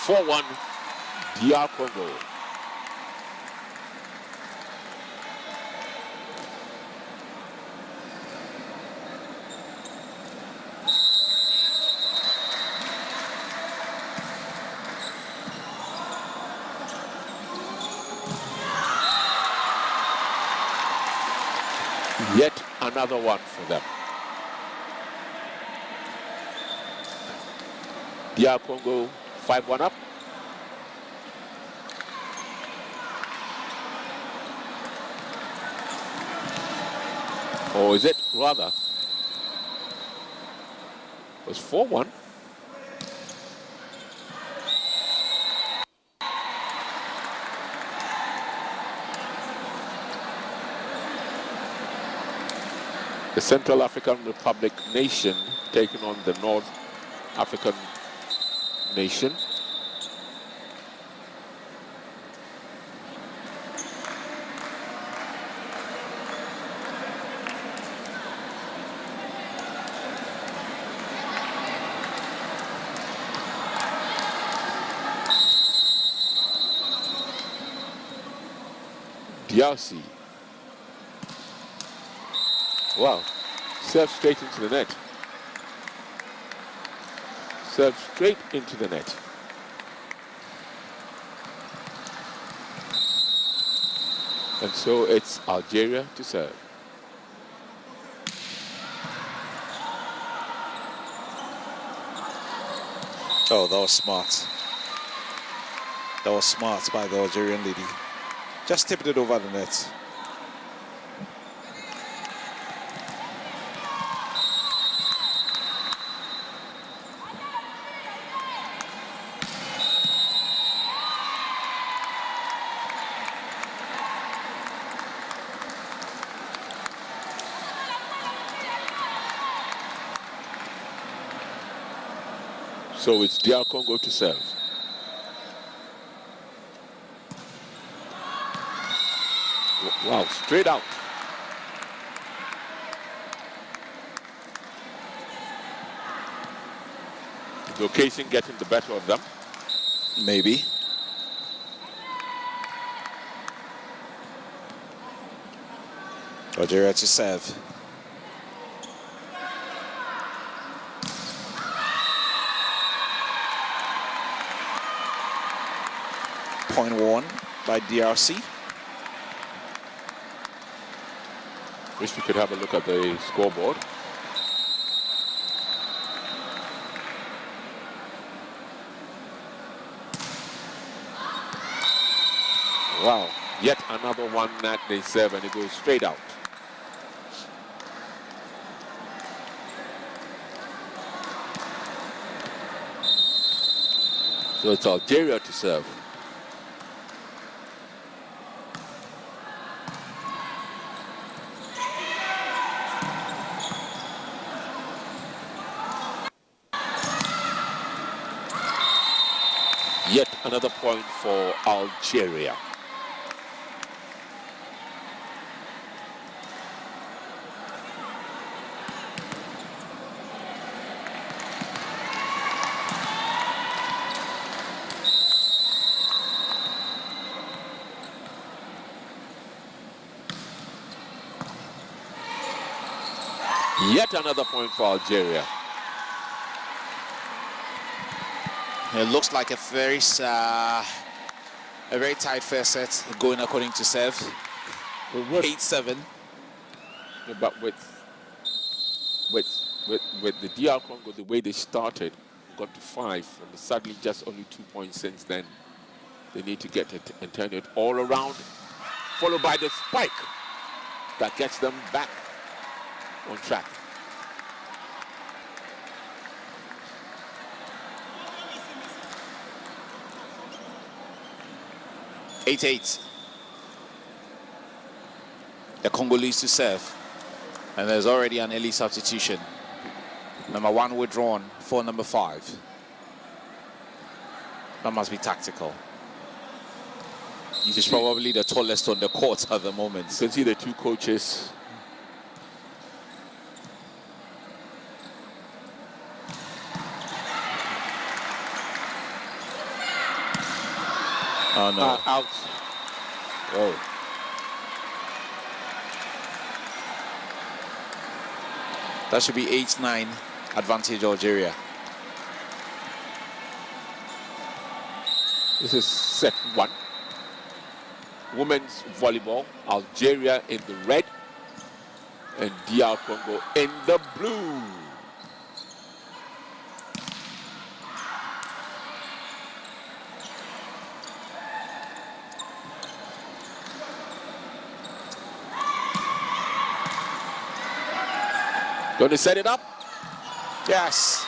4-1 DR Congo. Yet another one for them. DR Congo 5-1 up. Or is it rather? It was 4-1. The Central African Republic nation taking on the North African nation. DRC. Wow, serve straight into the net. Serve straight into the net. And so it's Algeria to serve. Oh, that was smart. That was smart by the Algerian lady. Just tipped it over the net. So it's DR Congo to serve. Wow, straight out. Location getting the better of them. Maybe. Algeria to serve. Point won by DRC. Wish we could have a look at the scoreboard. Wow, yet another one that they serve and it goes straight out. So it's Algeria to serve. Yet another point for Algeria. Yet another point for Algeria. It looks like a very tight first set going according to Sev. 8-7. But with the DR Congo, the way they started, got to 5, and suddenly just only 2 points since then. They need to get it and turn it all around, followed by the spike that gets them back on track. The Congolese to serve. And there's already an early substitution. Number 1 withdrawn for number 5. That must be tactical. He's probably the tallest on the court at the moment. You can see the two coaches. Oh, no. Out. Whoa. That should be 8-9 advantage Algeria. This is set 1. Women's volleyball. Algeria in the red and DR Congo in the blue. Going to set it up? Yes.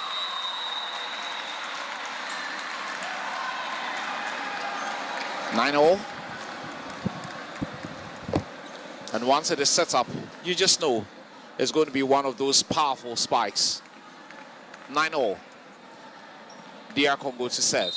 Nine all. And once it is set up, you just know it's going to be one of those powerful spikes. 9 all. DR Congo to serve.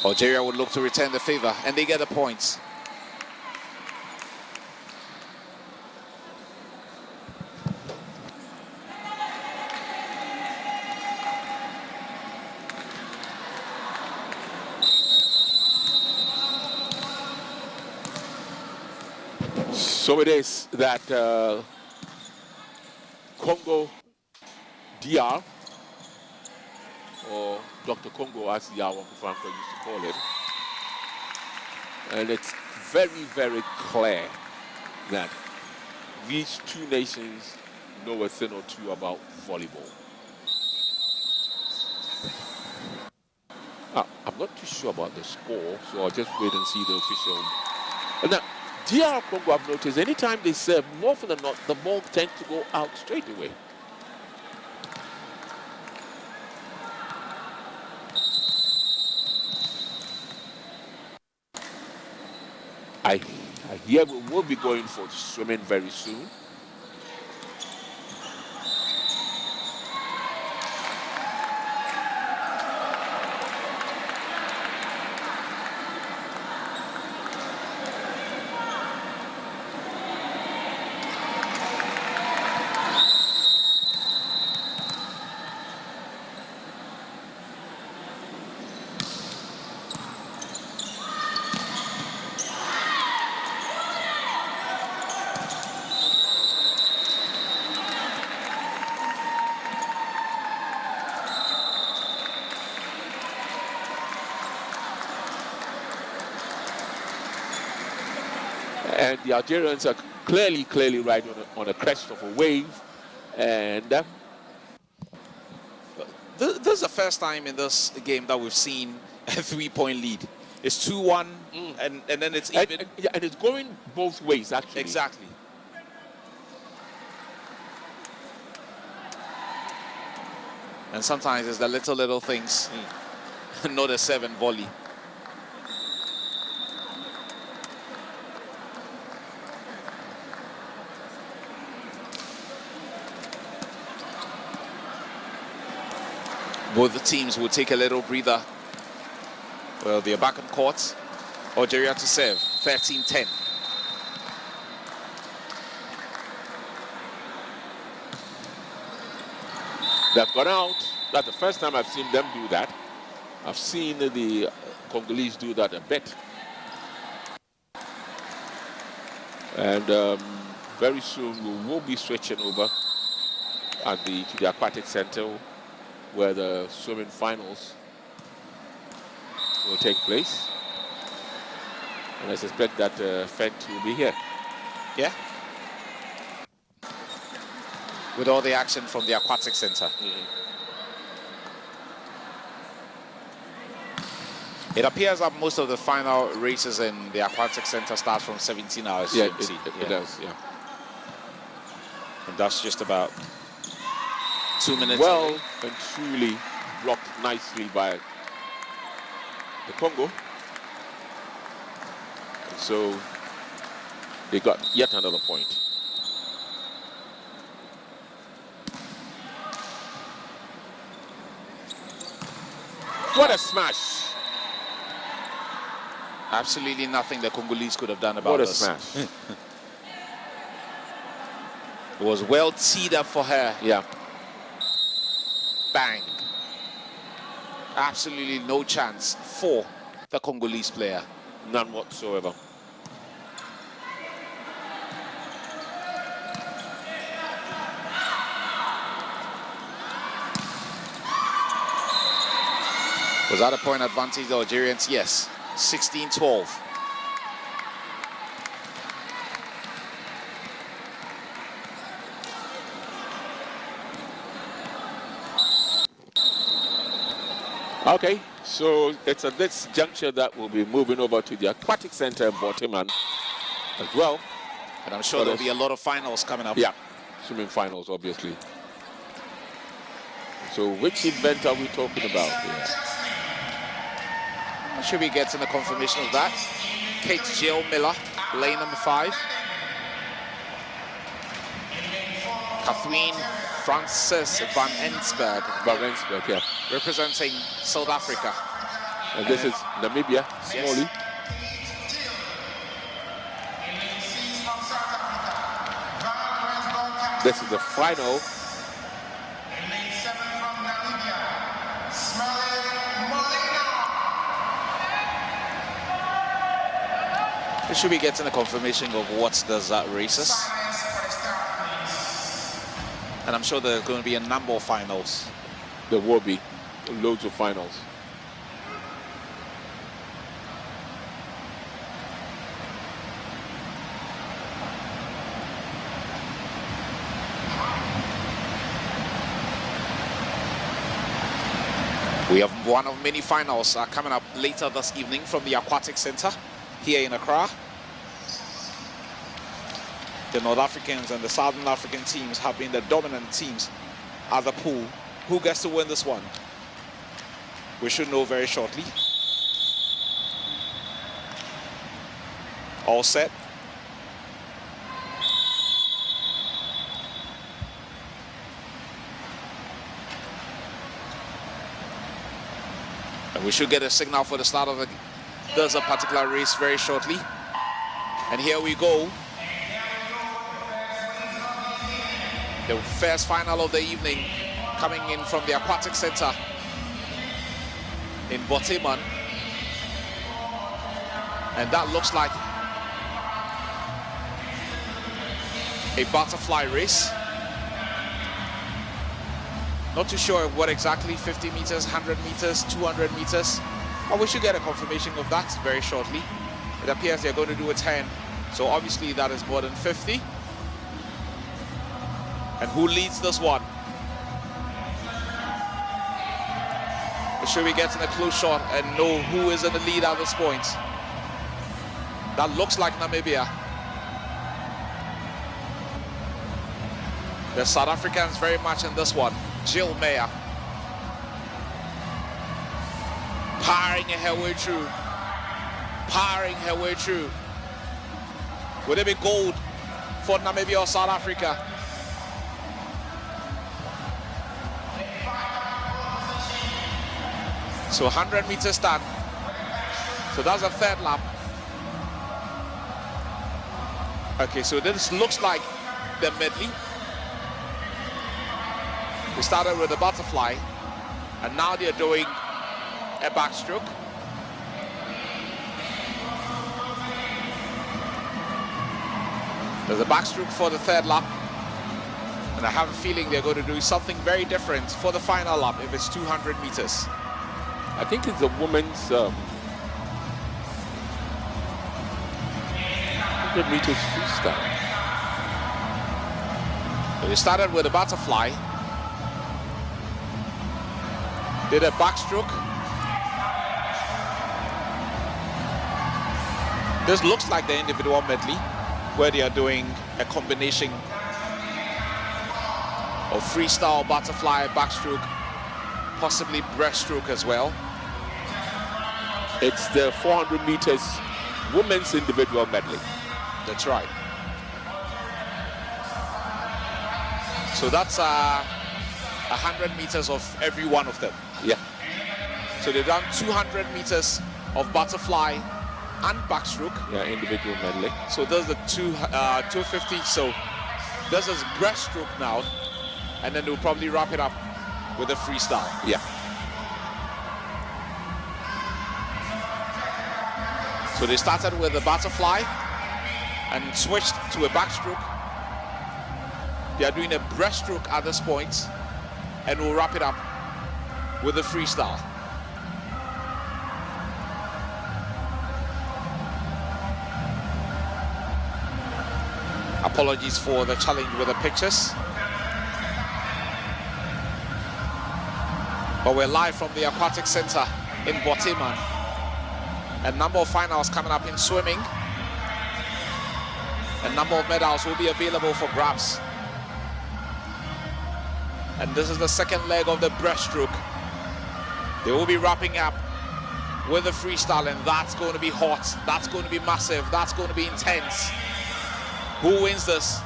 Algeria would look to return the favor, and they get the points. So it is that Congo DR, or Dr. Congo as Yawa Franco used to call it, and it's very, very clear that these two nations know a thing or two about volleyball. I'm not too sure about the score, so I'll just wait and see the official. And now, DR Congo, I've noticed, anytime they serve, more often than not, the ball tends to go out straight away. I hear we will be going for swimming very soon. And the Algerians are clearly riding on a crest of a wave. And This is the first time in this game that we've seen a 3-point lead. It's 2-1, and then it's even. And it's going both ways, actually. Exactly. And sometimes it's the little things, not a 7 volley. Both the teams will take a little breather. Well, they're back on court. Algeria to serve, 13-10. They've gone out. That's the first time I've seen them do that. I've seen the Congolese do that a bit. And very soon we will be switching over to the aquatic center, where the swimming finals will take place. And I suspect that Fent will be here. Yeah. With all the action from the aquatic center. It appears that most of the final races in the aquatic center start from 17 hours. Yeah, it does, yeah. And that's just about 2 minutes. Well away. and truly blocked nicely by the Congo. And so they got yet another point. What a smash! Absolutely nothing the Congolese could have done about this. What a smash. It was well teed up for her. Yeah. Bang. Absolutely no chance for the Congolese player. None whatsoever. Was that a point advantage the Algerians? Yes. 16-12. Okay, so it's at this juncture that we'll be moving over to the Aquatic Center in Baltimore as well. And I'm sure there'll be a lot of finals coming up. Yeah, swimming finals, obviously. So which event are we talking about here? Should we get in the confirmation of that? Kate Jill Miller, lane number 5. Kathleen Frances Van Ensberg. Van Ensberg, yeah. Representing South Africa. And this is Namibia, Smalley. Yes. This is the final. Should we get in a confirmation of what does that race us? And I'm sure there's going to be a number of finals. There will be loads of finals. We have one of many finals coming up later this evening from the Aquatic Center here in Accra. The North Africans and the Southern African teams have been the dominant teams at the pool. Who gets to win this one? We should know very shortly. All set. And we should get a signal for the start of there's a particular race very shortly. And here we go. The first final of the evening coming in from the Aquatic Center in Boteman. And that looks like a butterfly race. Not too sure what exactly, 50 meters, 100 meters, 200 meters. But we should get a confirmation of that very shortly. It appears they're going to do a 10. So obviously that is more than 50. And who leads this one? Should we get in a close shot and know who is in the lead at this point? That looks like Namibia. The South Africans very much in this one. Jill Meyer. Powering her way through. Powering her way through. Would it be gold for Namibia or South Africa? So 100 meters done. So that's a third lap. Okay, so this looks like the medley. We started with a butterfly, and now they're doing a backstroke. There's a backstroke for the third lap. And I have a feeling they're going to do something very different for the final lap if it's 200 meters. I think it's the women's 100 meters freestyle. So we started with a butterfly. Did a backstroke. This looks like the individual medley where they are doing a combination of freestyle, butterfly, backstroke, possibly breaststroke as well. It's the 400 meters women's individual medley. That's right. So that's 100 meters of every one of them. Yeah. So they've done 200 meters of butterfly and backstroke. Yeah, individual medley. So there's the 250. So does his breaststroke now, and then they'll probably wrap it up with a freestyle. Yeah. So they started with a butterfly and switched to a backstroke. They are doing a breaststroke at this point, and we'll wrap it up with a freestyle. Apologies for the challenge with the pictures. But we're live from the Aquatic Center in Boteman. A number of finals coming up in swimming. A number of medals will be available for grabs. And this is the second leg of the breaststroke. They will be wrapping up with a freestyle, and that's going to be hot. That's going to be massive. That's going to be intense. Who wins this?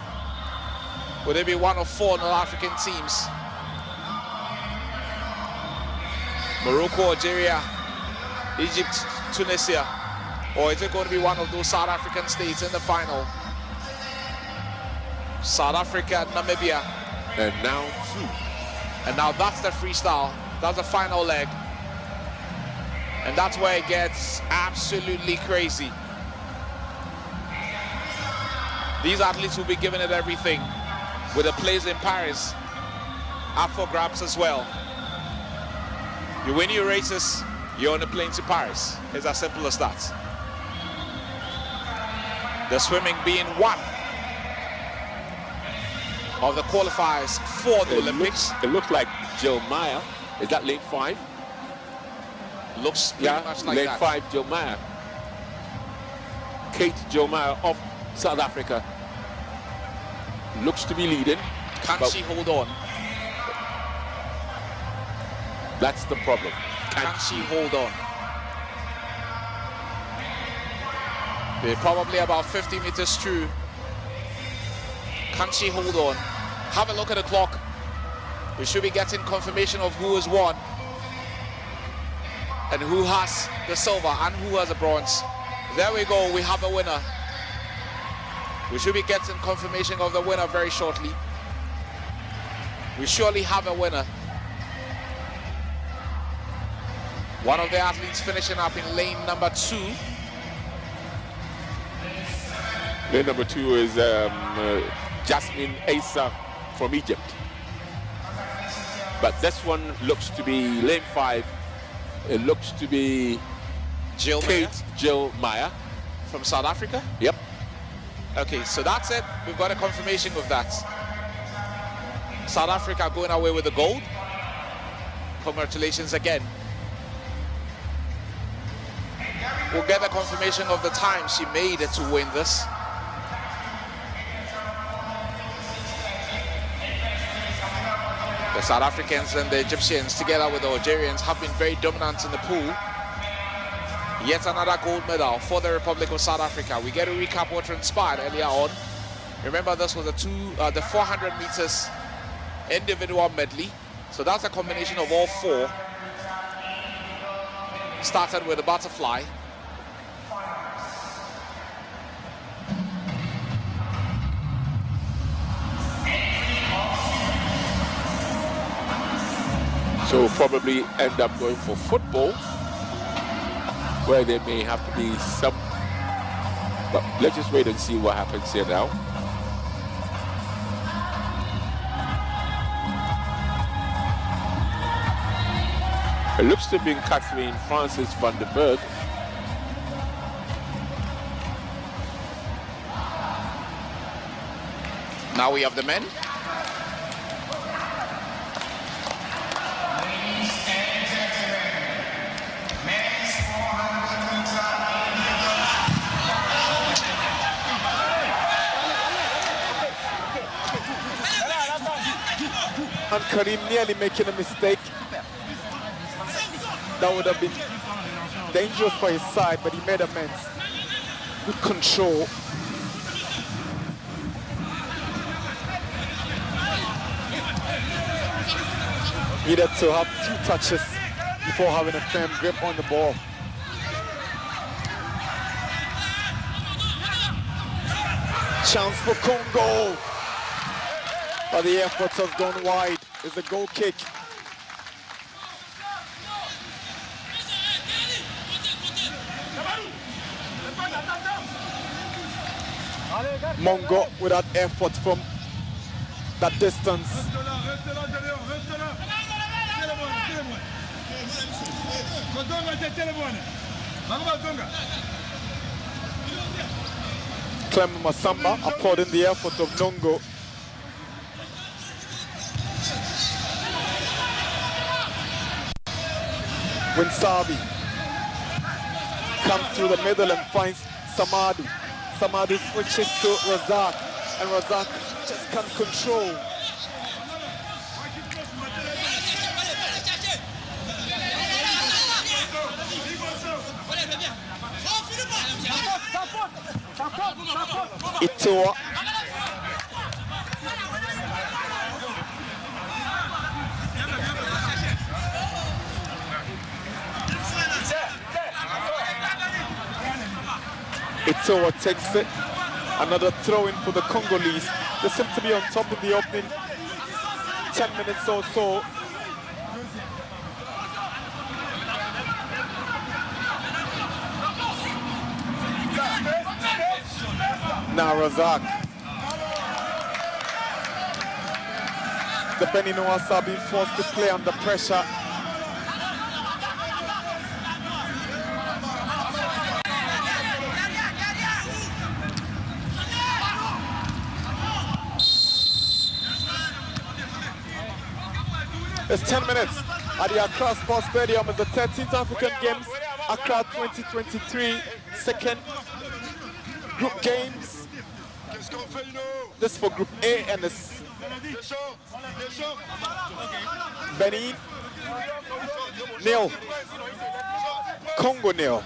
Will it be one of 4 North African teams? Morocco, Algeria, Egypt, Tunisia, or is it going to be one of those South African states in the final? South Africa, Namibia. And now 2. And now that's the freestyle. That's the final leg. And that's where it gets absolutely crazy. These athletes will be giving it everything, with a place in Paris up for grabs as well. You win your races, you're on a plane to Paris. It's as simple as that. The swimming being one of the qualifiers for the Olympics. It looks like Jill Meyer. Is that lane 5? Looks pretty much like lane that. 5, Jill Meyer. Kate Jill Meyer of South Africa. Looks to be leading. Can she hold on? That's the problem. Can she hold on? They're probably about 50 meters through. Can she hold on? Have a look at the clock. We should be getting confirmation of who has won and who has the silver and who has the bronze. There we go, we have a winner. We should be getting confirmation of the winner very shortly. We surely have a winner. One of the athletes finishing up in lane number 2. Lane number 2 is Jasmine Issa from Egypt. But this one looks to be lane 5. It looks to be Kate Jill Meyer from South Africa. Yep. Okay, so that's it. We've got a confirmation of that. South Africa going away with the gold. Congratulations again. We'll get the confirmation of the time she made to win this. The South Africans and the Egyptians, together with the Algerians, have been very dominant in the pool. Yet another gold medal for the Republic of South Africa. We get a recap what transpired earlier on. Remember, this was the 400 meters individual medley. So that's a combination of all 4. Started with a butterfly. So we'll probably end up going for football, where there may have to be some, but let's just wait and see what happens here now. It looks to be Catherine Francis van der Berg. Now we have the men. And Karim nearly making a mistake. That would have been dangerous for his side, but he made amends. Good control. Needed to have 2 touches before having a firm grip on the ball. Chance for Congo. But the effort has gone wide. It's a goal kick. Mongo with that effort from that distance. Clem Masamba applauding the effort of Nongo. Winsabi comes through the middle and finds Samadu. Samadu switches to Razak, and Razak just can't control. Itoa. Itoa takes it. Another throw in for the Congolese. They seem to be on top in the opening 10 minutes or so. Now Razak. The Benin-Congo are being forced to play under pressure. It's 10 minutes at the Accra Sports Stadium at the 13th African Games, Accra 2023, second group games. This for Group A and this Benin, nil, Congo nil.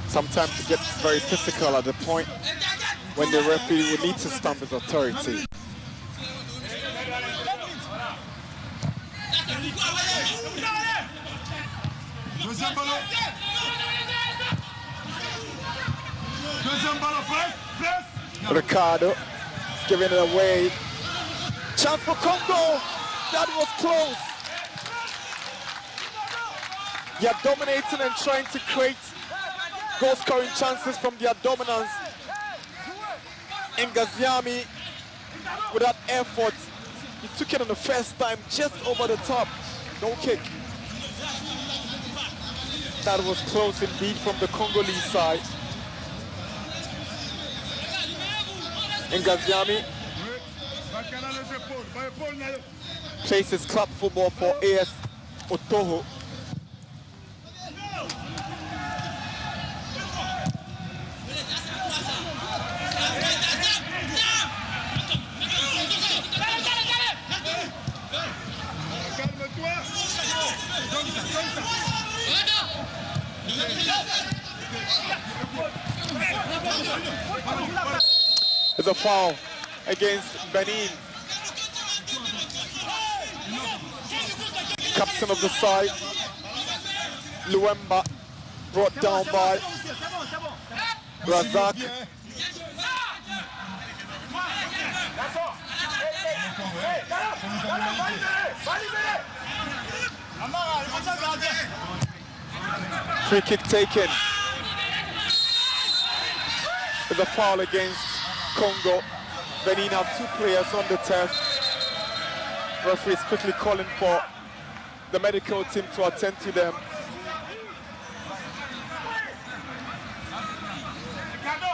Sometimes it gets very physical at the point when the referee will need to stamp his authority. Ricardo is giving it away. Chance for Congo. That was close. They are dominating and trying to create goal-scoring chances from their dominance. Ngaziami, with that effort, he took it on the first time, just over the top. No kick. That was close indeed from the Congolese side. Ngaziami plays his club football for AS Otoho. It's a foul against Benin. Captain of the side, Luemba, brought down by Razak. Free kick taken. It's a foul against Congo. Benin have two players on the turf. Referee is quickly calling for the medical team to attend to them.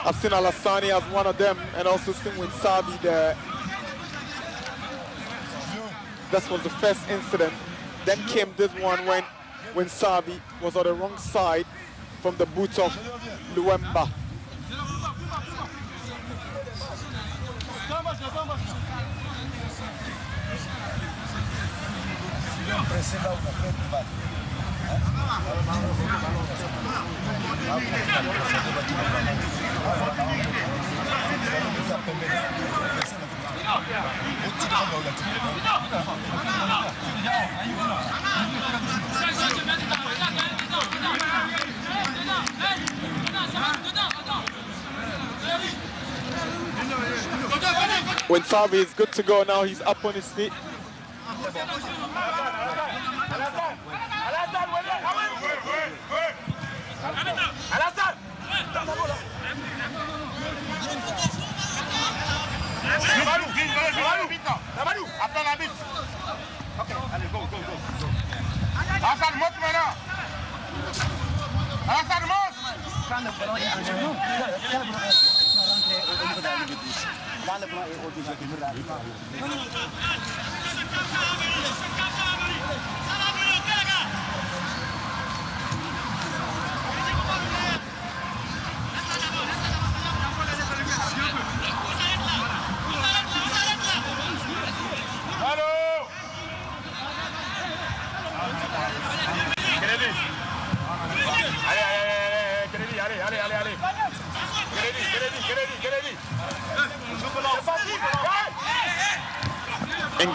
I've seen Alassani as one of them, and also seen Winsabi there. This was the first incident. Then came this one when Winsabi was on the wrong side from the boot of Luemba. When Savi is good to go now, he's up on his feet.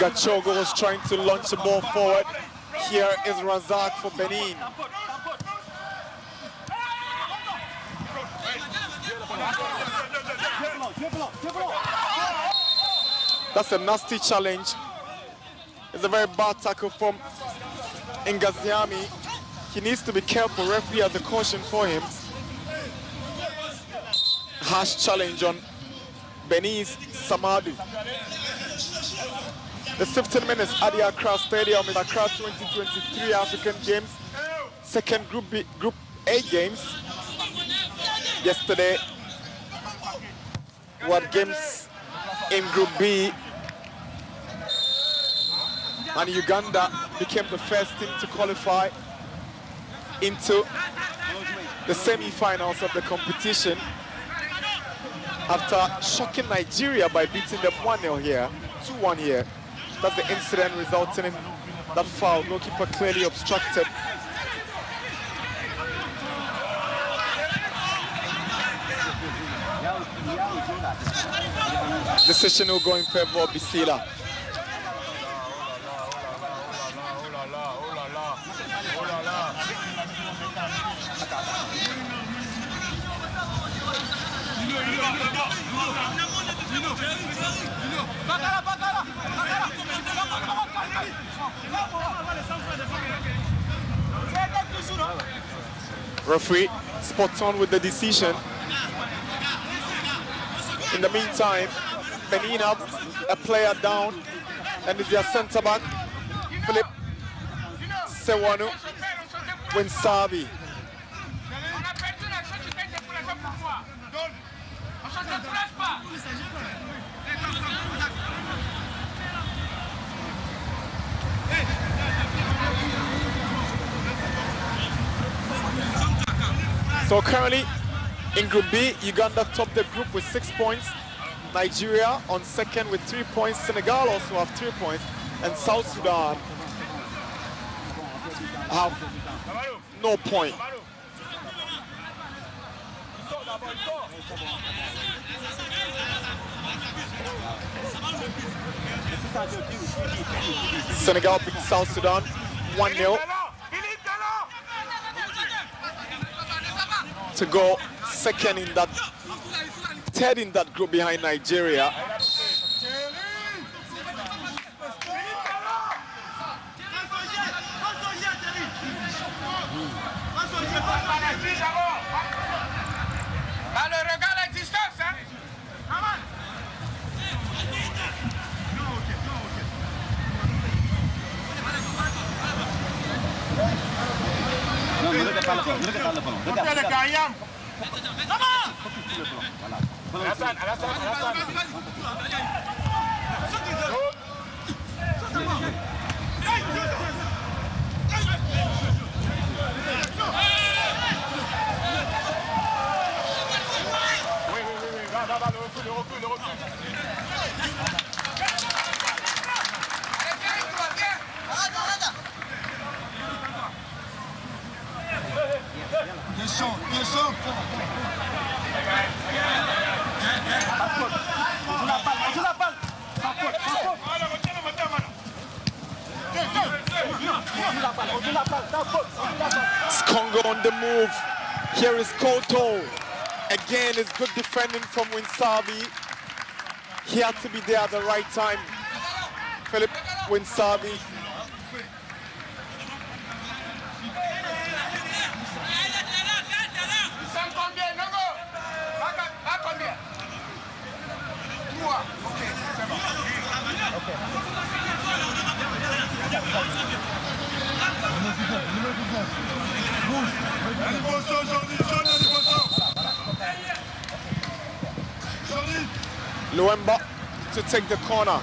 Ngachogo was trying to launch the ball forward. Here is Razak for Benin. That's a nasty challenge. It's a very bad tackle from Ngaziami. He needs to be careful. Referee has a caution for him. Harsh challenge on Benin's Samadu. The 15 minutes at the Accra Stadium in Accra 2023 African Games. Second Group A games. Yesterday, what games in Group B, and Uganda became the first team to qualify into the semi-finals of the competition after shocking Nigeria by beating them 1-0 here, 2-1 here. That's the incident resulting in that foul. Goalkeeper clearly obstructed. Decision will go in favor of Bisila. Referee spot on with the decision. In the meantime, Benin have a player down, and it's their centre back, Philip Sewanu Winsabi. So currently in Group B, Uganda top the group with 6 points. Nigeria on second with 3 points. Senegal also have 3 points. And South Sudan have no point. Senegal beat South Sudan 1-0. To go second in that, third in that group behind Nigeria. It's Congo on the move. Here is Koto. Again, it's good defending from Winsabi. He had to be there at the right time. Philip Winsabi. Luemba to take the corner.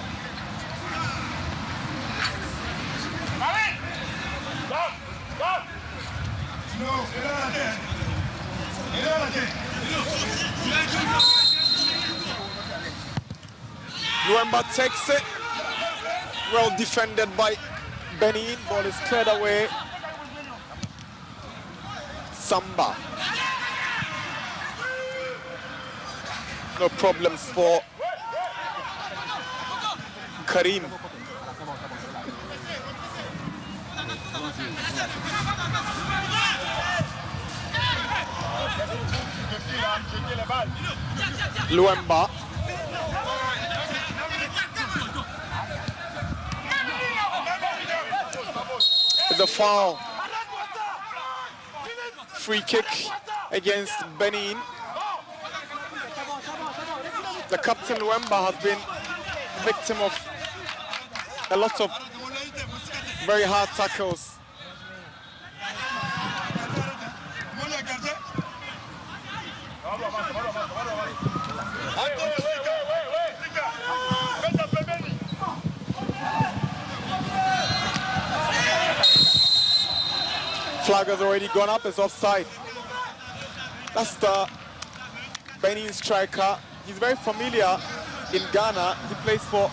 Luemba takes it. Well defended by Benin. Ball is cleared away. Samba. No problems for Karim. Luemba. The foul. Free kick against Benin. The captain Luemba has been victim of a lot of very hard tackles. Flag has already gone up, it's offside. That's the Benin striker. He's very familiar in Ghana. He plays for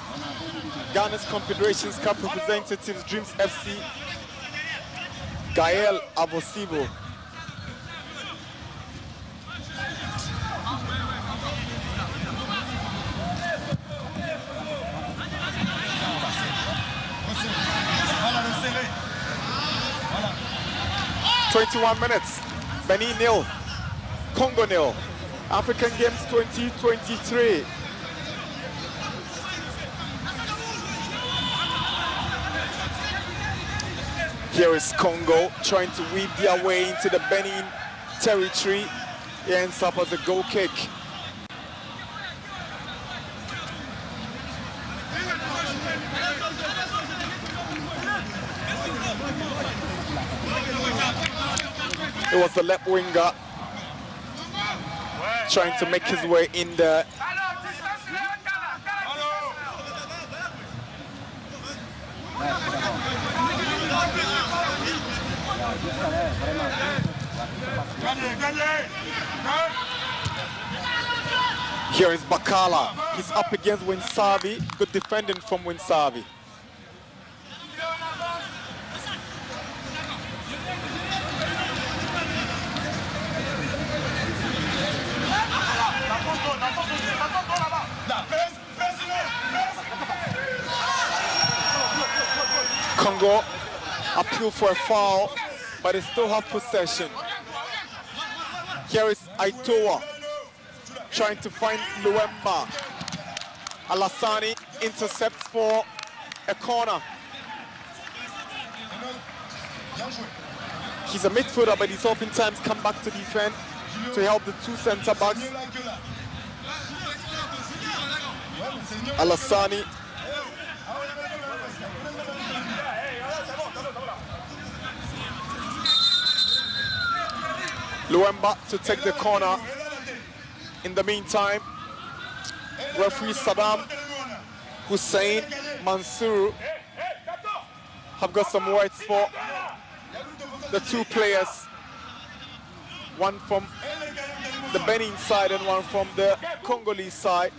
Ghana's Confederations Cup representatives, Dreams FC, Gael Abosibo. "21 minutes, Benin 0, Congo 0, African Games 2023. Here is Congo trying to weave their way into the Benin territory. It ends up as a goal kick. It was the left winger trying to make his way in there. Here is Bakala. He's up against Winsabi. Good defending from Winsabi. Congo appeal for a foul, but they still have possession. Here is Aitoa trying to find Luemba. Alassani intercepts for a corner. He's a midfielder, but he's oftentimes come back to defend to help the two centre backs. Alassani. Luemba to take the corner. In the meantime, referee Saddam Hussein Mansour have got some words for the two players. One from the Benin side and one from the Congolese side,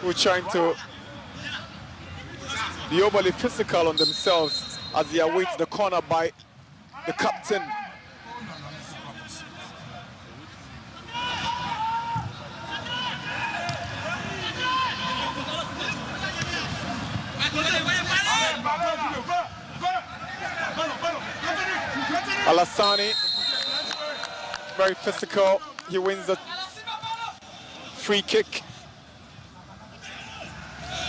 who are trying to be overly physical on themselves as they await the corner by the captain. Alassane, very physical. He wins the free kick.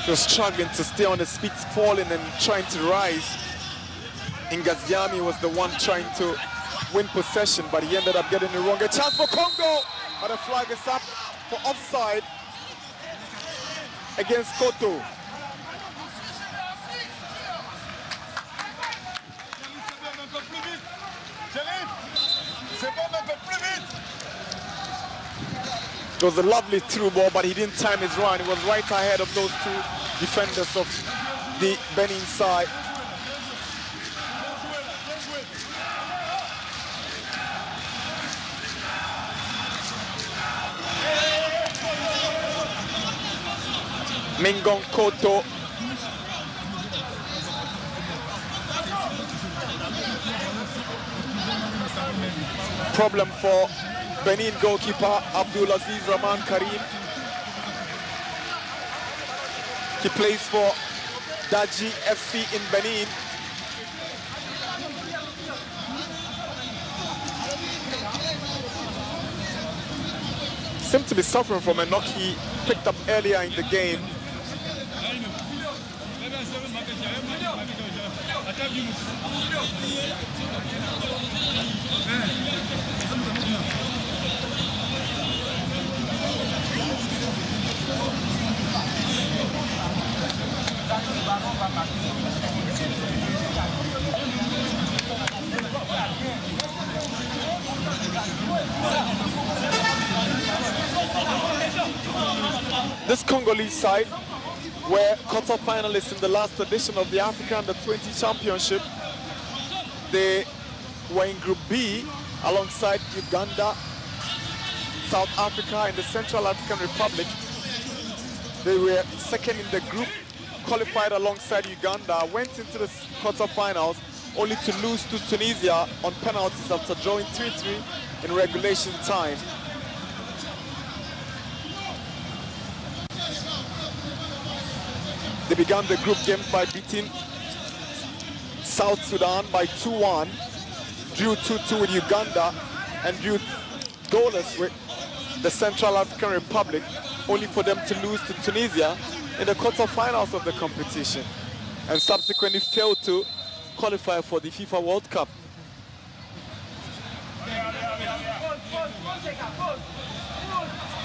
He was struggling to stay on his feet, falling and trying to rise. Ngaziami was the one trying to win possession, but he ended up getting it wrong. A chance for Congo, but the flag is up for offside against Koto. It was a lovely through ball, but he didn't time his run. He was right ahead of those two defenders of the Benin side. Mingon Koto. Problem for Benin goalkeeper Abdulaziz Rahman Karim. He plays for Daji FC in Benin. Seemed to be suffering from a knock he picked up earlier in the game. This Congolese side were quarter-finalists in the last edition of the Africa Under-20 Championship. They were in Group B alongside Uganda, South Africa, and the Central African Republic. They were second in the group, qualified alongside Uganda, went into the quarter-finals, only to lose to Tunisia on penalties after drawing 3-3 in regulation time. They began the group games by beating South Sudan by 2-1, drew 2-2 with Uganda, and drew goalless with the Central African Republic, only for them to lose to Tunisia in the quarterfinals of the competition, and subsequently failed to qualify for the FIFA World Cup.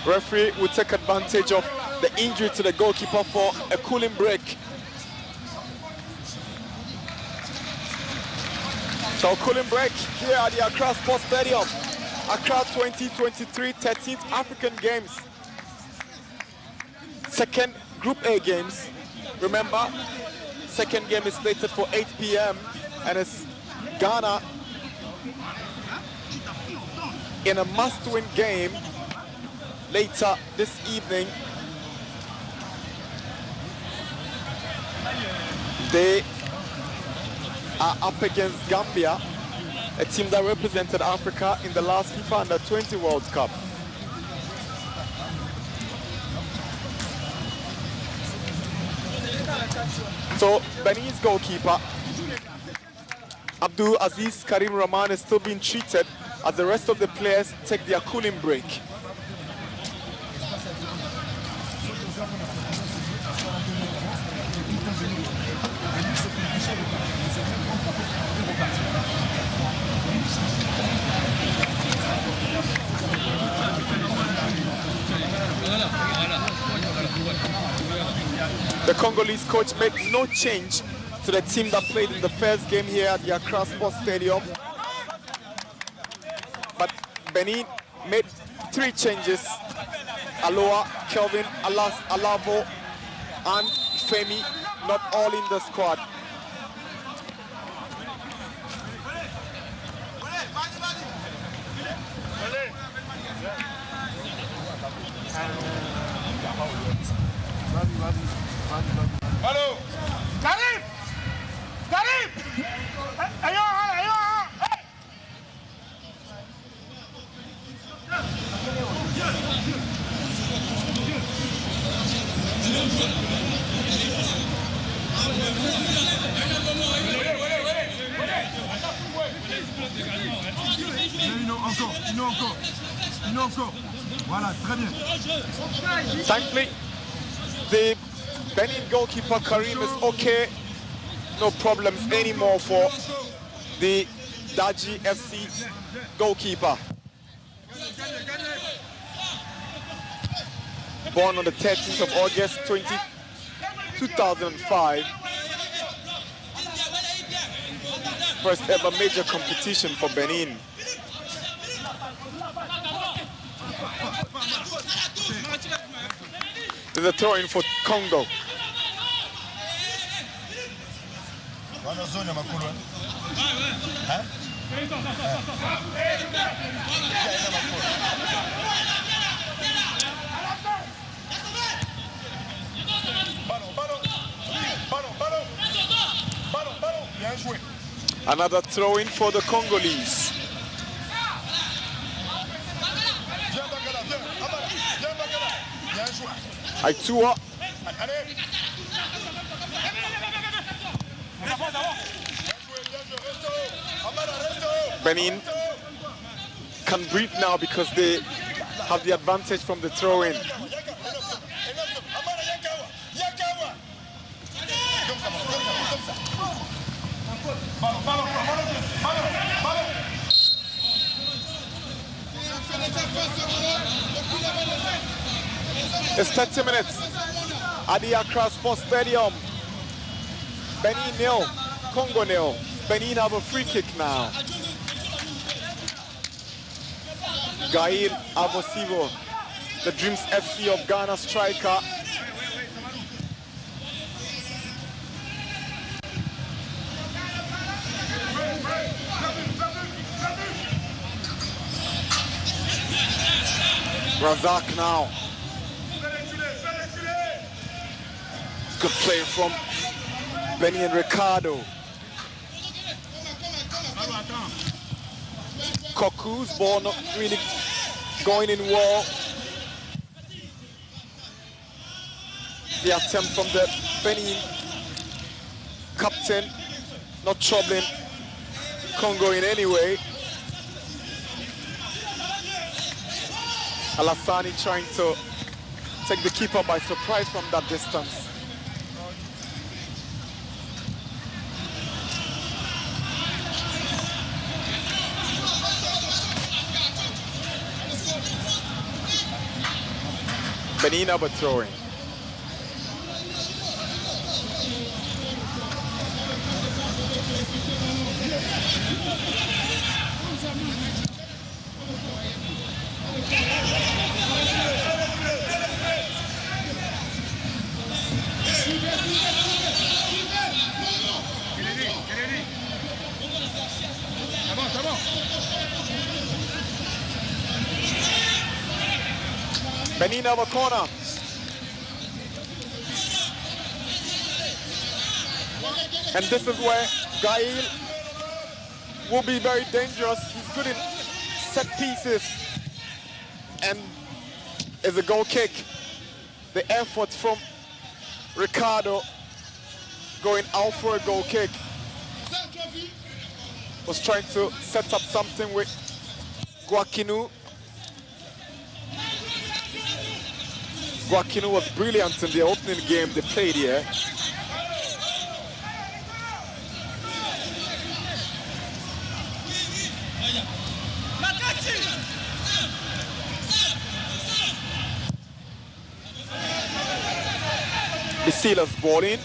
Referee will take advantage of the injury to the goalkeeper for a cooling break. So cooling break here at the Accra Sports Stadium. Accra 2023 13th African Games. Second Group A games. Remember, second game is slated for 8 p.m. and it's Ghana in a must-win game later this evening. They are up against Gambia, a team that represented Africa in the last FIFA Under-20 World Cup. So Benin's goalkeeper Abdul Aziz Karim Rahman is still being treated as the rest of the players take their cooling break. The Congolese coach made no change to the team that played in the first game here at the Accra Sports Stadium. But Benin made 3 changes. Aloha, Kelvin, Alavo, and Femi, not all in the squad. Thankfully, the Benin goalkeeper Karim is okay. No problems anymore for the Daji FC goalkeeper. Born on the 13th of August 2005. First ever major competition for Benin. There's a throw-in for Congo. Another throw-in for the Congolese. Aitua. Benin can breathe now because they have the advantage from the throw-in. It's 30 minutes at the Accra Sports Stadium. Benin 0, Congo 0. Benin have a free kick now. Gail Abosivo, the Dreams FC of Ghana striker. Razak now. Good play from Benin Ricardo. Koku's ball not really going in well. The attempt from the Benin captain, not troubling Congo in any way. Alassani trying to take the keeper by surprise from that distance. Benin over throwing. Benin over corner. And this is where Gail will be very dangerous. He's good in set pieces. And is a goal kick. The effort from Ricardo going out for a goal kick. Was trying to set up something with Guakinu. Guakinu was brilliant in the opening game they played here. The Steelers ball in.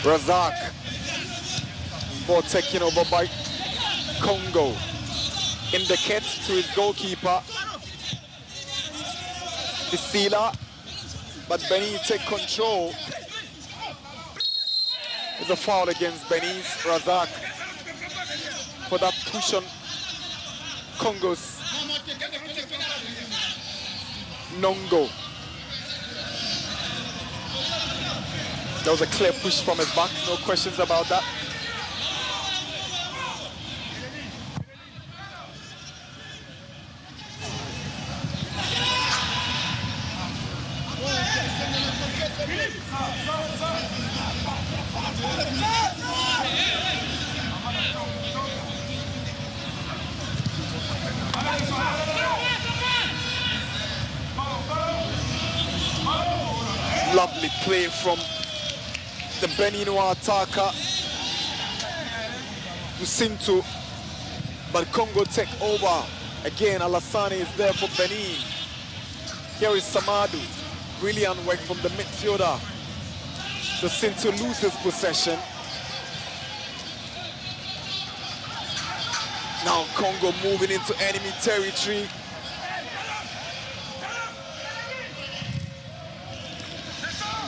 Razak. Ball taken over by Congo. Indicates to his goalkeeper. The Sealer. But Benin take control. It's a foul against Benin's Razak for that push on Congo's Nongo. That was a clear push from his back, no questions about that. Solid play from the Beninois attacker. Lucinto, but Congo take over. Again, Alassane is there for Benin. Here is Samadu. Brilliant work from the midfielder. Lucinto loses possession. Now Congo moving into enemy territory.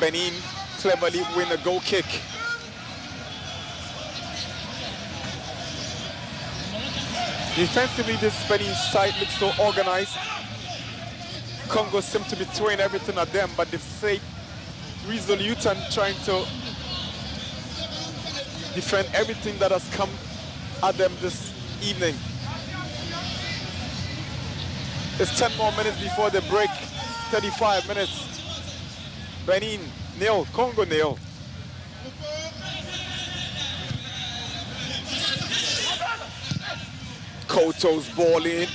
Benin cleverly win a goal kick. Defensively, this Benin side looks so organized. Congo seem to be throwing everything at them, but they've stayed resolute and trying to defend everything that has come at them this evening. It's 10 more minutes before the break, 35 minutes. Benin nil, Congo nil. Koto's ball in.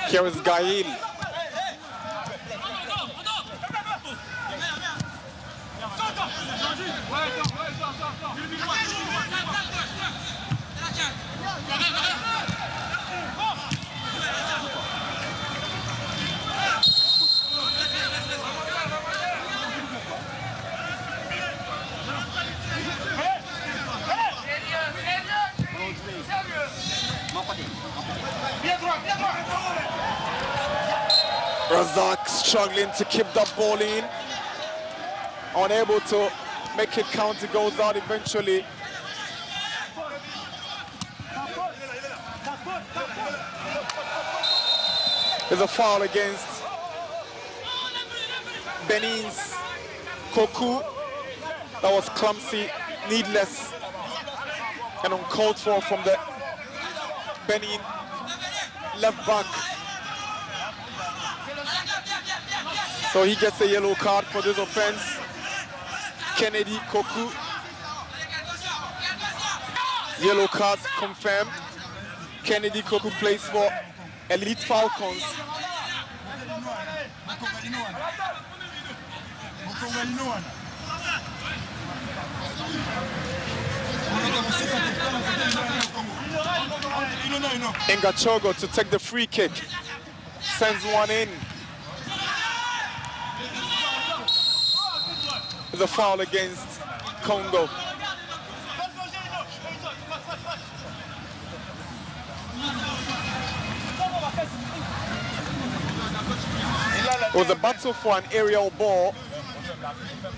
Here is Gail. Razak struggling to keep that ball in. Unable to make it count, it goes out eventually. There's a foul against Benin's Koku. That was clumsy, needless, and uncalled for from the Benin left back. So he gets a yellow card for this offense. Kennedy Koku. Yellow card confirmed. Kennedy Koku plays for Elite Falcons. Ingachogo to take the free kick. Sends one in. The foul against Congo. It was a battle for an aerial ball,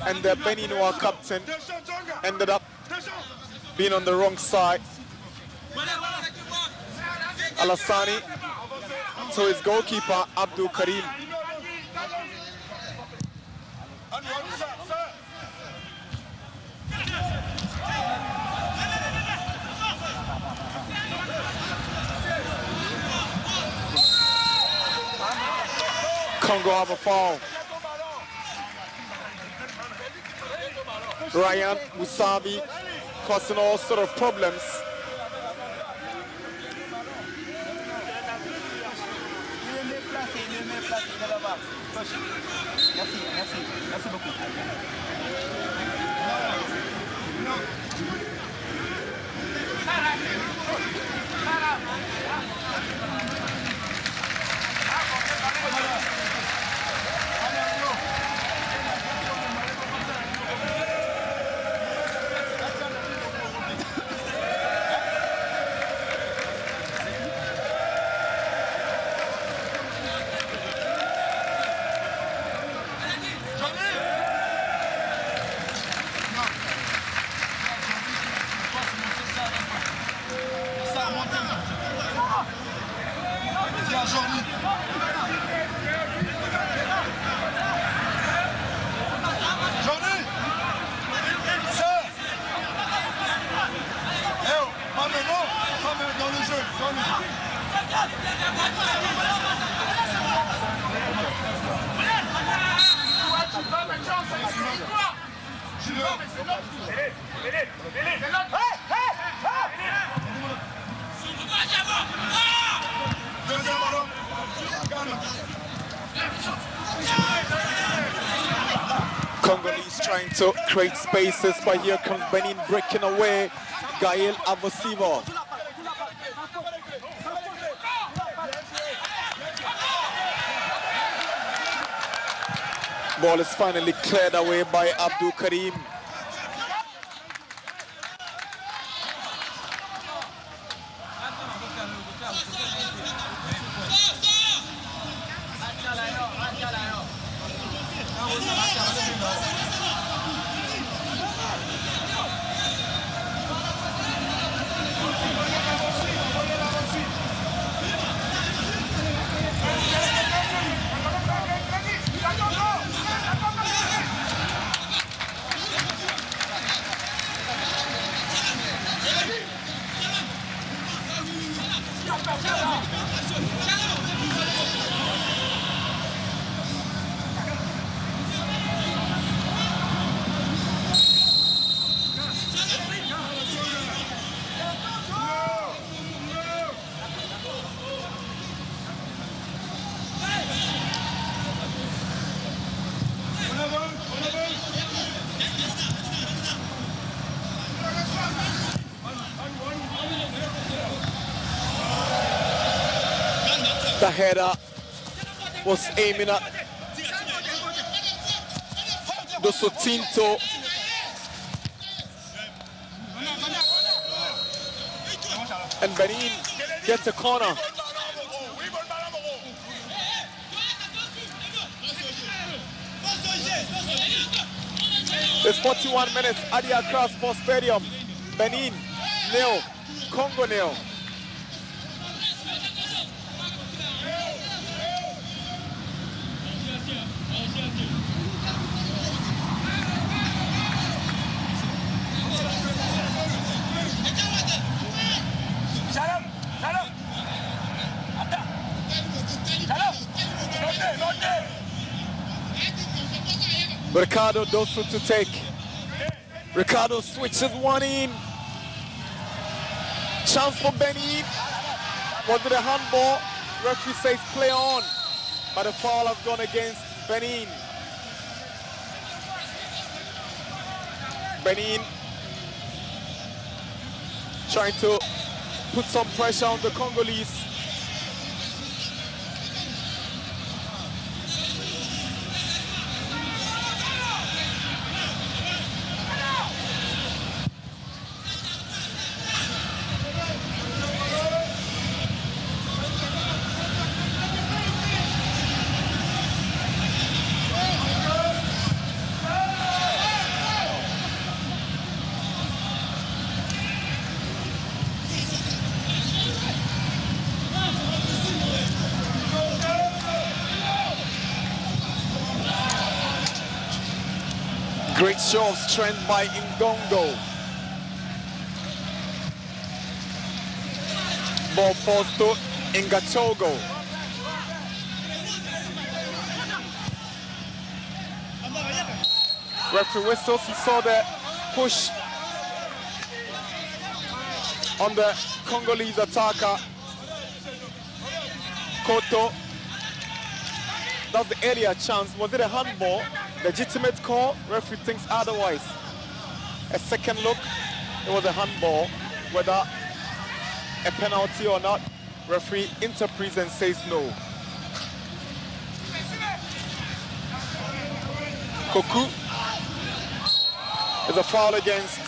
and the Beninois captain ended up being on the wrong side. Alassane to his goalkeeper, Abdul Karim. Congo have a foul. Ryan Musabi causing all sort of problems. Congolese trying to create spaces, but here comes Benin breaking away. Gael Avosivo. Ball is finally cleared away by Abdul Karim. The header was aiming at Dosotinto. And Benin gets a corner. It's 41 minutes at the Accra Sports Stadium. Benin 0, Congo 0. Ricardo Dosu to take. Ricardo switches one in. Chance for Benin. Was it a handball? Referee says play on. But the foul has gone against Benin. Benin trying to put some pressure on the Congolese. Great show of strength by Ngongo. Ball falls to Ngachogo. Referee whistles. He saw the push on the Congolese attacker. Koto. That's the earlier chance. Was it a handball? Legitimate call, referee thinks otherwise. A second look, it was a handball. Whether a penalty or not, referee interprets and says no. Koku is a foul against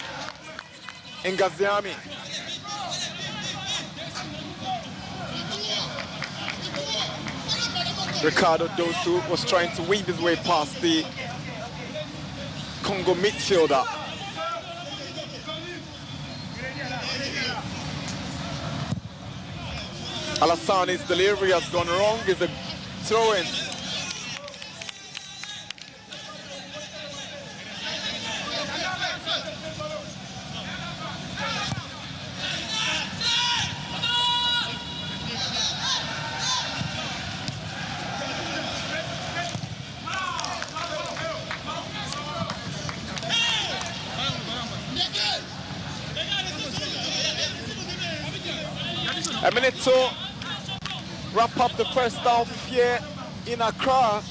Ngaziami. Ricardo Dosu was trying to weave his way past the Congo midfielder. Alassane's delivery has gone wrong. It's a throw-in. A minute to wrap up the first half here in Accra.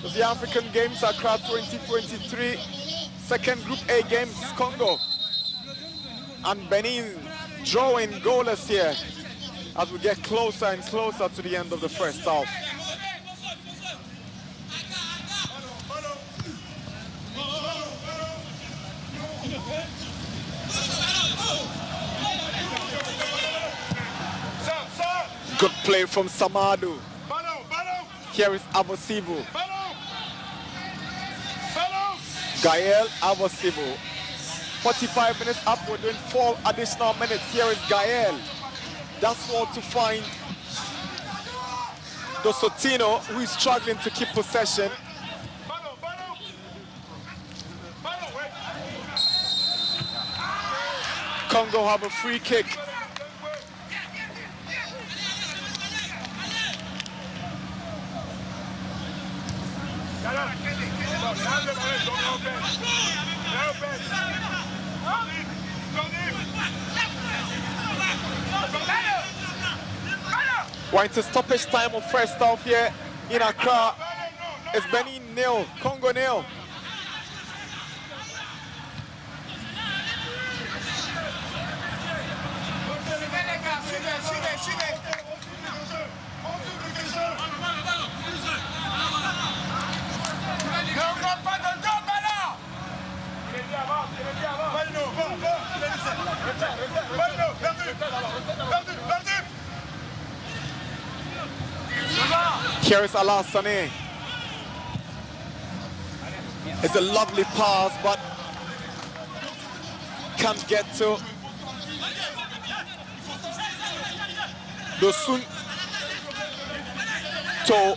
The African Games, Accra 2023. Second Group A games, Congo and Benin drawing goalless here as we get closer and closer to the end of the first half. Good play from Samadu. Here is Avosibu. Gael Avosibu. 45 minutes up, we're doing 4 additional minutes. Here is Gael. That's all to find Dosotino, who is struggling to keep possession. Congo have a free kick. We're into stoppage time of first half here in Accra. It's Benin 0, Congo 0. Here is Alassane. It's a lovely pass, but can't get to Dosun to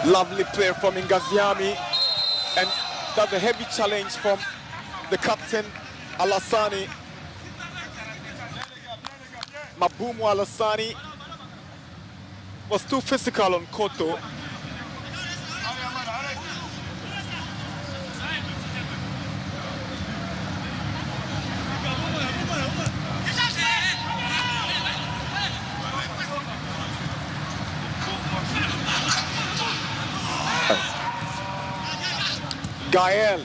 lovely play from Ngaziami, and that's a heavy challenge from the captain Alassane. Mabumu Alassane was too physical on Koto. Gael.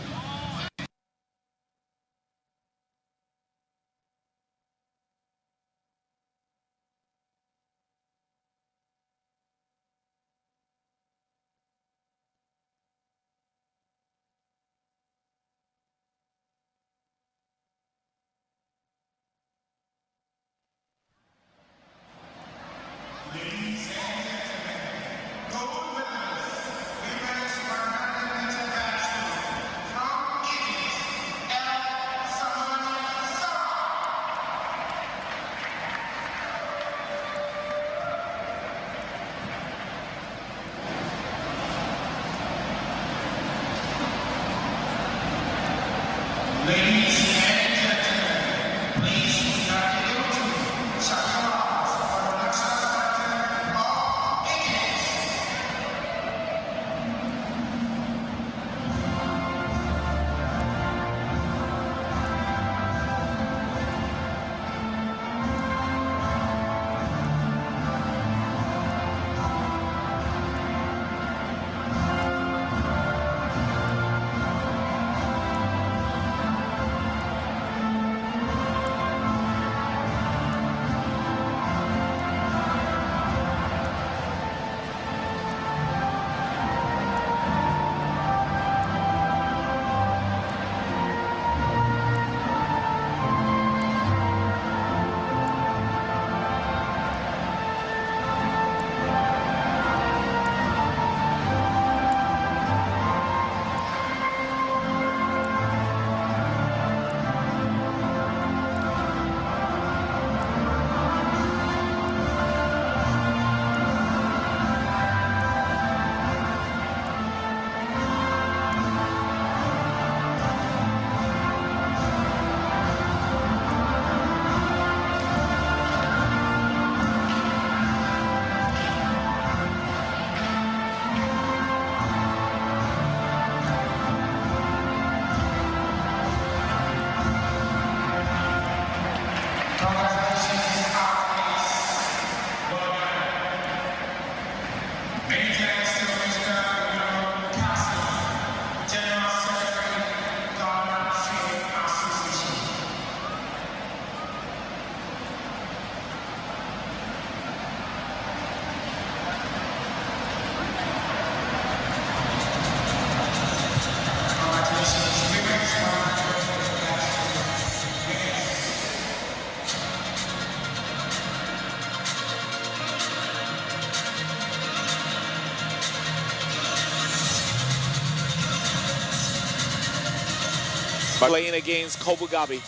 playing against Kobugabi.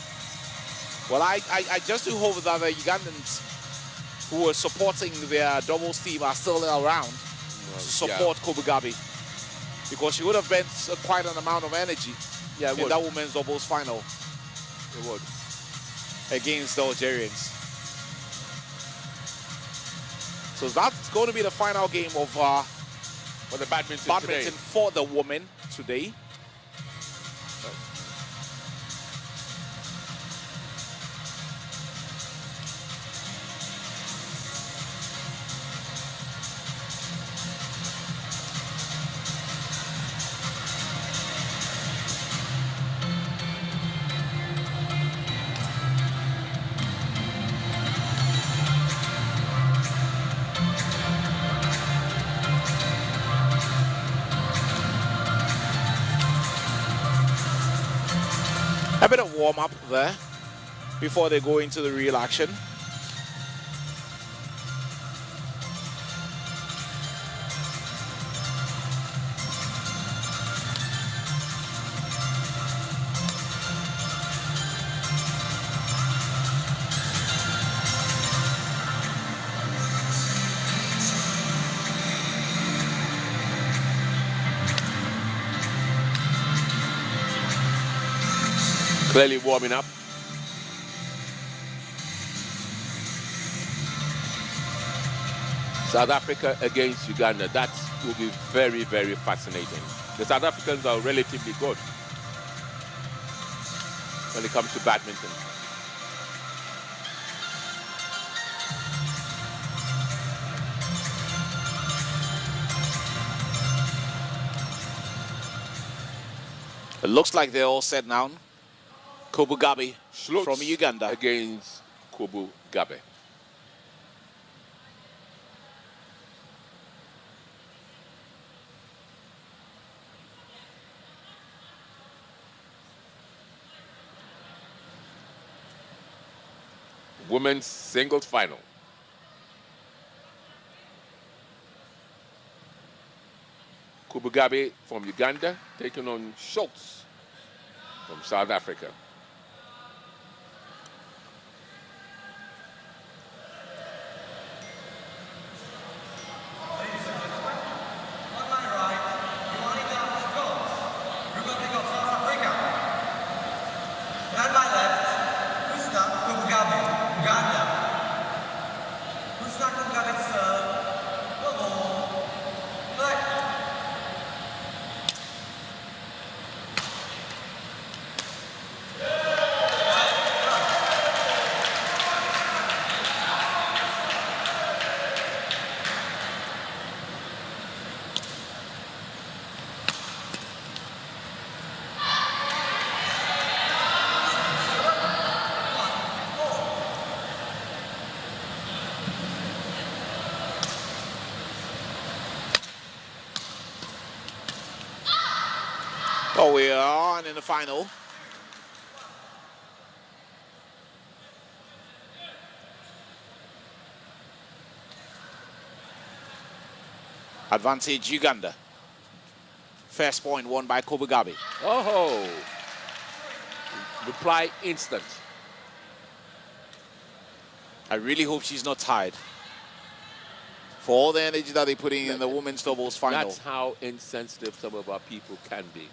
Well, I just do hope that the Ugandans who are supporting their doubles team are still around to support Kobugabi, because she would have been quite an amount of energy in that women's doubles final. It would. Against the Algerians. So that's going to be the final game of For the badminton today. for the women today. A bit of warm-up there before they go into the real action. Clearly warming up. South Africa against Uganda. That will be very, very fascinating. The South Africans are relatively good when it comes to badminton. It looks like they're all set now. Kobugabi Schultz from Uganda against Kobugabi. Women's singles final. Kobugabi from Uganda taking on Schultz from South Africa. Oh, we are on in the final. Advantage Uganda. First point won by Kobugabi. Oh, reply instant. I really hope she's not tired. For all the energy that they're putting in the women's doubles final. That's how insensitive some of our people can be.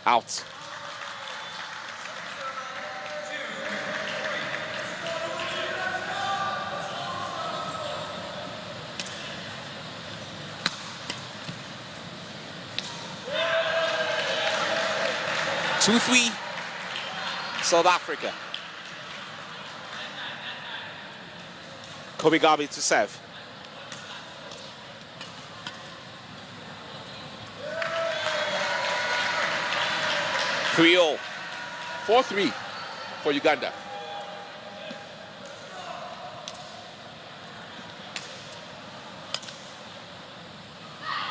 Out. Two-three, South Africa. Kobugabi to serve. 3-0. 4-3 for Uganda.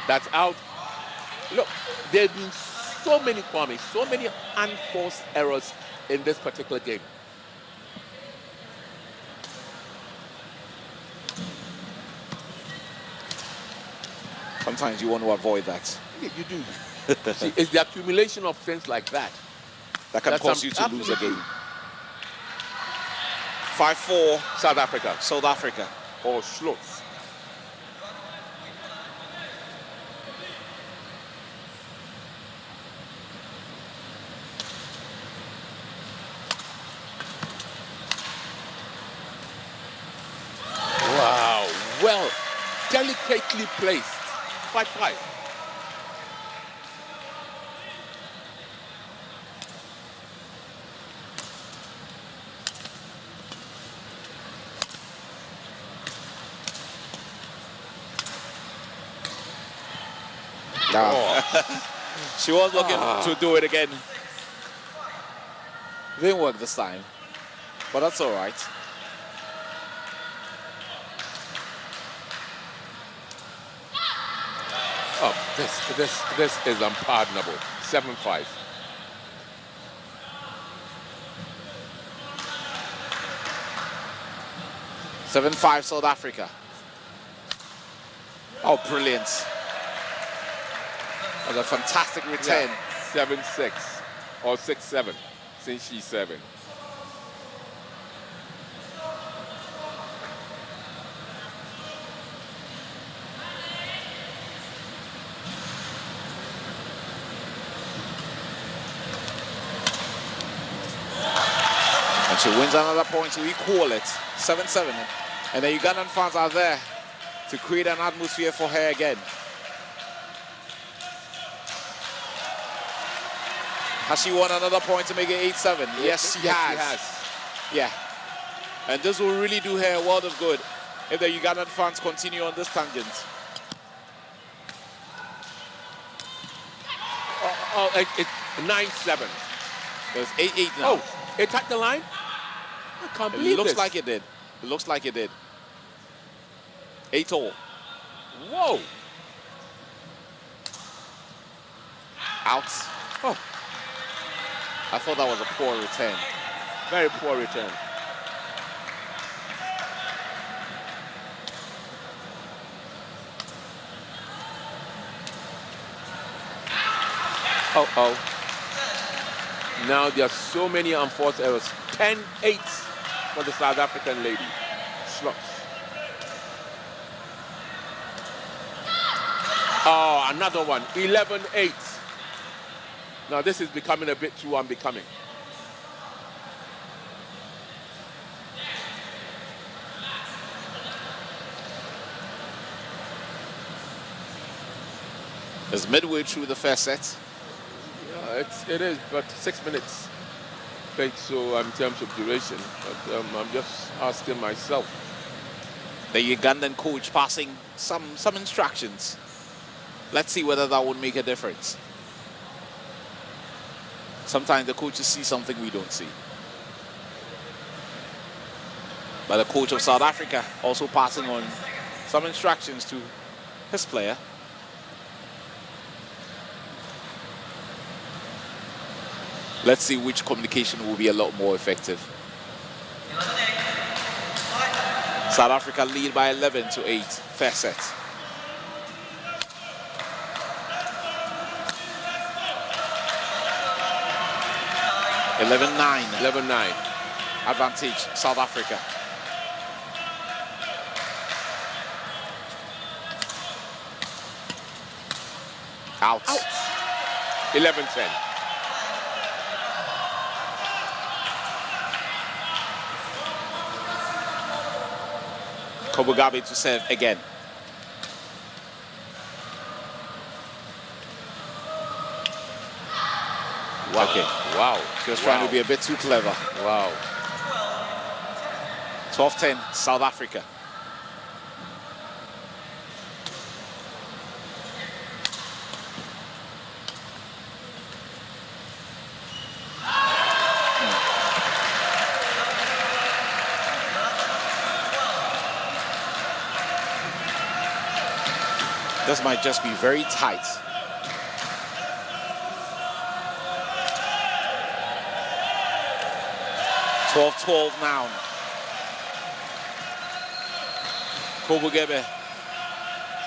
That's out. Look, there have been so many, Kwame, so many unforced errors in this particular game. Sometimes you want to avoid that. it, you do. See, it's the accumulation of things like that. That can cause you to lose a game. 5-4, South Africa. South Africa. Or Schloss. Wow, well, delicately placed. 5-5. She was looking to do it again. Didn't work this time, but that's all right. Oh, this is unpardonable. 7-5. South Africa. Oh, brilliant. That was a fantastic return. Yeah. 7-6 or 6-7 since she's 7. And she wins another point to equal it. 7-7. And the Ugandan fans are there to create an atmosphere for her again. Has she won another point to make it 8-7? Yes, she has. Yeah. And this will really do her a world of good if the Ugandan fans continue on this tangent. It's 9-7. There's 8-8 now. Oh, it touched the line? I can't believe It looks this. like it did. It looks like it did. 8-all. Whoa. Out. Oh. I thought that was a poor return. Very poor return. Oh. Now there are so many unforced errors. 10-8 for the South African lady. Slots. Oh, another one. 11-8. Now this is becoming a bit too unbecoming. It's midway through the first set. Yeah, it is, but 6 minutes played, so in terms of duration. But I'm just asking myself. The Ugandan coach passing some instructions. Let's see whether that would make a difference. Sometimes the coaches see something we don't see. But the coach of South Africa also passing on some instructions to his player. Let's see which communication will be a lot more effective. South Africa lead by 11-8, first set. 11-9. 11-9. Advantage, South Africa. Out. 11-10. Kobugabe to serve again. Wow. Okay. Wow. She was trying to be a bit too clever. Wow. 12-10, South Africa. This might just be very tight. 12-12 now. Kobugebe.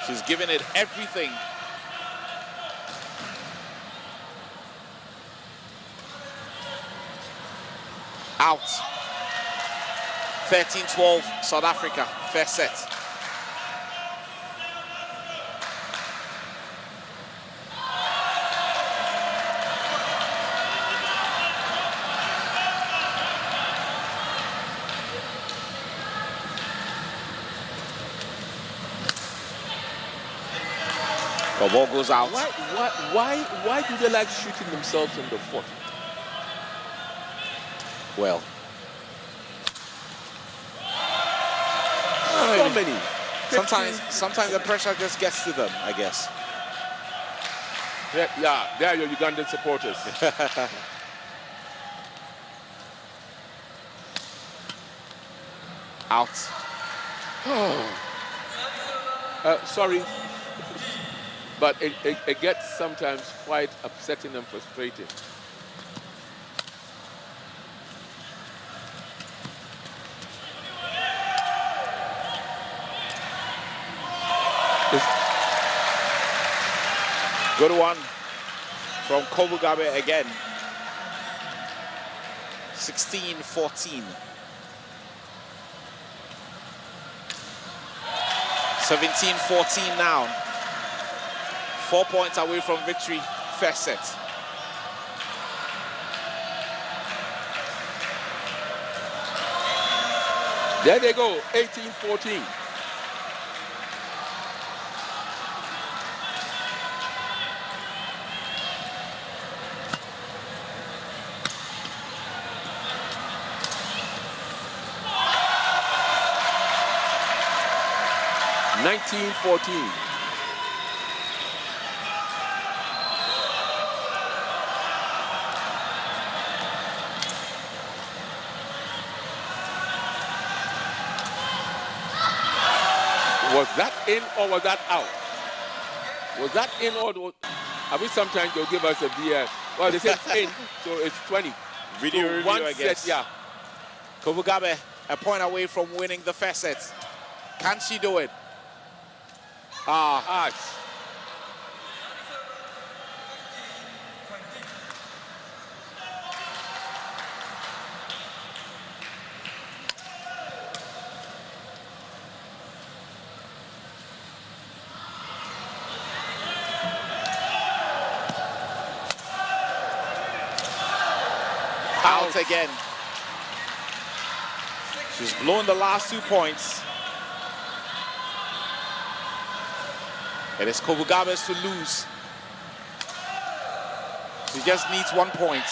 She's giving it everything Out. 13-12, South Africa, first set. The ball goes out. Why do they like shooting themselves in the foot? Well, So many. sometimes the pressure just gets to them, I guess. Yeah, they are your Ugandan supporters. Out. Sorry, but it gets sometimes quite upsetting and frustrating. Good one from Kobugabe again. 16-14. 17-14 now. 4 points away from victory, first set. There they go, 18-14. Was that in or was that out? Was that in or I mean sometimes they'll give us a BS. Well, they say it's in, so it's 20. Video so review, one I guess. set, yeah. Kobugabe, a point away from winning the first set. Can she do it? Out. Again. She's blown the last 2 points. It is Kobugabe's to lose. She just needs 1 point.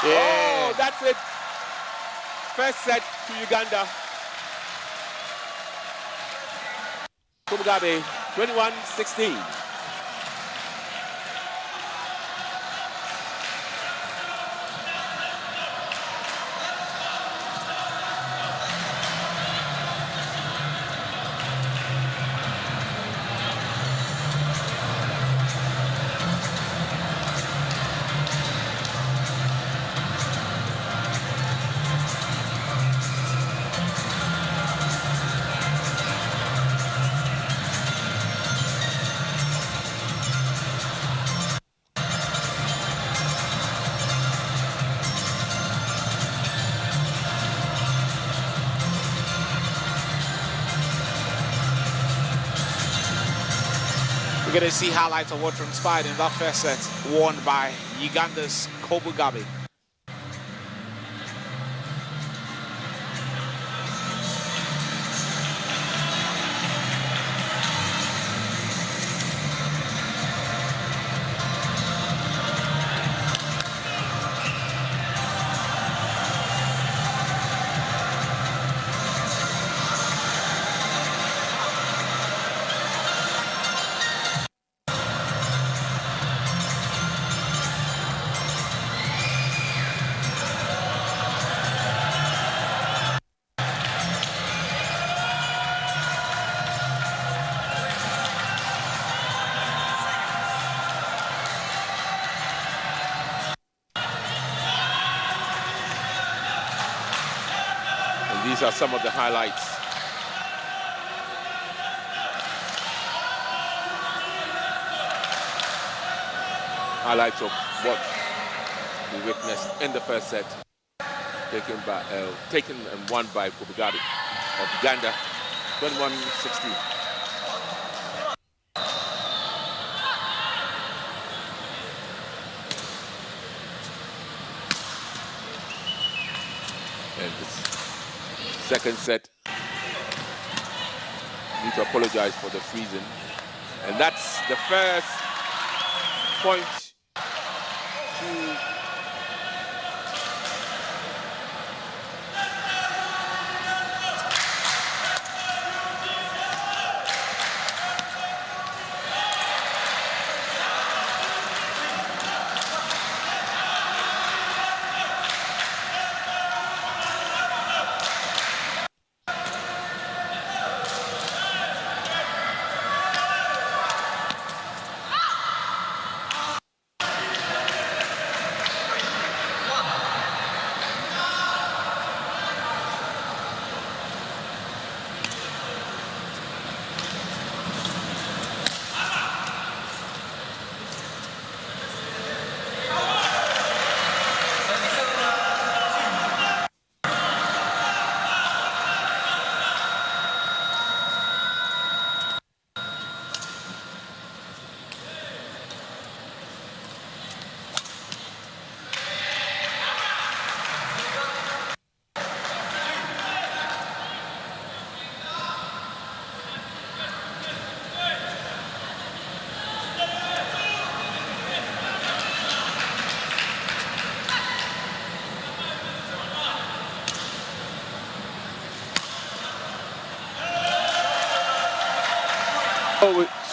Yeah. Oh, that's it. First set to Uganda. Kobugabe, 21-16. We're going to see highlights of what transpired in that first set, won by Uganda's Kobugabe. These are some of the highlights. highlights of what we witnessed in the first set, taken and won by Kobegabi of Uganda, 21-16. And this second set, need to apologize for the freezing. And that's the first point to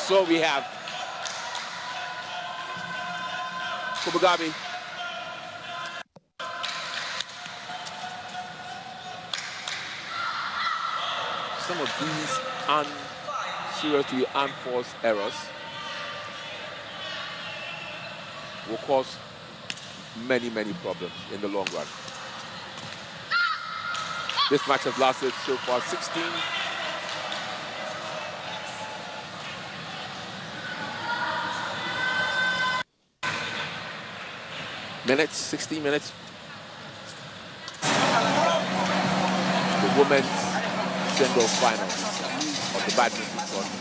so we have Kobegabi. Some of these seriously unforced errors will cause many problems in the long run. This match has lasted so far 16 minutes, 16 minutes. The women's singles final of the badminton tournament.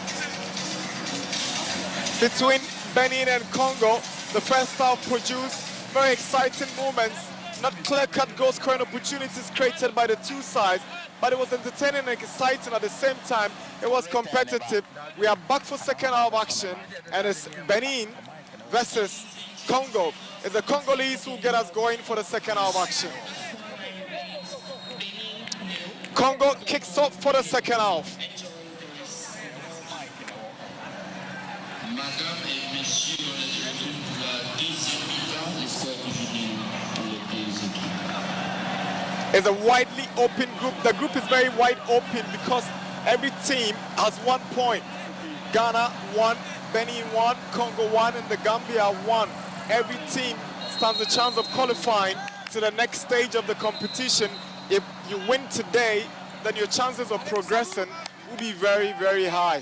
Between Benin and Congo, the first half produced very exciting moments, not clear-cut goal-scoring opportunities created by the two sides, but it was entertaining and exciting at the same time. It was competitive. We are back for second half action, and it's Benin versus Congo. It's the Congolese who get us going for the second half action. Congo kicks off for the second half. It's a widely open group. The group is very wide open because every team has 1 point. Ghana 1, Benin 1, Congo 1, and the Gambia 1. Every team stands a chance of qualifying to the next stage of the competition. If you win today, then your chances of progressing will be very high.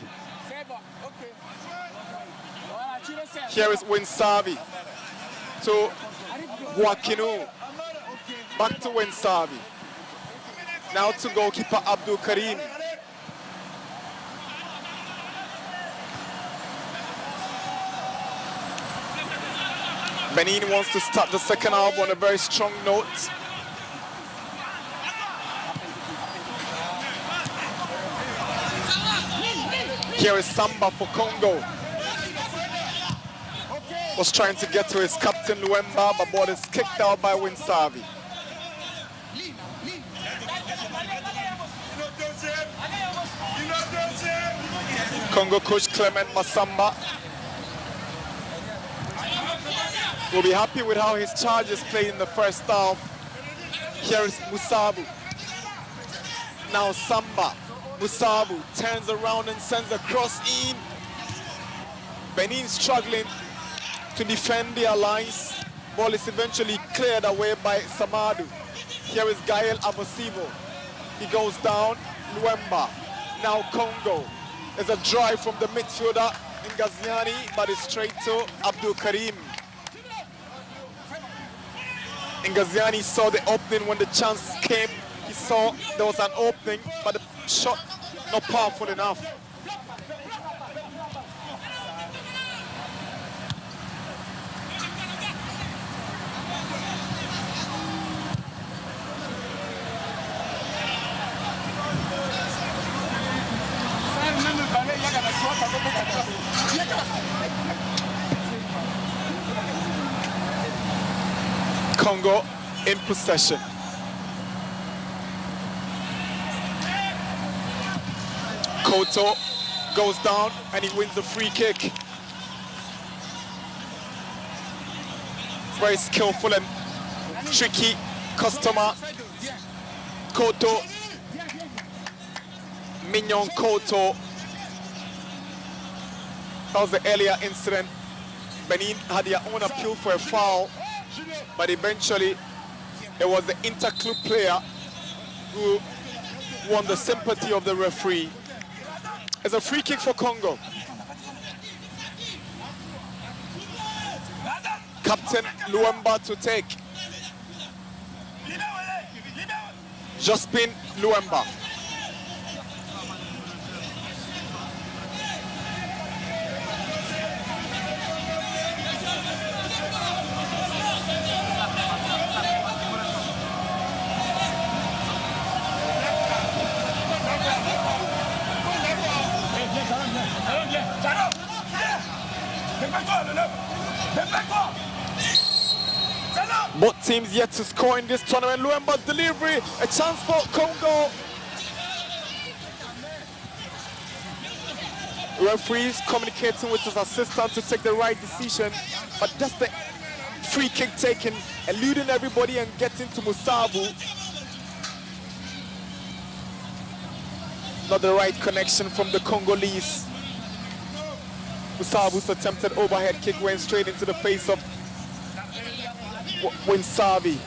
Here is Winsavi to Wakinu. Back to Winsavi. Now to goalkeeper Abdul Karim. Benin wants to start the second half on a very strong note. Here is Samba for Congo. Was trying to get to his captain Luemba, but ball is kicked out by Winsavi. Congo coach Clement Masamba will be happy with how his charges played in the first half. Here is Musabu. Now Samba. Musabu turns around and sends a cross in. Benin struggling to defend their lines. Ball is eventually cleared away by Samadu. Here is Gael Abosivo. He goes down. Luemba. Now Congo. There's a drive from the midfielder Ngaziani, but it's straight to Abdul Karim. Ngaziani saw the opening when the chance came. He saw there was an opening, but the shot not powerful enough. Congo in possession. Koto goes down and he wins the free kick. Very skillful and tricky customer. Koto, Mignon Koto. That was the earlier incident. Benin had their own appeal for a foul, but eventually it was the interclub player who won the sympathy of the referee. It's a free kick for Congo. Captain Luemba to take. Jospin Luemba. Both teams yet to score in this tournament. Luemba's delivery, a chance for Congo. Referees communicating with his assistant to take the right decision, but that's the free kick taken, eluding everybody and getting to Musavu. Not the right connection from the Congolese. Musavu's attempted overhead kick went straight into the face of Winsavi.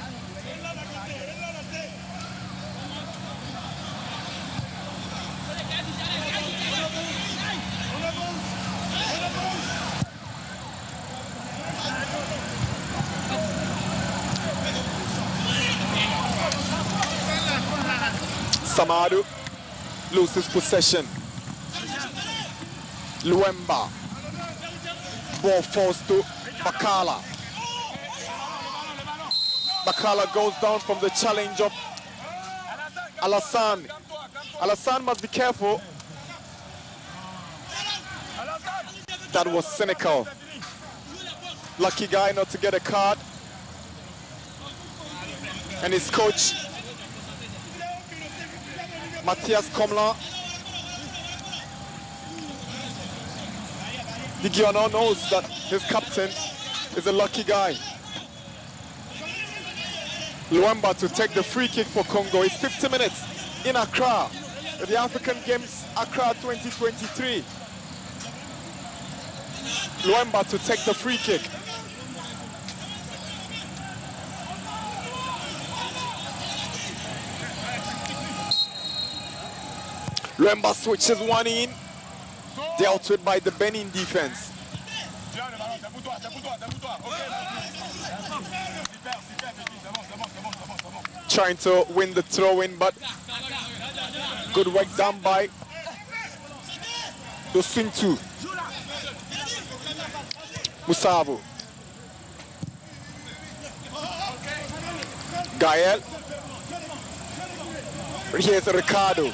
Samadu loses possession. Luemba. Ball falls to Bakala. Bakala goes down from the challenge of Alassane. Alassane must be careful. That was cynical. Lucky guy not to get a card. And his coach, Matthias Komla, Digiono knows that his captain is a lucky guy. Luemba to take the free kick for Congo. It's 50 minutes in Accra at the African Games Accra 2023. Luemba to take the free kick. Luemba switches one in, dealt with by the Benin defense. Trying to win the throw-in, but good work done by Dosintu. Musavu. Gael. Here's Ricardo.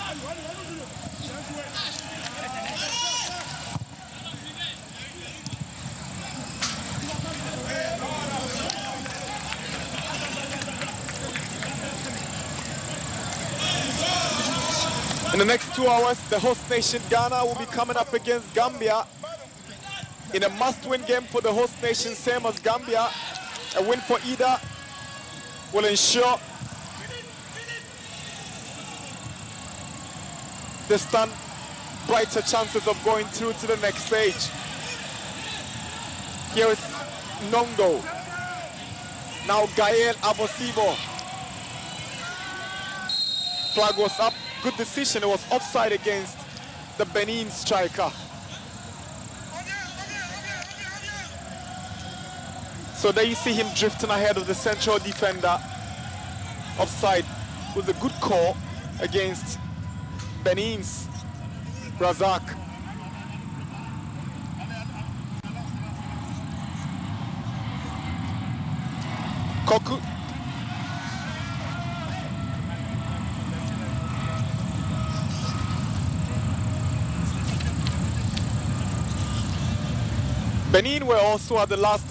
In the next 2 hours, the host nation Ghana will be coming up against Gambia in a must-win game for the host nation, same as Gambia. A win for either will ensure they stand brighter chances of going through to the next stage. Here is Nongo. Now Gael Abosibo. Flag was up. Good decision. It was offside against the Benin striker. So there you see him drifting ahead of the central defender. Offside was a good call against Benin's Razak. Koku. Benin were also at the last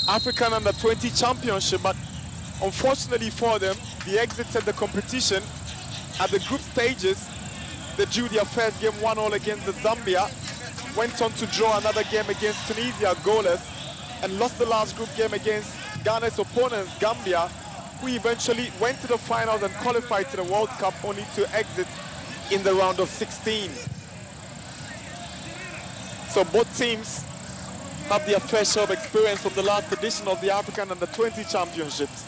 African Under-20 Championship, but unfortunately for them, they exited the competition at the group stages. They drew their first game 1-1 against the Zambia, went on to draw another game against Tunisia goalless, and lost the last group game against Ghana's opponents, Gambia, who eventually went to the finals and qualified to the World Cup, only to exit in the round of 16. So both teams have their fair share of experience from the last edition of the African Under-20 Championships.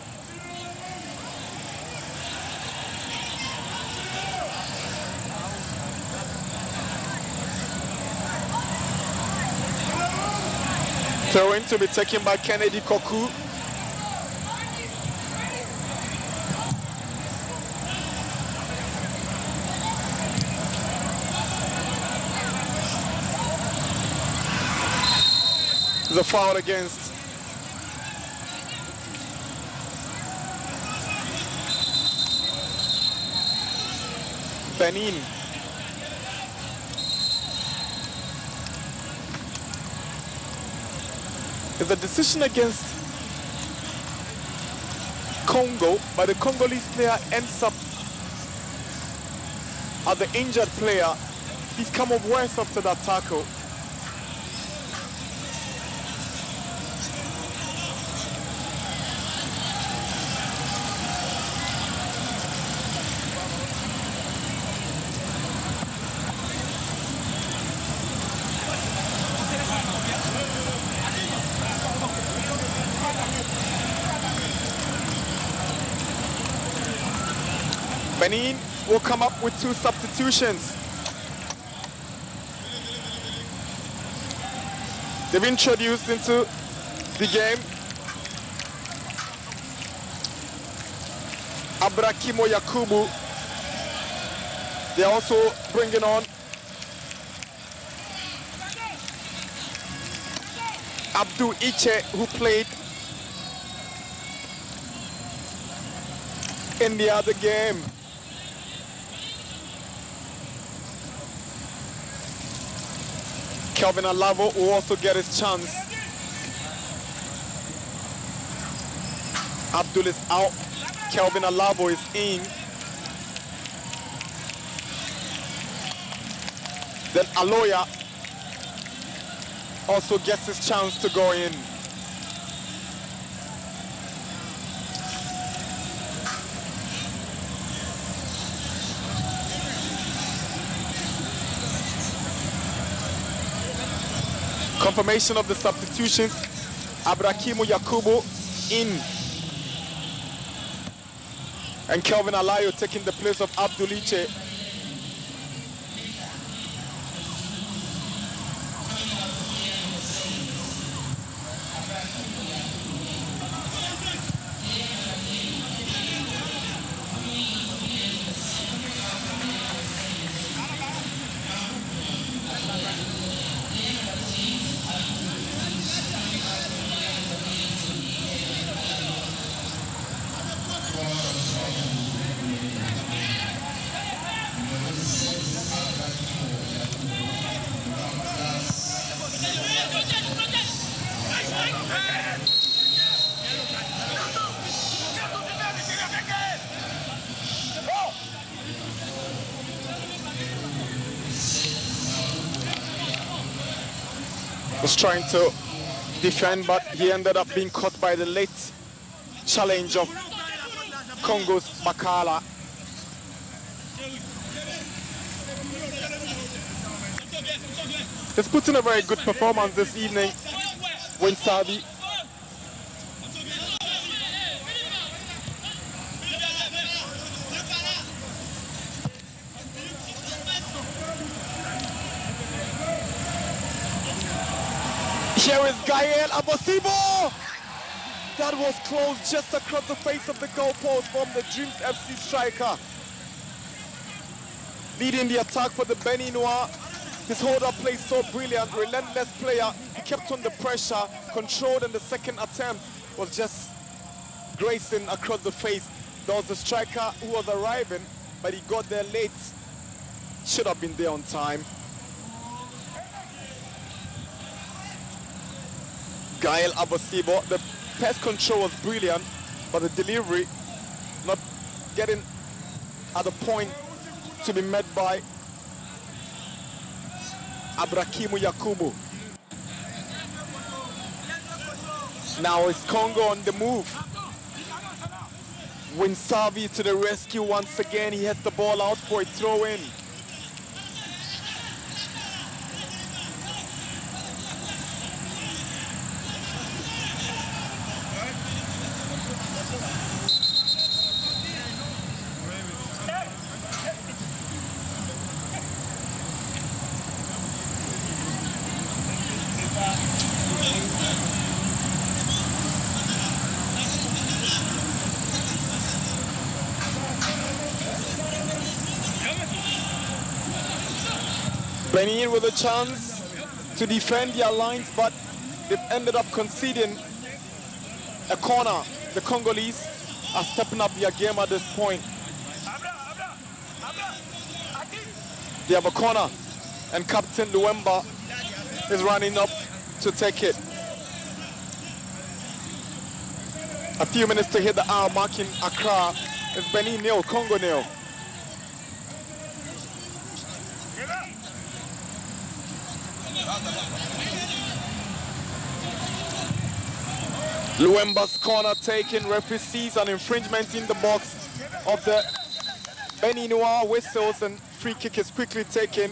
Throw-in to be taken by Kennedy Koku. The foul against Benin. It's a decision against Congo, but the Congolese player ends up as the injured player. He's come up worse after that tackle. Benin will come up with 2 substitutions. They've introduced into the game Abrakimo Yakubu. They're also bringing on Abdul Iche, who played in the other game. Kelvin Alavo will also get his chance. Abdul is out. Kelvin Alavo is in. Then Aloya also gets his chance to go in. Confirmation of the substitutions. Abrakimu Yakubu in. And Kelvin Alayo taking the place of Abdul Iche. Was trying to defend, but he ended up being caught by the late challenge of Congo's Bakala. He's put in a very good performance this evening, Winsabi. Here is Gael Abosibo. That was close, just across the face of the goalpost from the Dreams FC striker. Leading the attack for the Benin-Noir. His hold-up play so brilliant, relentless player. He kept on the pressure, controlled, and the second attempt was just grazing across the face. There was a striker who was arriving, but he got there late. Should have been there on time. Gael Abosibo, the pass control was brilliant, but the delivery not getting at the point to be met by Abrakimu Yakubu. Now it's Congo on the move. Winsavi to the rescue once again. He has the ball out for a throw-in. Benin with a chance to defend their lines, but they've ended up conceding a corner. The Congolese are stepping up their game at this point. They have a corner, and Captain Luemba is running up to take it. A few minutes to hit the hour mark in Accra. It's Benin nil, Congo nil. Luemba's corner taken. Referee sees an infringement in the box of the Benin-Noir. Whistles and free kick is quickly taken.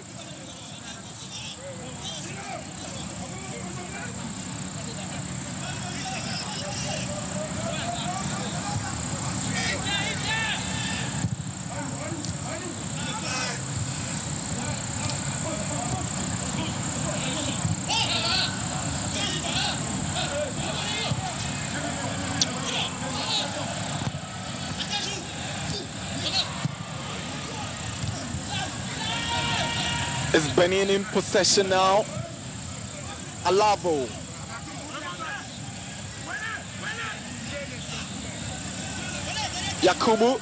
Is Benin in possession now? Alavo. Yakubu.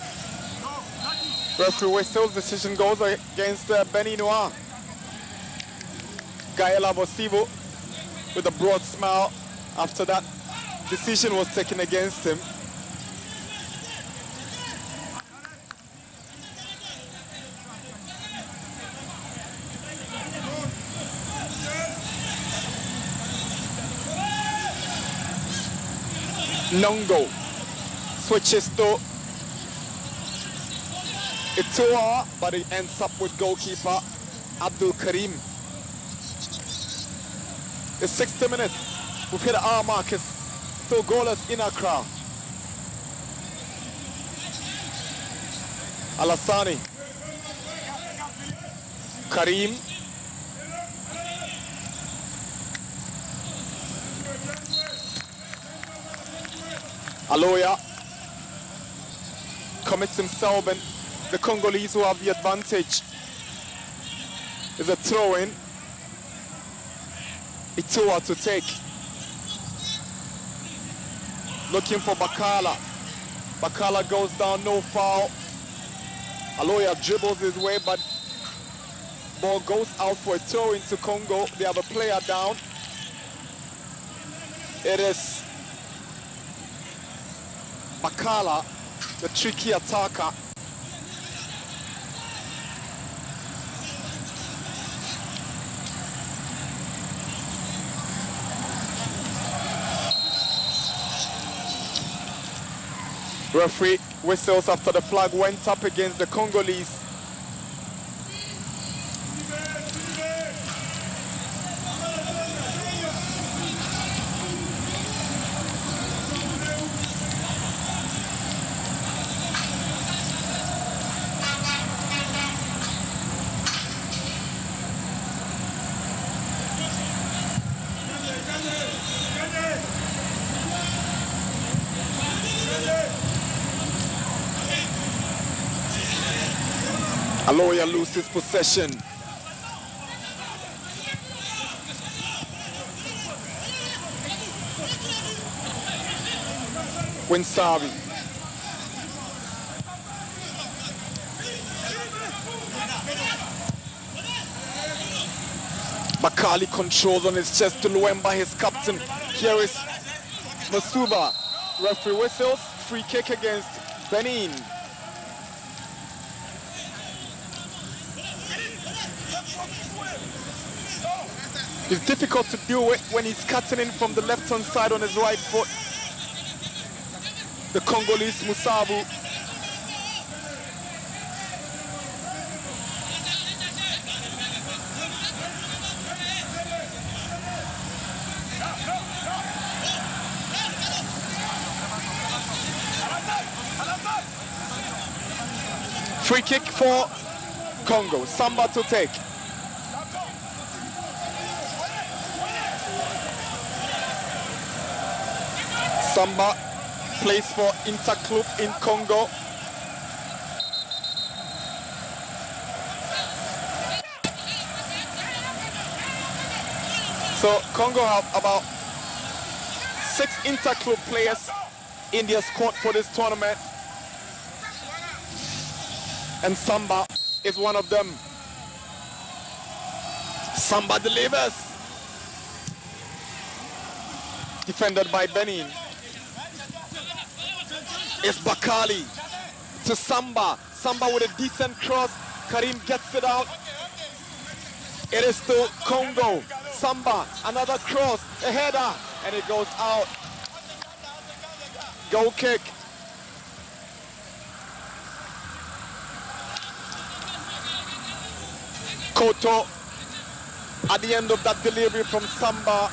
Referee whistles, decision goes against the Benin-Noir. Gael Abosibo with a broad smile after that decision was taken against him. Nongo switches to Itoa, but it ends up with goalkeeper Abdul Karim. It's 60 minutes. We've hit the hour mark. It's still goalless in Accra. Alassani. Karim. Aloya commits himself, and the Congolese who have the advantage. Is a throw-in. Itua to take. Looking for Bakala. Bakala goes down, no foul. Aloya dribbles his way, but ball goes out for a throw into Congo. They have a player down. It is Bakala, the tricky attacker. Referee whistles after the flag went up against the Congolese. Aloya loses possession. Winsabi. Bakali controls on his chest to Luemba, his captain. Here is Masuba. Referee whistles, free kick against Benin. It's difficult to do it when he's cutting in from the left-hand side on his right foot. The Congolese Musabu. Free kick for Congo. Samba to take. Samba plays for Interclub in Congo. So Congo have about 6 Interclub players in their squad for this tournament. And Samba is one of them. Samba delivers. Defended by Benin. It's Bakali to Samba. Samba with a decent cross. Karim gets it out. It is to Congo. Samba, another cross, a header, and it goes out. Goal kick. Koto, at the end of that delivery from Samba,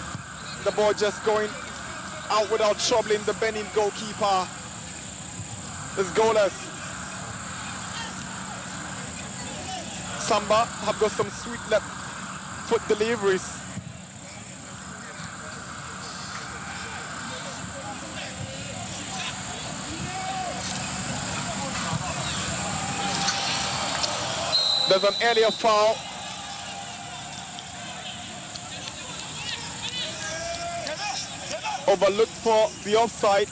the ball just going out without troubling the Benin goalkeeper. It's goalless. Samba have got some sweet left foot deliveries. There's an earlier foul. Overlooked for the offside.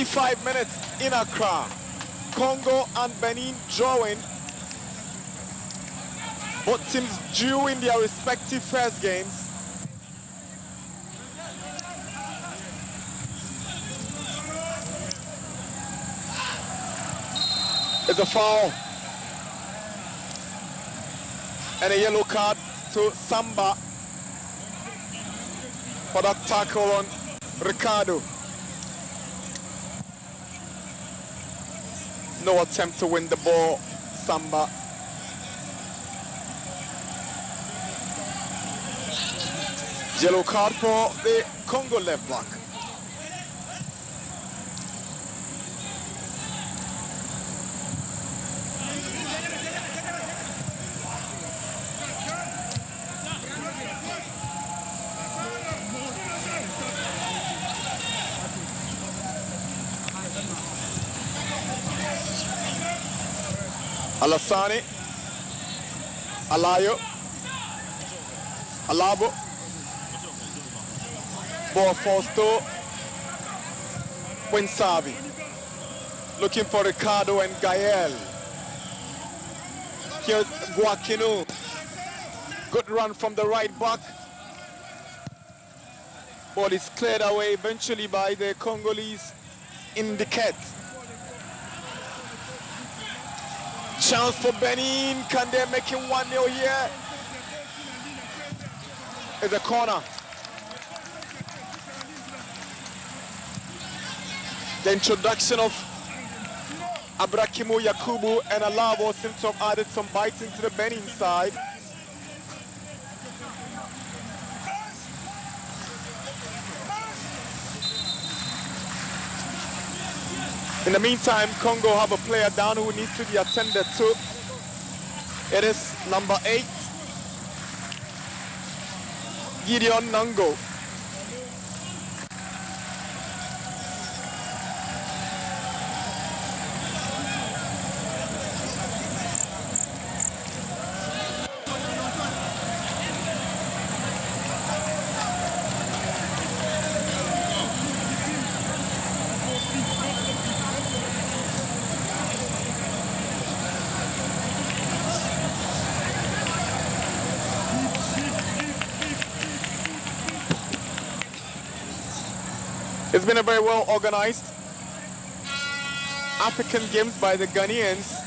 Five minutes in Accra. Congo and Benin drawing. Both teams drew in their respective first games. It's a foul. And a yellow card to Samba for that tackle on Ricardo. No attempt to win the ball, Samba. Yellow card for the Congo left back. Alassane, Alayo, Alabo, ball falls to Winsabi, looking for Ricardo and Gael. Here's Guakinu, good run from the right back. Ball is cleared away eventually by the Congolese Indicate. Chance for Benin. Can they make him 1-0 here? It's a corner. The introduction of Abrakimu Yakubu and Alabo seem to have added some bites into the Benin side. In the meantime, Congo have a player down who needs to be attended to. It is number 8, Gideon Nango. It's been a very well organized African Games by the Ghanaians.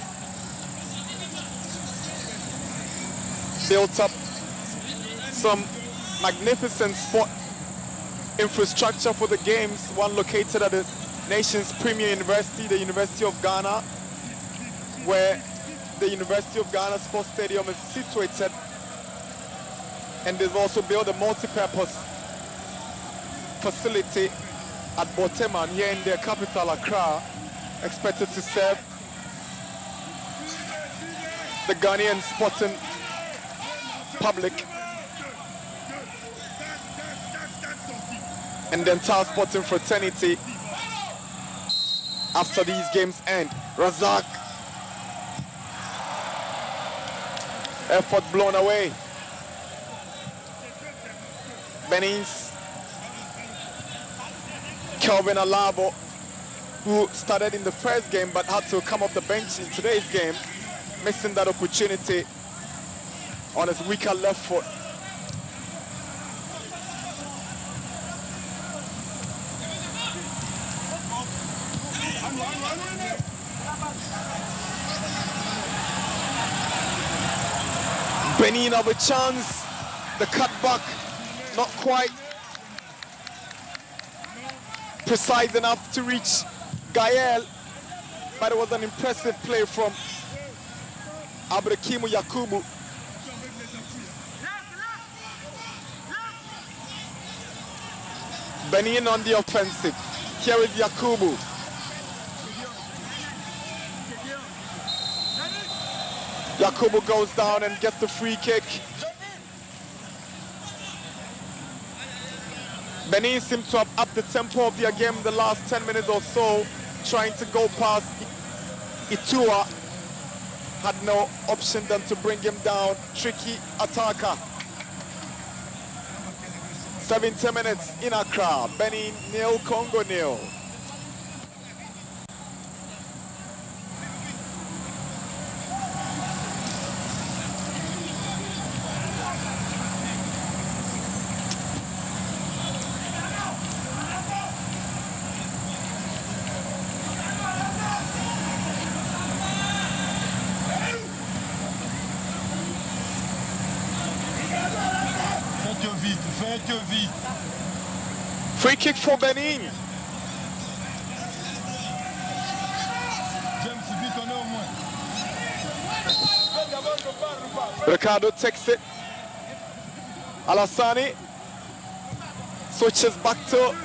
Built up some magnificent sport infrastructure for the games, one located at the nation's premier university, the University of Ghana, where the University of Ghana Sports Stadium is situated. And they've also built a multi-purpose facility at Boteman, here in their capital, Accra, expected to serve the Ghanaian sporting public and the entire sporting fraternity after these games end. Razak, effort blown away. Benin's Kelvin Alabo, who started in the first game but had to come off the bench in today's game, missing that opportunity on his weaker left foot. Benin have a chance. The cutback, not quite precise enough to reach Gael, but it was an impressive play from Abrakimu Yakubu. Benin on the offensive. Here is Yakubu. Yakubu goes down and gets the free kick. Benin seem to have upped the tempo of their game the last 10 minutes or so, trying to go past Itua. Had no option than to bring him down. Tricky attacker. 70 minutes in Accra. Benin 0, Congo 0. Free kick for Benin. Ricardo takes it. Alassane switches back to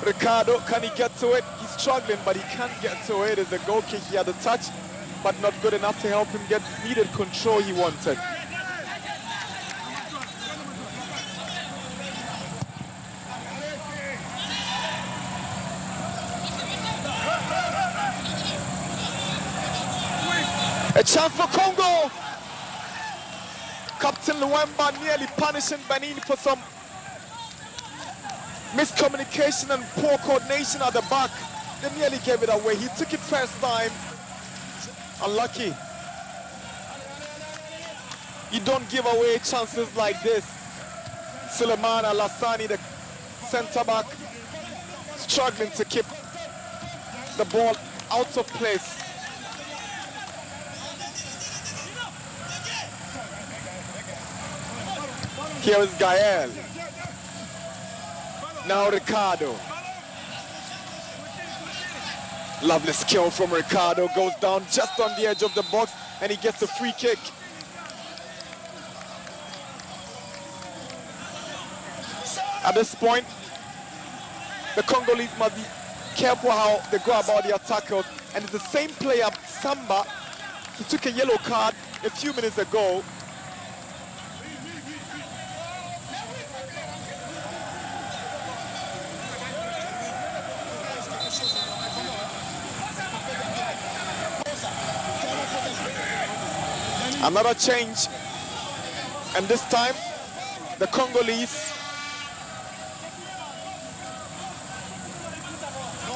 Ricardo. Can he get to it? He's struggling, but he can't get to it. It's a goal kick. He had a touch, but not good enough to help him get needed control he wanted. A chance for Congo. Captain Luemba nearly punishing Benin for some miscommunication and poor coordination at the back. They nearly gave it away. He took it first time. Unlucky. You don't give away chances like this. Suleiman Alassane, the center back, struggling to keep the ball out of place. Here is Gael. Now Ricardo. Lovely skill from Ricardo, goes down just on the edge of the box and he gets a free kick. At this point, the Congolese must be careful how they go about their tackles, and it's the same player, Samba, who took a yellow card a few minutes ago. Another change, and this time the Congolese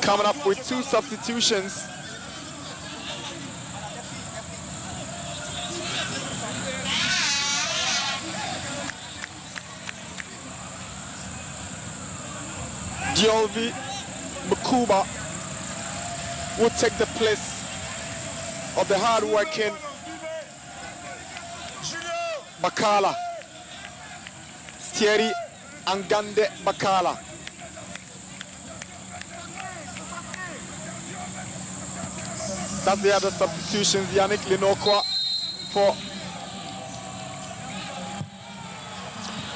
coming up with 2 substitutions. Diolvi Makuba will take the place of the hard-working Bakala. Thierry Angande Bakala. That's the other substitutions. Yannick Linokwa for...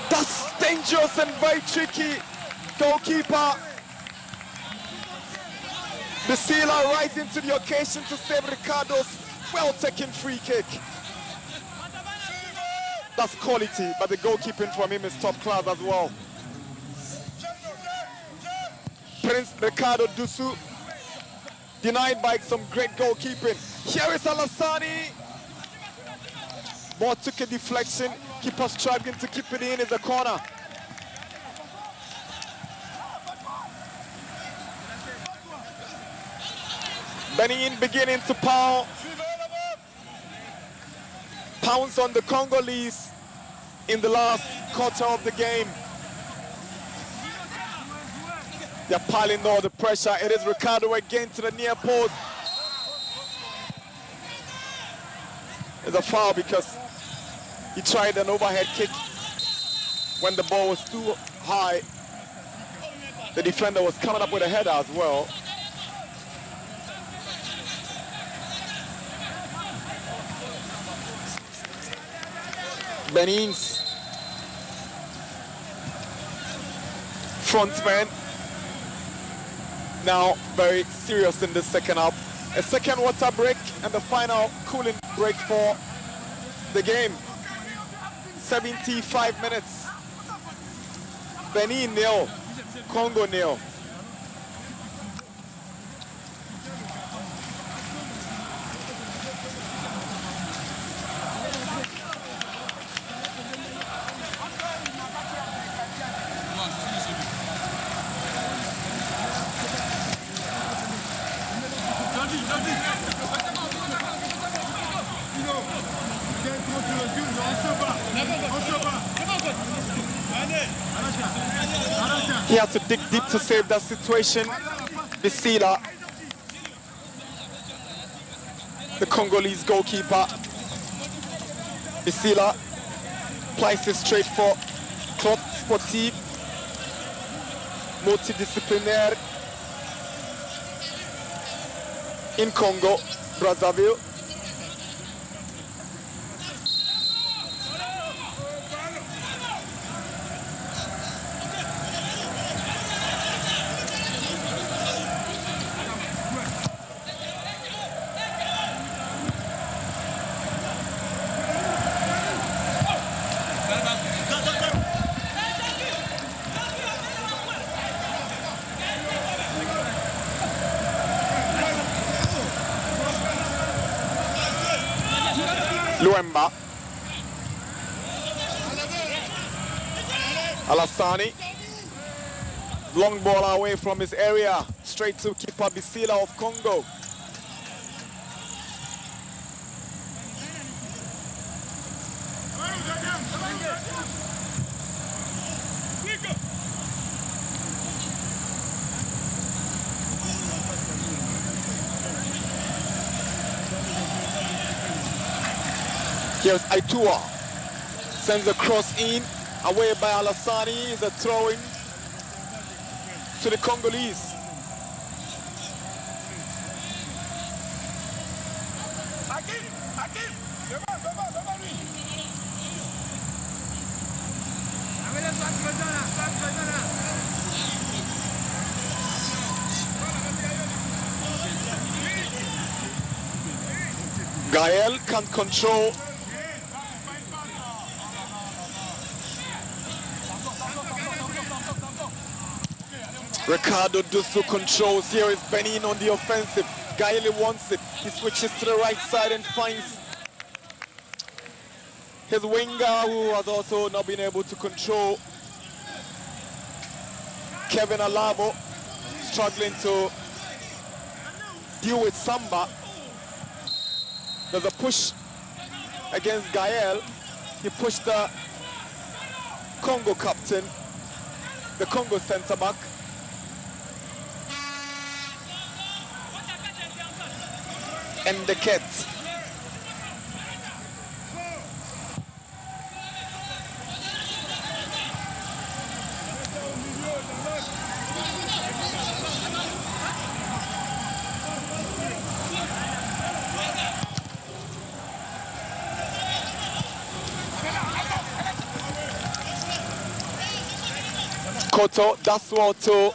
That's dangerous and very tricky. Goalkeeper Bisila right into the occasion to save Ricardo's well-taken free kick. That's quality, but the goalkeeping from him is top class as well. Prince Ricardo Dusu denied by some great goalkeeping. Here is Alassani. Ball took a deflection. Keeper struggling to keep it in the corner. Benin beginning to pounce on the Congolese in the last quarter of the game. They're piling all the pressure. It is Ricardo again to the near post. It's a foul because he tried an overhead kick when the ball was too high. The defender was coming up with a header as well. Benin's frontman now very serious in the second half. A second water break and the final cooling break for the game. 75 minutes. Benin 0, Congo 0. He had to dig deep to save that situation. Bisila, the Congolese goalkeeper. Bisila places straight for Club Sportif Multidisciplinaire in Congo, Brazzaville. Luemba. Alassani. Long ball away from his area. Straight to keeper Bisila of Congo. Here's Aitua, sends a cross in, away by Alassani, is a throw-in to the Congolese. Gael can control. Ricardo Dusu controls. Here is Benin on the offensive. Gael wants it. He switches to the right side and finds his winger, who has also not been able to control. Kevin Alabo struggling to deal with Samba. There's a push against Gael. He pushed the Congo captain, the Congo centre back. And the Cats. Koto, that's what to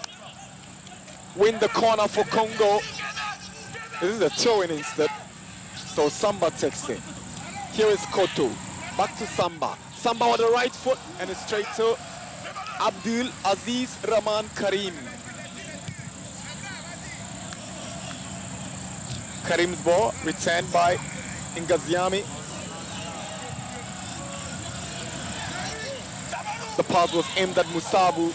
win the corner for Congo. This is a throw-in instead. So Samba takes it. Here is Koto. Back to Samba. Samba with the right foot and it's straight to Abdul Aziz Rahman Karim. Karim's ball returned by Ngaziami. The pass was aimed at Musabu.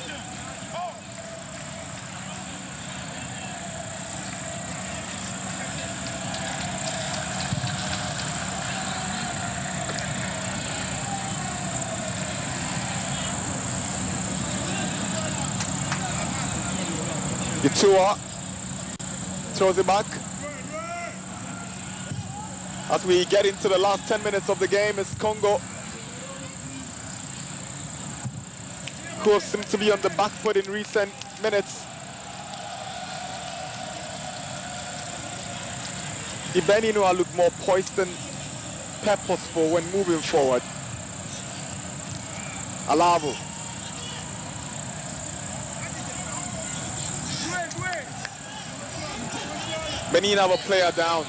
Yatua throws it back. As we get into the last 10 minutes of the game, it's Congo who seem to be on the back foot in recent minutes. The Benin look more poised and purposeful when moving forward. Alavo. Benin have a player down.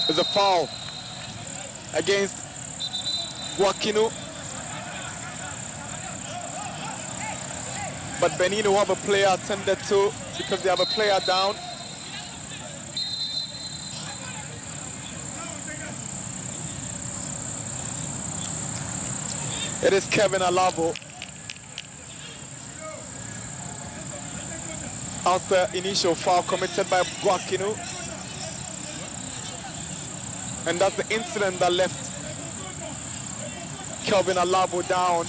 There's a foul against Guakinu. But Benin will have a player attended to because they have a player down. It is Kevin Alavo. After initial foul committed by Guakinu. And that's the incident that left Kelvin Alavo down.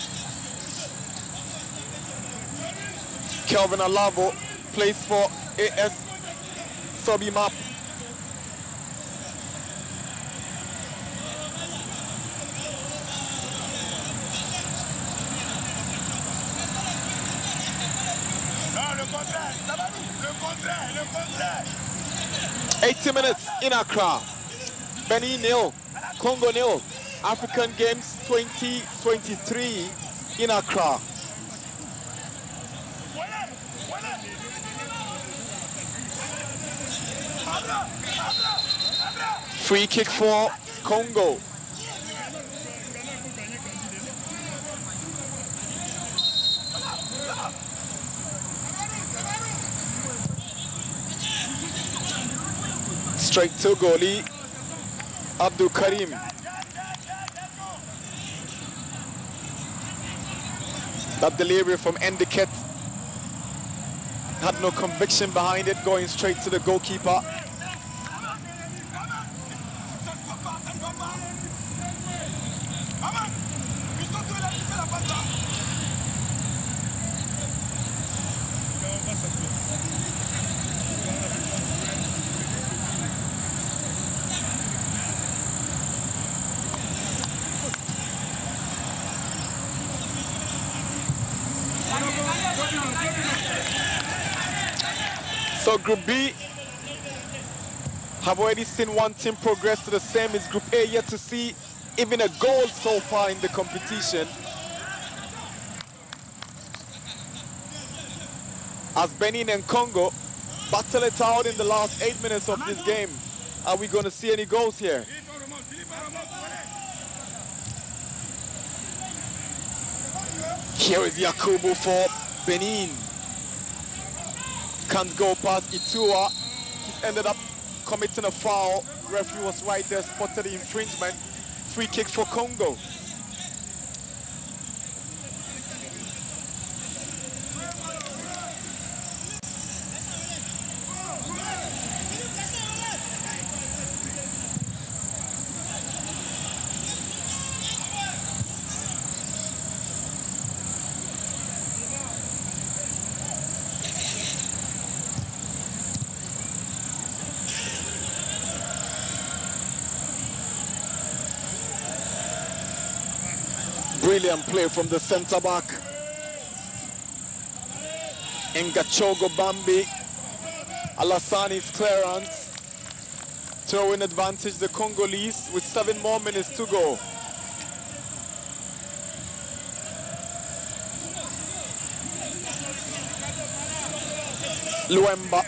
Kelvin Alavo plays for AS Sobimap. Le contraire. 80 minutes in Accra. Benin 0, Congo 0. African Games 2023 in Accra. Free kick for Congo. Straight to goalie Abdul Karim. That delivery from Endiket had no conviction behind it, going straight to the goalkeeper. So Group B, have already seen one team progress to the same as Group A, yet to see even a goal so far in the competition. As Benin and Congo battle it out in the last 8 minutes of this game. Are we going to see any goals here? Here is Yakubu for Benin. Can't go past Itua. He's ended up committing a foul. Referee was right there, spotted the infringement. Free kick for Congo. Brilliant play from the centre back. Ngachogo Bambi. Alassani's clearance. Throwing advantage the Congolese with 7 more minutes to go. Luemba.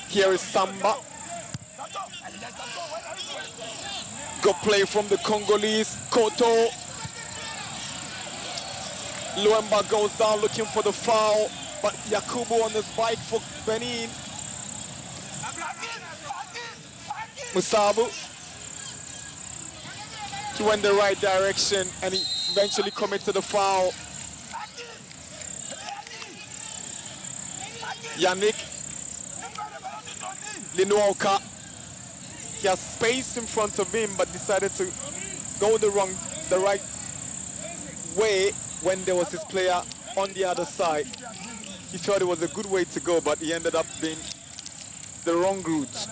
Here is Samba. Good play from the Congolese. Koto. Luemba goes down looking for the foul, but Yakubu on his bike for Benin. Musabu. He went the right direction and he eventually committed the foul. Yannick Linuoka. He has space in front of him, but decided to go the right way when there was his player on the other side. He thought it was a good way to go, but he ended up being the wrong route.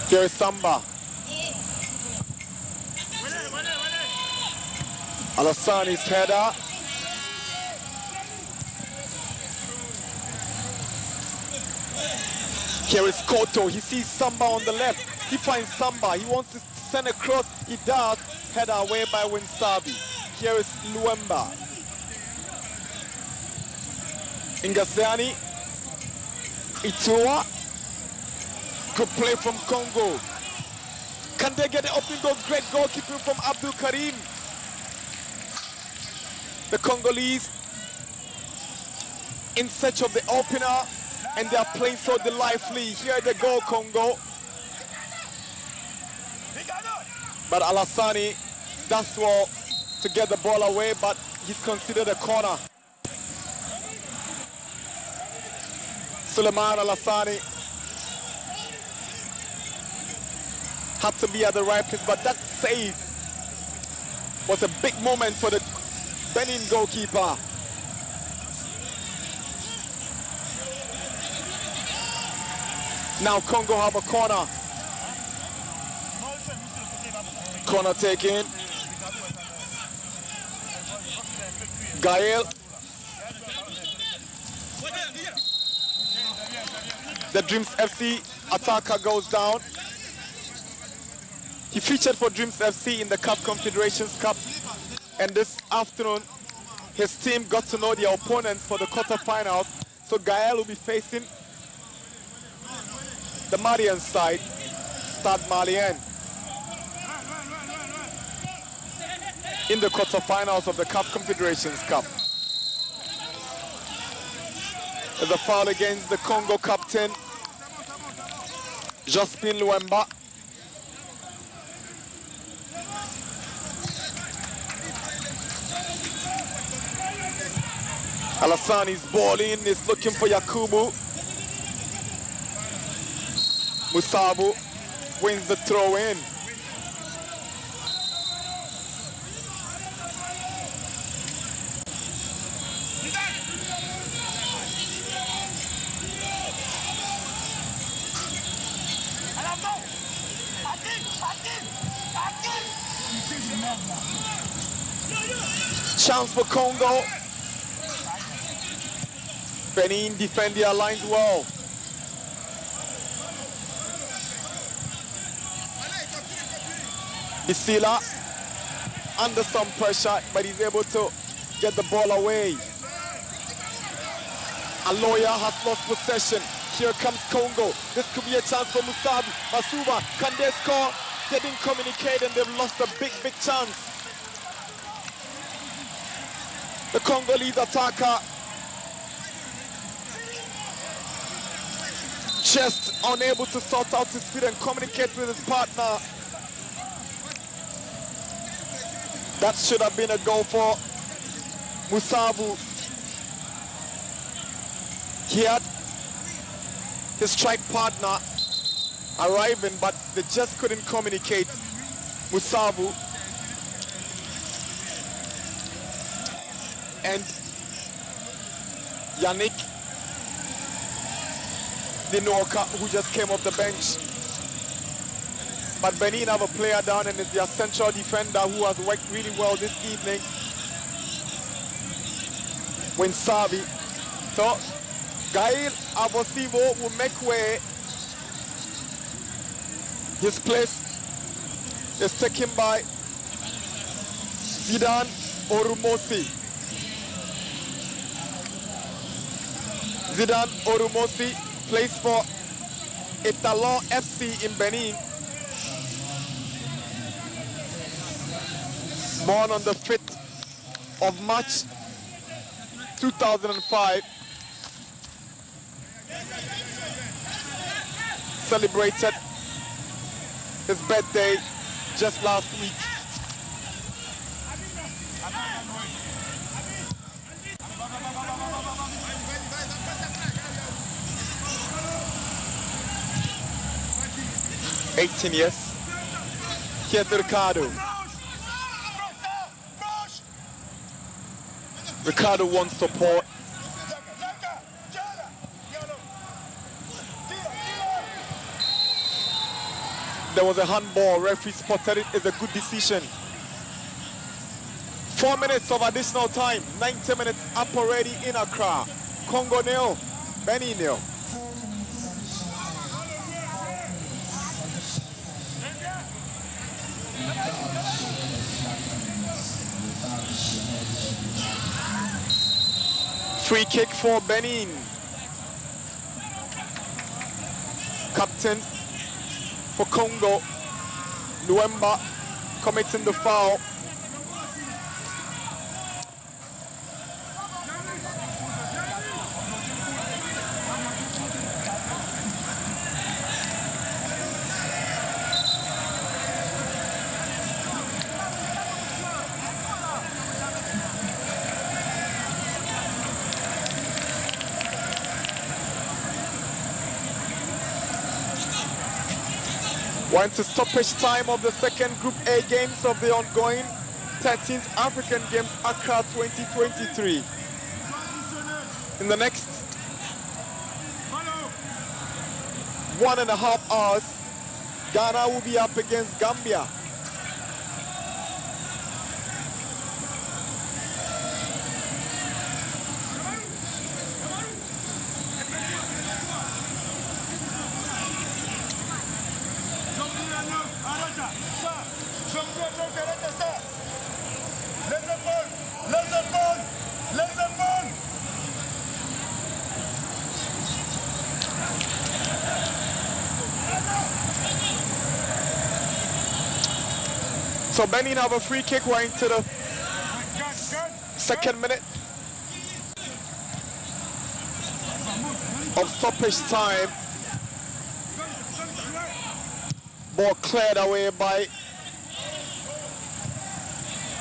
Here is Samba. Alassani's header. Here is Koto. He sees Samba on the left. He finds Samba. He wants to send a cross. He does. Header away by Winsabi. Here is Luemba. Ingasiani. Itua. Good play from Congo. Can they get the open goal? Great goalkeeping from Abdul Karim. The Congolese in search of the opener, and they are playing so delightfully. Here they go, Congo. But Alassani does well to get the ball away, but he's considered a corner. Suleiman Alassani had to be at the right place, but that save was a big moment for the Benin goalkeeper. Now Congo have a corner. Corner taken. Gael. The Dreams FC attacker goes down. He featured for Dreams FC in the CAF Confederations Cup, and this afternoon his team got to know their opponents for the quarterfinals. So Gael will be facing the Malian side, Stade Malien, in the quarterfinals of the CAF Confederations Cup. There's a foul against the Congo captain, Jospin Luemba. Alassani's ball in, is looking for Yakubu. Musabu wins the throw in. Chance for Congo. Benin defend their lines well. Bisila under some pressure, but he's able to get the ball away. Aloya has lost possession. Here comes Congo. This could be a chance for Musabu. Masuba, can they score? They didn't communicate and they've lost a big chance. The Congolese attacker just unable to sort out his feet and communicate with his partner. That should have been a goal for Musabu. He had his strike partner arriving, but they just couldn't communicate. Musabu and Yannick Dinoka, who just came off the bench. But Benin have a player down, and it's their central defender who has worked really well this evening. Winsabi. So Gail Abosivo will make way. His place is taken by Zidane Orumosi. Zidane Orumosi plays for Etalon FC in Benin. Born on the 5th of March 2005. Celebrated his birthday just last week. $18 years. Here's Ricardo. Ricardo wants support. There was a handball. Referee spotted it. It's a good decision. 4 minutes of additional time. 90 minutes up already in Accra. Congo nil, Benin nil. Free kick for Benin. Captain for Congo, Luemba, committing the foul. We're into stoppage time of the second Group A games of the ongoing 13th African Games Accra 2023. In the next 1.5 hours, Ghana will be up against Gambia. So Benin have a free kick. We're into the second minute of stoppage time. Ball cleared away by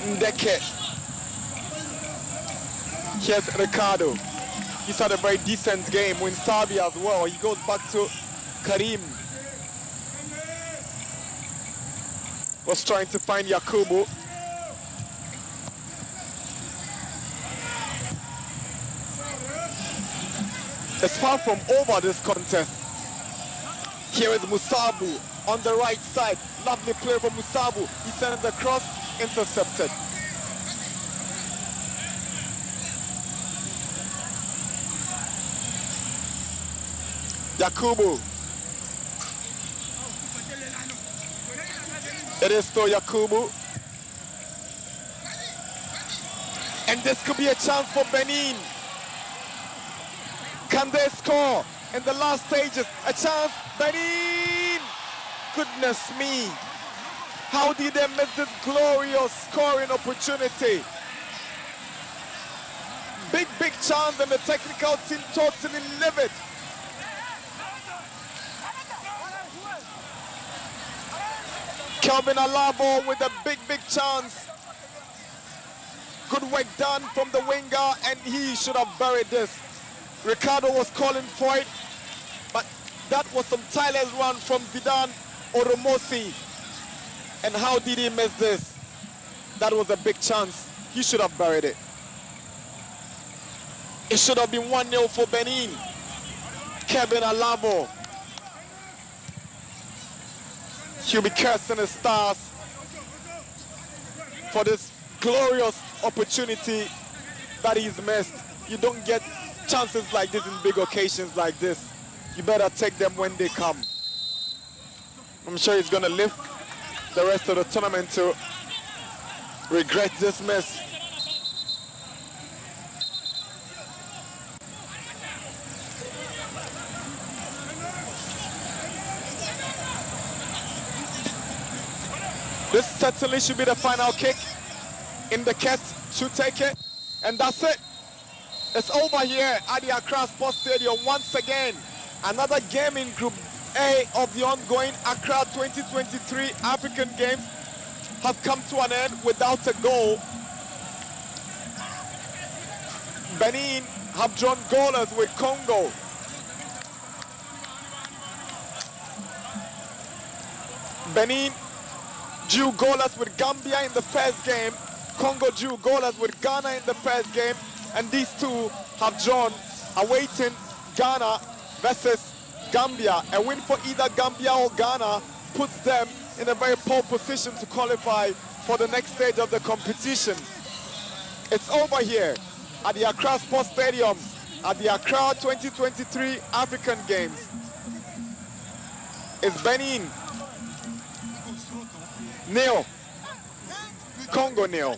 Ndeke. Here's Ricardo. He's had a very decent game with Sabi as well. He goes back to Karim. Was trying to find Yakubu. It's far from over, this contest. Here is Musabu on the right side. Lovely play from Musabu. He sent the cross, intercepted. Yakubu. It is still Yakubu. And this could be a chance for Benin. Can they score in the last stages? A chance, Benin! Goodness me. How did they miss this glorious scoring opportunity? Big chance, and the technical team totally livid. Kelvin Alabo with a big chance. Good work done from the winger, and he should have buried this. Ricardo was calling for it, but that was some tireless run from Zidane Oromosi. And how did he miss this? That was a big chance. He should have buried it. It should have been 1-0 for Benin. Kevin Alabo. He'll be cursing the stars for this glorious opportunity that he's missed. You don't get chances like this in big occasions like this. You better take them when they come. I'm sure he's going to live the rest of the tournament to regret this miss. This certainly should be the final kick. In the cat should take it, and that's it. It's over here at the Accra Sports Stadium once again. Another game in Group A of the ongoing Accra 2023 African Games have come to an end without a goal. Benin have drawn goalless with Congo. Benin drew goalless with Gambia in the first game. Congo drew goalless with Ghana in the first game. And these two have drawn, awaiting Ghana versus Gambia. A win for either Gambia or Ghana puts them in a very poor position to qualify for the next stage of the competition. It's over here at the Accra Sports Stadium at the Accra 2023 African Games. It's Benin 0, Congo 0.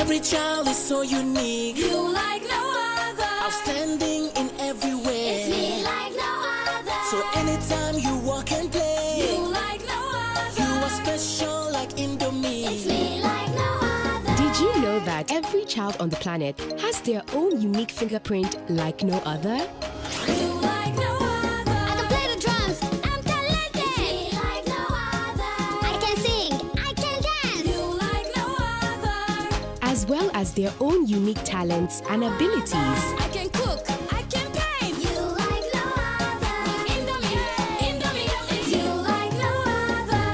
Every child is so unique. You like no other. Outstanding in every way. It's me like no other. So anytime you walk and play, You like no other. you are special like Indomie. It's me like no other. Did you know that every every child on the planet has their own unique fingerprint like no other? You like no other. I can play the drums. I'm talented. It's me like no other. I can sing. I can dance. You like no other. As well as their own unique talents and abilities. I can cook. I can paint. You like no other. Indomie. It's you like no other.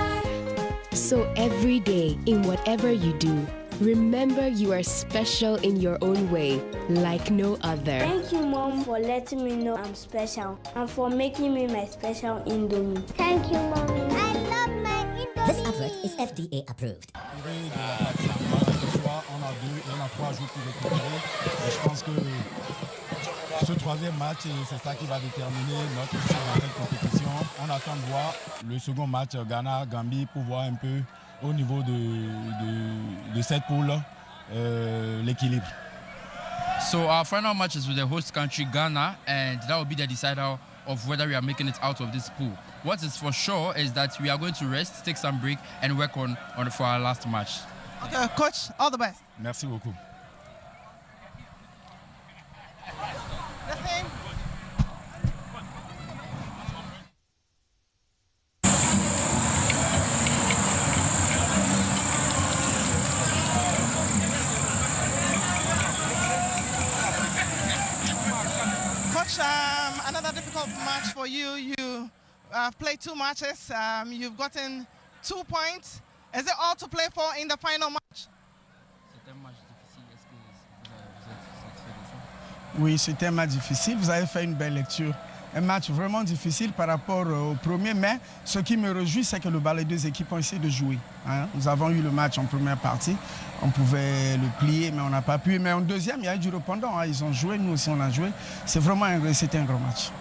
So every day, in whatever you do, remember you are special in your own way, like no other. Thank you, Mom, for letting me know I'm special and for making me my special Indomie. Thank you, Mommy. I love my Indomie. This advert is FDA approved. On a 2 et on a 3 jours pour récupérer. Et je pense que ce 3e match, c'est ça qui va déterminer notre sort dans cette compétition. On attend de voir le second match Ghana-Gambie pour voir un peu au niveau de cette poule l'équilibre. So our final match is with the host country Ghana, and that will be the decider of whether we are making it out of this pool. What is for sure is that we are going to rest, take some break, and work on for our last match. Okay, coach, all the best. Merci beaucoup. Coach, another difficult match for you. You played 2 matches. You've gotten 2 points. Is it all to play for in the final match? Oui, c'était un match difficile. Vous avez fait une belle lecture. Un match vraiment difficile par rapport au premier, mais ce qui me réjouit, c'est que les 2 équipes ont essayé de jouer. Hein. Nous avons eu le match en première partie. On pouvait le plier, mais on n'a pas pu. Mais en deuxième, il y a eu du répondant. Hein. Ils ont joué, nous aussi on a joué. C'était un grand match.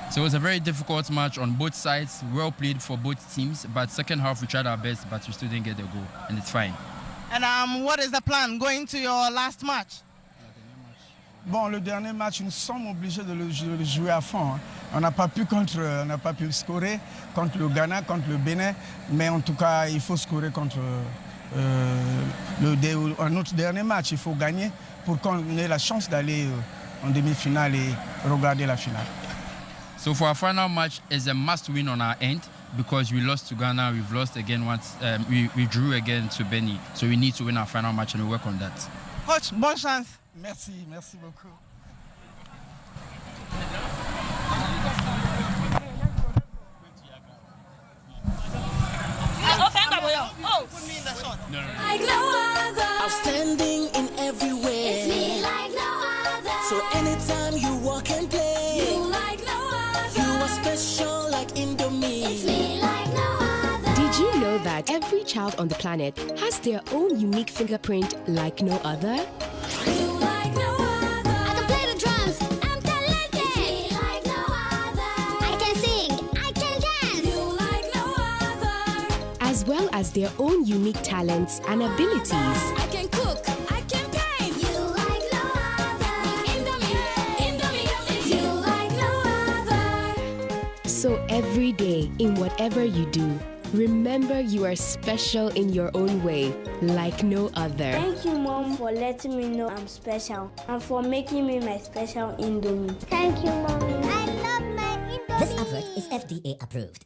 So it was a very difficult match on both sides, well played for both teams, but second half we tried our best, but we still didn't get the goal, and it's fine. And what is the plan going to your last match? Bon, le dernier match, nous sommes obligés de le jouer à fond. Hein. On n'a pas pu scorer contre le Ghana, contre le Bénin, mais en tout cas, il faut scorer contre notre dernier match. Il faut gagner pour qu'on ait la chance d'aller en demi-finale et regarder la finale. So for our final match, it's a must-win on our end because we lost to Ghana, we've lost again once, we drew again to Benin. So we need to win our final match and we work on that. Coach, bonne chance. Merci beaucoup. Like no other. Outstanding in every way. It's me like no other. So anytime you walk and play, You like no other. you are special like Indomie. It's me like no other. Did you know that every child on the planet has their own unique fingerprint like no other? You like no other. I can play the drums. I'm talented. It's me like no other. I can sing. I can dance. You like no other. As well as their own unique talents and abilities. I can cook. I can paint. You like no other. Indomie. It's you like no other. So every day, in whatever you do, remember you are special in your own way, like no other. Thank you, Mom, for letting me know I'm special and for making me my special Indomie. Thank you, Mommy. I love my Indomie. This advert is FDA approved.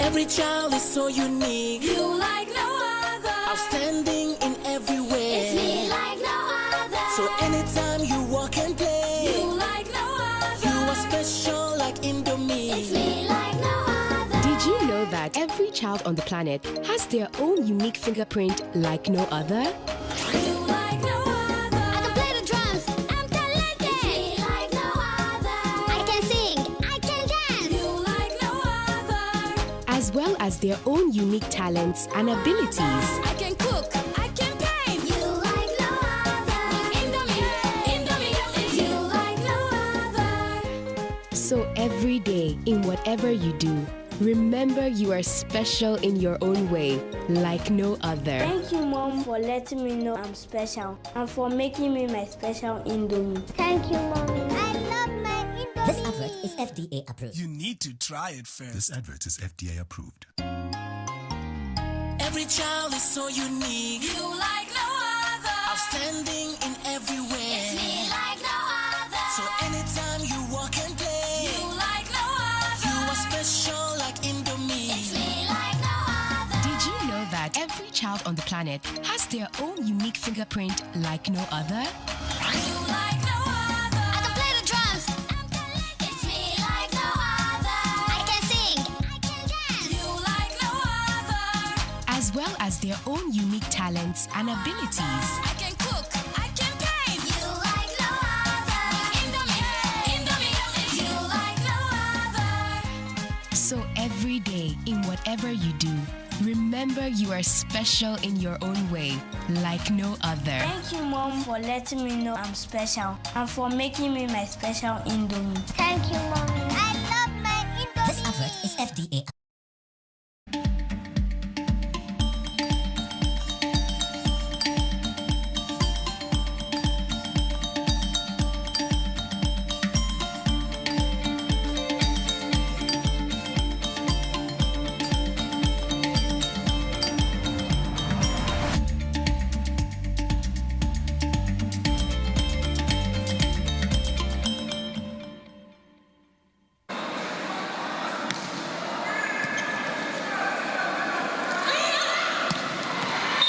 Every child is so unique. You like no other. Outstanding in every way. It's me like no other. So anytime you walk and play, You like no other. you are special like Indomie. It's me like no other. Did you know that every child on the planet has their own unique fingerprint like no other? You like no other. I can play the drums. I'm talented. It's me like no other. I can sing. I can dance. You like no other. As well as their own unique talents and abilities. I can cook. I can paint. You like no other. Indomie. Indomie. It's you like no other. So every day, in whatever you do, remember you are special in your own way, like no other. Thank you, Mom, for letting me know I'm special and for making me my special Indomie. Thank you, Mommy. I love my Indomie. This advert is FDA approved. You need to try it first. This advert is FDA approved. Every child is so unique. You like no other. Outstanding in every way. It's me like no other. So anytime you walk and play, You like no other. you are special like Indomie. It's me like no other. Did you know that every child on the planet has their own unique fingerprint like no other? You like no other. I can play the drums. I'm talented. It's me like no other. I can sing. I can dance. You like no other. As well as their own unique talents and abilities. I can cook. I can paint. You like no other. Indomie. Indomie. It's you like no other. So every day, in whatever you do, remember you are special in your own way, like no other. Thank you, Mom, for letting me know I'm special and for making me my special Indomie. Thank you, Mommy. I love my Indomie. This advert is FDA approved.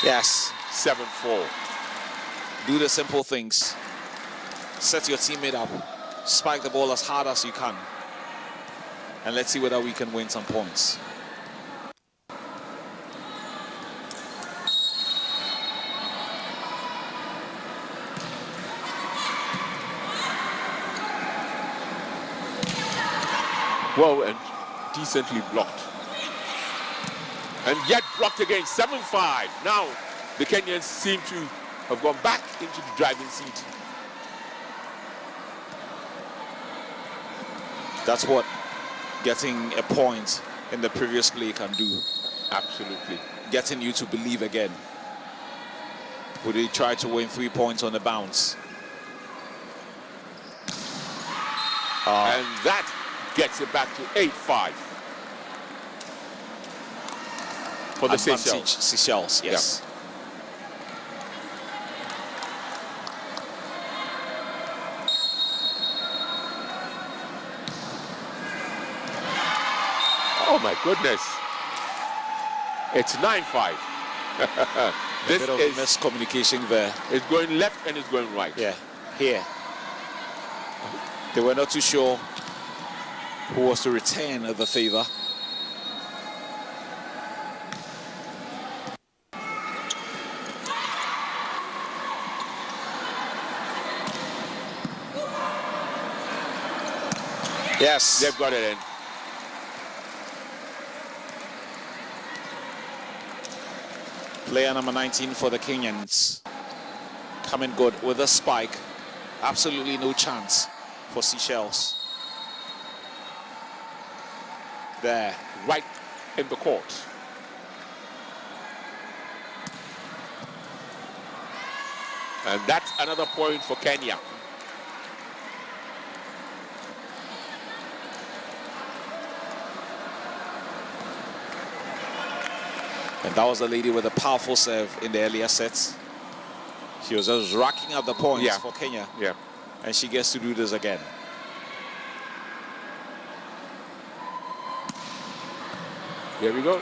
Yes. 7-4. Do the simple things. Set your teammate up. Spike the ball as hard as you can. And let's see whether we can win some points. Well, and decently blocked. And yet blocked again, 7-5. Now, the Kenyans seem to have gone back into the driving seat. That's what getting a point in the previous play can do. Absolutely. Getting you to believe again. Would he try to win 3 points on the bounce? And that gets it back to 8-5 for the Advantage Seychelles. Seychelles, yes. Oh my goodness. It's 9-5. This bit of miscommunication there. It's going left and it's going right. Yeah, here. They were not too sure who was to retain the favor. Yes. They've got it in. Player number 19 for the Kenyans. Coming good with a spike. Absolutely no chance for Seychelles. There. Right in the court. And that's another point for Kenya. And that was the lady with a powerful serve in the earlier sets. She was just racking up the points for Kenya. Yeah. And she gets to do this again. Here we go.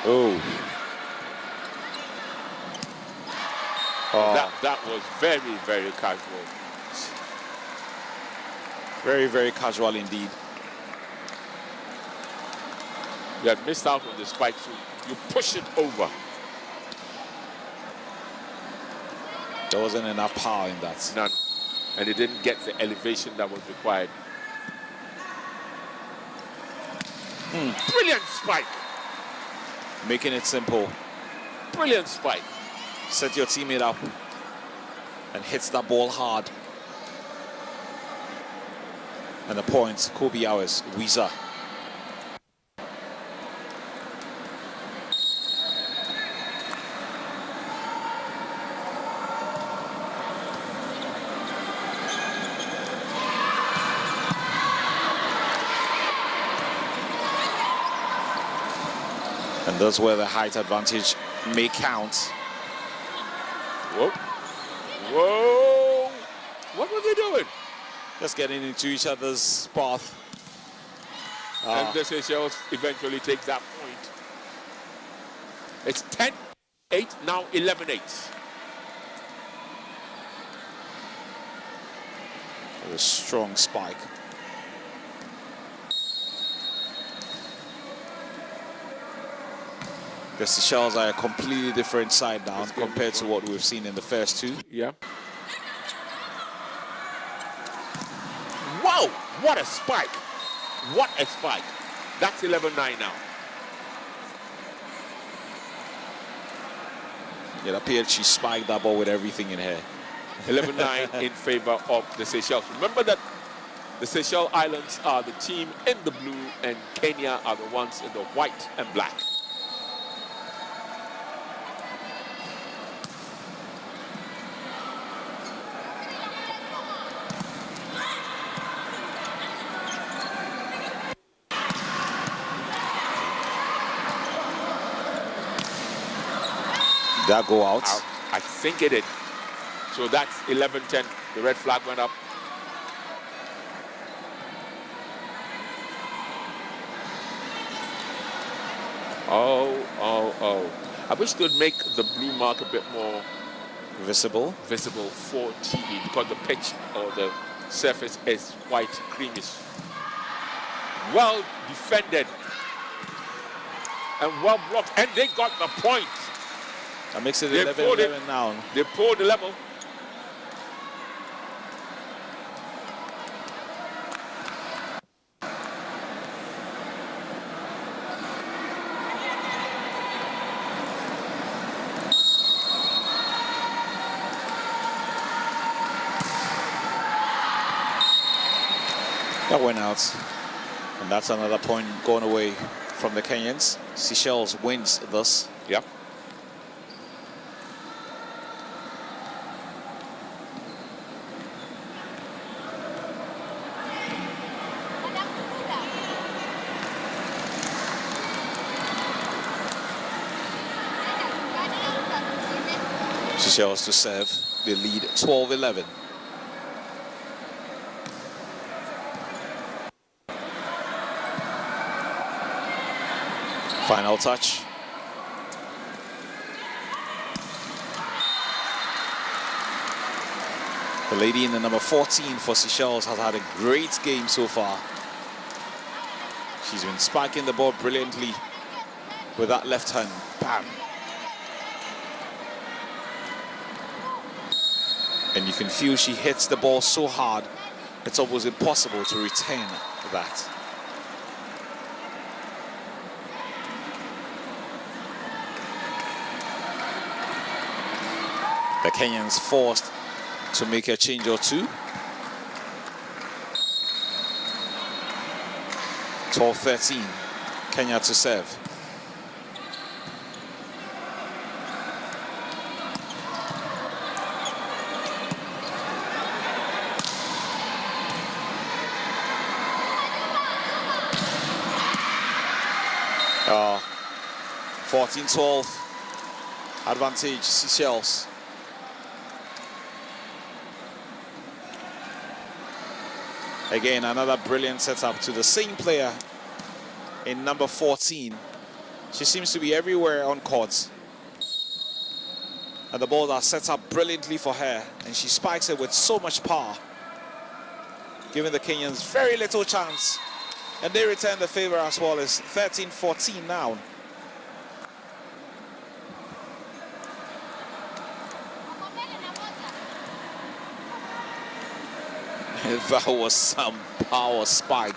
Oh. That was very, very casual. Very, very casual indeed. You had missed out on the spike, so you push it over. There wasn't enough power in that. None. And it didn't get the elevation that was required. Brilliant spike. Making it simple. Brilliant spike. Set your teammate up and hits that ball hard. And the points could be ours. Weezer. And that's where the height advantage may count. Whoa. Whoa. What were they doing? Just getting into each other's path. And the Seychelles eventually takes that point. It's 10-8, now 11-8. A strong spike. The Seychelles are a completely different side now compared to what we've seen in the first two. Yeah. Wow, what a spike. What a spike. That's 11-9 now. It appeared she spiked that ball with everything in her. 11-9 in favor of the Seychelles. Remember that the Seychelles Islands are the team in the blue and Kenya are the ones in the white and black. That go out? I think it did. So that's 11-10. The red flag went up. Oh. I wish they'd make the blue mark a bit more visible for TV because the pitch or the surface is quite creamish. Well defended and well blocked, and they got the point. That makes it 11-11 now. They pulled the level. That went out. And that's another point going away from the Kenyans. Seychelles wins this. Yep. Seychelles to serve. They lead 12-11. Final touch. The lady in the number 14 for Seychelles has had a great game so far. She's been spiking the ball brilliantly with that left hand. Bam. And you can feel she hits the ball so hard, it's almost impossible to retain that. The Kenyans forced to make a change or two. 12-13, Kenya to serve. Oh, 14-12, advantage Seychelles. Again, another brilliant setup to the same player in number 14. She seems to be everywhere on court. And the balls are set up brilliantly for her, and she spikes it with so much power, giving the Kenyans very little chance. And they return the favor as well. As 13-14 now. That was some power spike.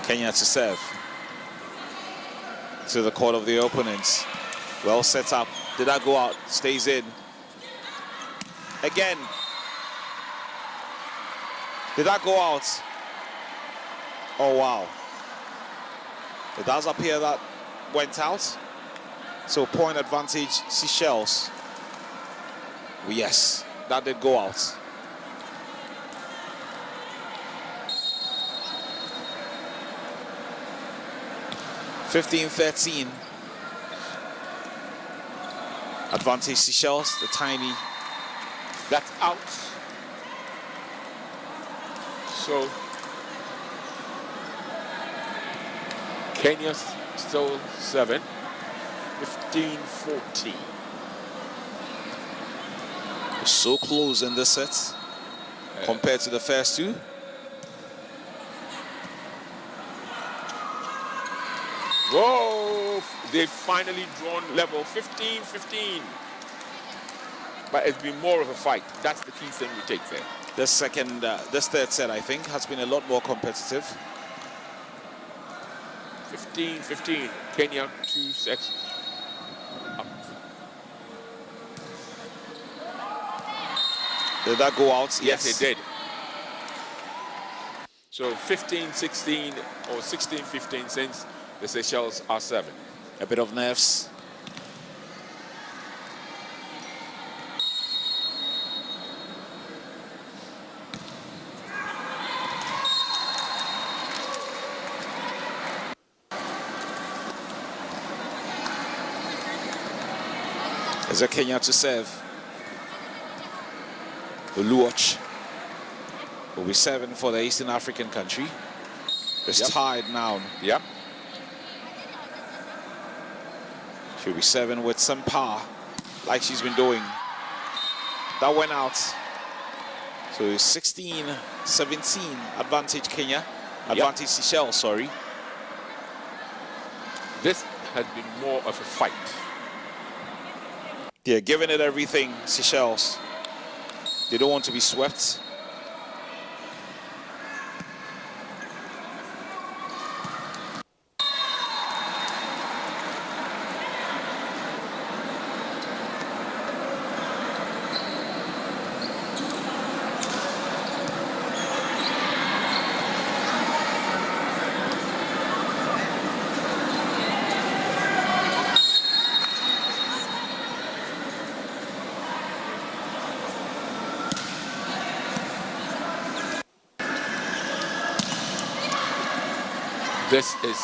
Kenya to serve. To the court of the opponents. Well set up. Did that go out? Stays in. Again. Did that go out? Oh, wow. It does appear that went out. So point advantage, Seychelles. Yes, that did go out. (15-13). Advantage Seychelles, the tiny. That's out. So Kenya's still 7. 15-14. So close in this set compared to the first two. Whoa! They've finally drawn level. 15-15. But it's been more of a fight. That's the key thing we take there. This third set, I think, has been a lot more competitive. 15-15. Kenya 2 sets. Did that go out? Yes, it did. So 15-16 or 16-15 since the Seychelles are 7. A bit of nerves. Is it Kenya to serve? Luoch will be 7 for the Eastern African country. It's tied now. Yep. She'll be 7 with some power, like she's been doing. That went out. So it's 16-17 advantage Kenya. Advantage Seychelles, sorry. This has been more of a fight. Yeah, giving it everything, Seychelles. They don't want to be swept. This is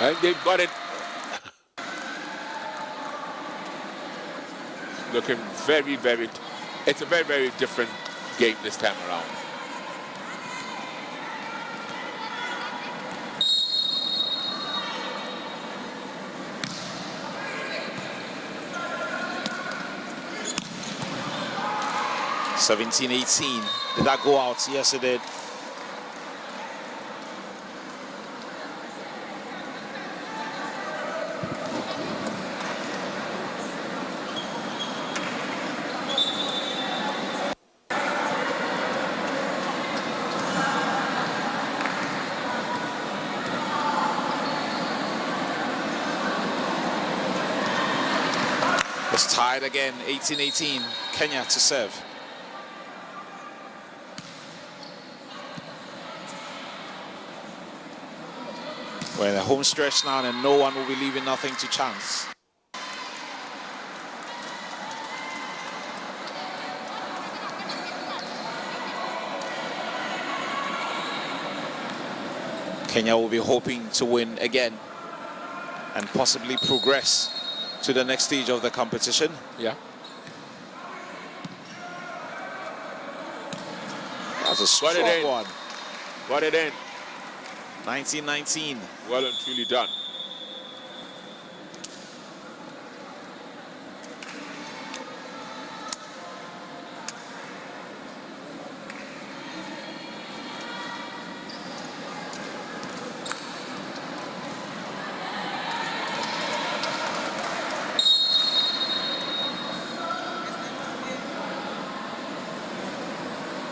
And they've got it. Looking very, very, it's a very, very different game this time around. (17-18). Did that go out? Yes, it did. It's tied again, 18-18. Kenya to serve. We're in the home stretch now, and no one will be leaving nothing to chance. Kenya will be hoping to win again and possibly progress to the next stage of the competition. Yeah. That's a strong one. Got it in. 19-19. Well and truly done.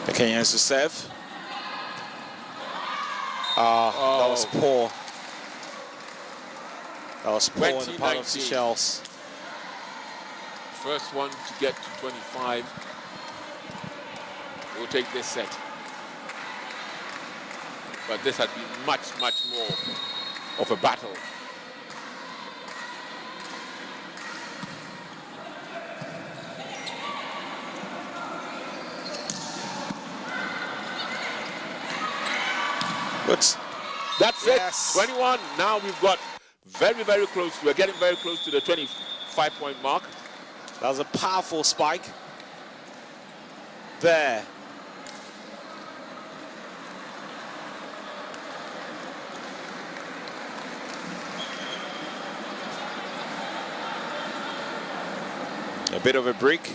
The Kenyans to serve. That was poor. That was poor on the part of Seychelles. First one to get to 25 will take this set. But this has been much, much more of a battle. But that's yes. It. 21. Now we've got very, very close. We're getting very close to the 25-point mark. That was a powerful spike there. A bit of a break.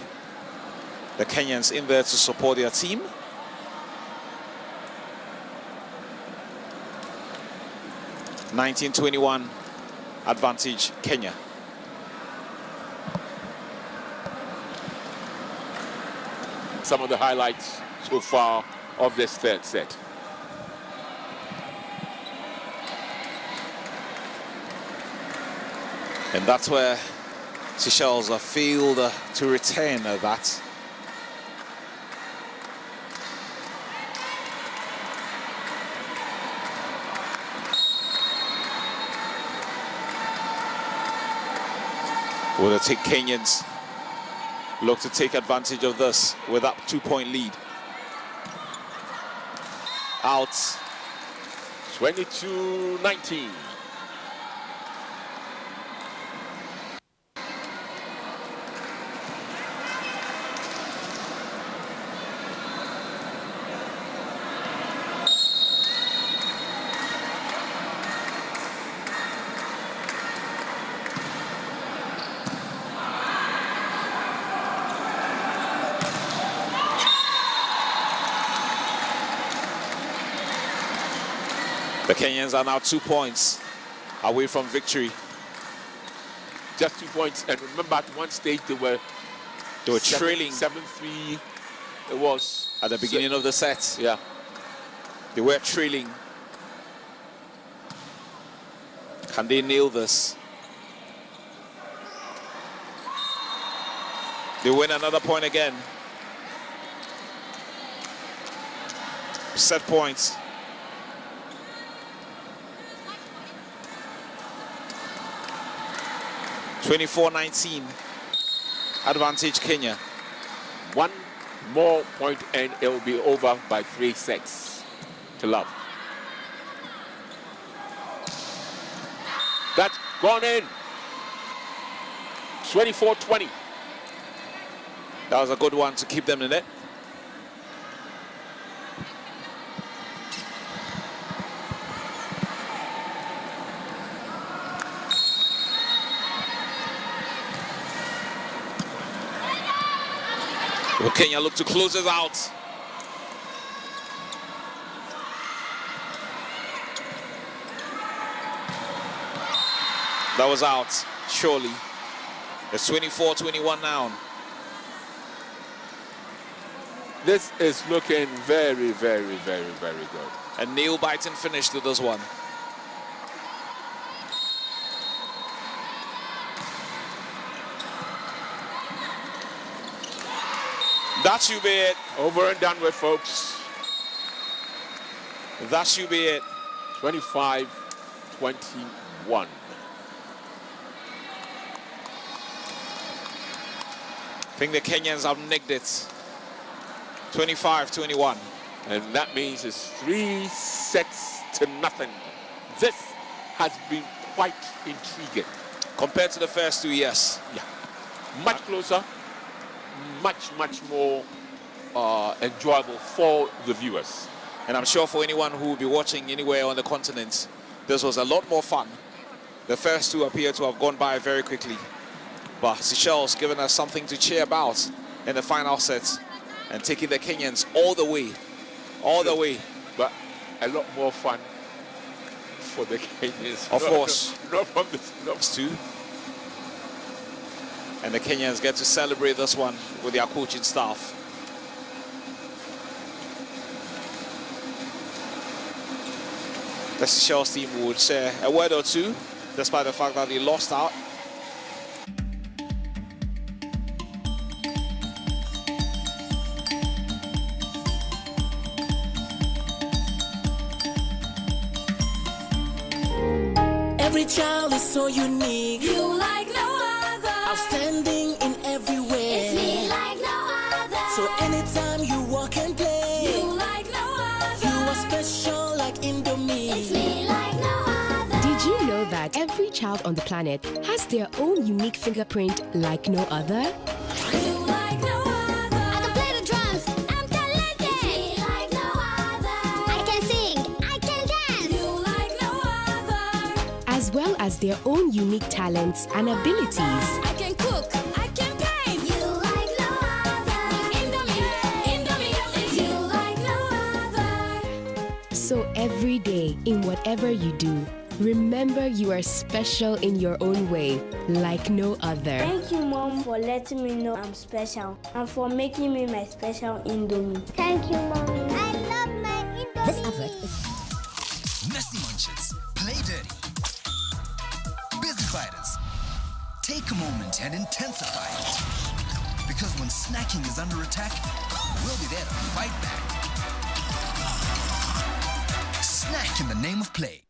The Kenyans in there to support their team. (19-21) advantage Kenya. Some of the highlights so far of this third set. And that's where Seychelles failed to retain that. Will the Kenyans look to take advantage of this with that 2-point lead? Out. 22-19. The Kenyans are now 2 points away from victory. Just 2 points. And remember, at one stage they were trailing 7-3. It was at the beginning of the set. Yeah, they were trailing. Can they nail this? They win another point again. Set points. (24-19) advantage Kenya. One more point and it will be over by 3 sets to love. That's gone in. 24-20. That was a good one to keep them in it. Will Kenya look to close us out? That was out, surely. It's 24-21 now. This is looking very, very, very, very good. And Neil Byton finished with this one. That should be it. Over and done with, folks. That should be it. 25-21. I think the Kenyans have nicked it. 25-21. And that means it's 3 sets to nothing. This has been quite intriguing. Compared to the first two, yes. Yeah. Much closer, much more enjoyable for the viewers. And I'm sure for anyone who will be watching anywhere on the continent, this was a lot more fun. The first two appear to have gone by very quickly. But Seychelles giving us something to cheer about in the final set and taking the Kenyans all the way. All the way. But a lot more fun for the Kenyans. Of course. Not from the Those two. And the Kenyans get to celebrate this one with their coaching staff. The Seychelles team would say a word or two, despite the fact that they lost out. Every child is so unique. You like no other. Outstanding in every way. It's me like no other. So anytime you walk and play. You like no other. You are special like Indomie. It's me like no other. Did you know that every child on the planet has their own unique fingerprint like no other? You like no other. I can play the drums. I'm talented. It's me like no other. I can sing. I can dance. You like no other. As well as their own unique talents and abilities. I can cook. I can paint. You like no other. Indomie. It's you like no other. So every day, in whatever you do, remember you are special in your own way, like no other. Thank you, Mom, for letting me know I'm special and for making me my special Indomie. Thank you, Mommy. I love my Indomie. This advert is Messy munches, play dirty. Busy fighters, take a moment and intensify it. Because when snacking is under attack, we'll be there to fight back. Snack in the name of play.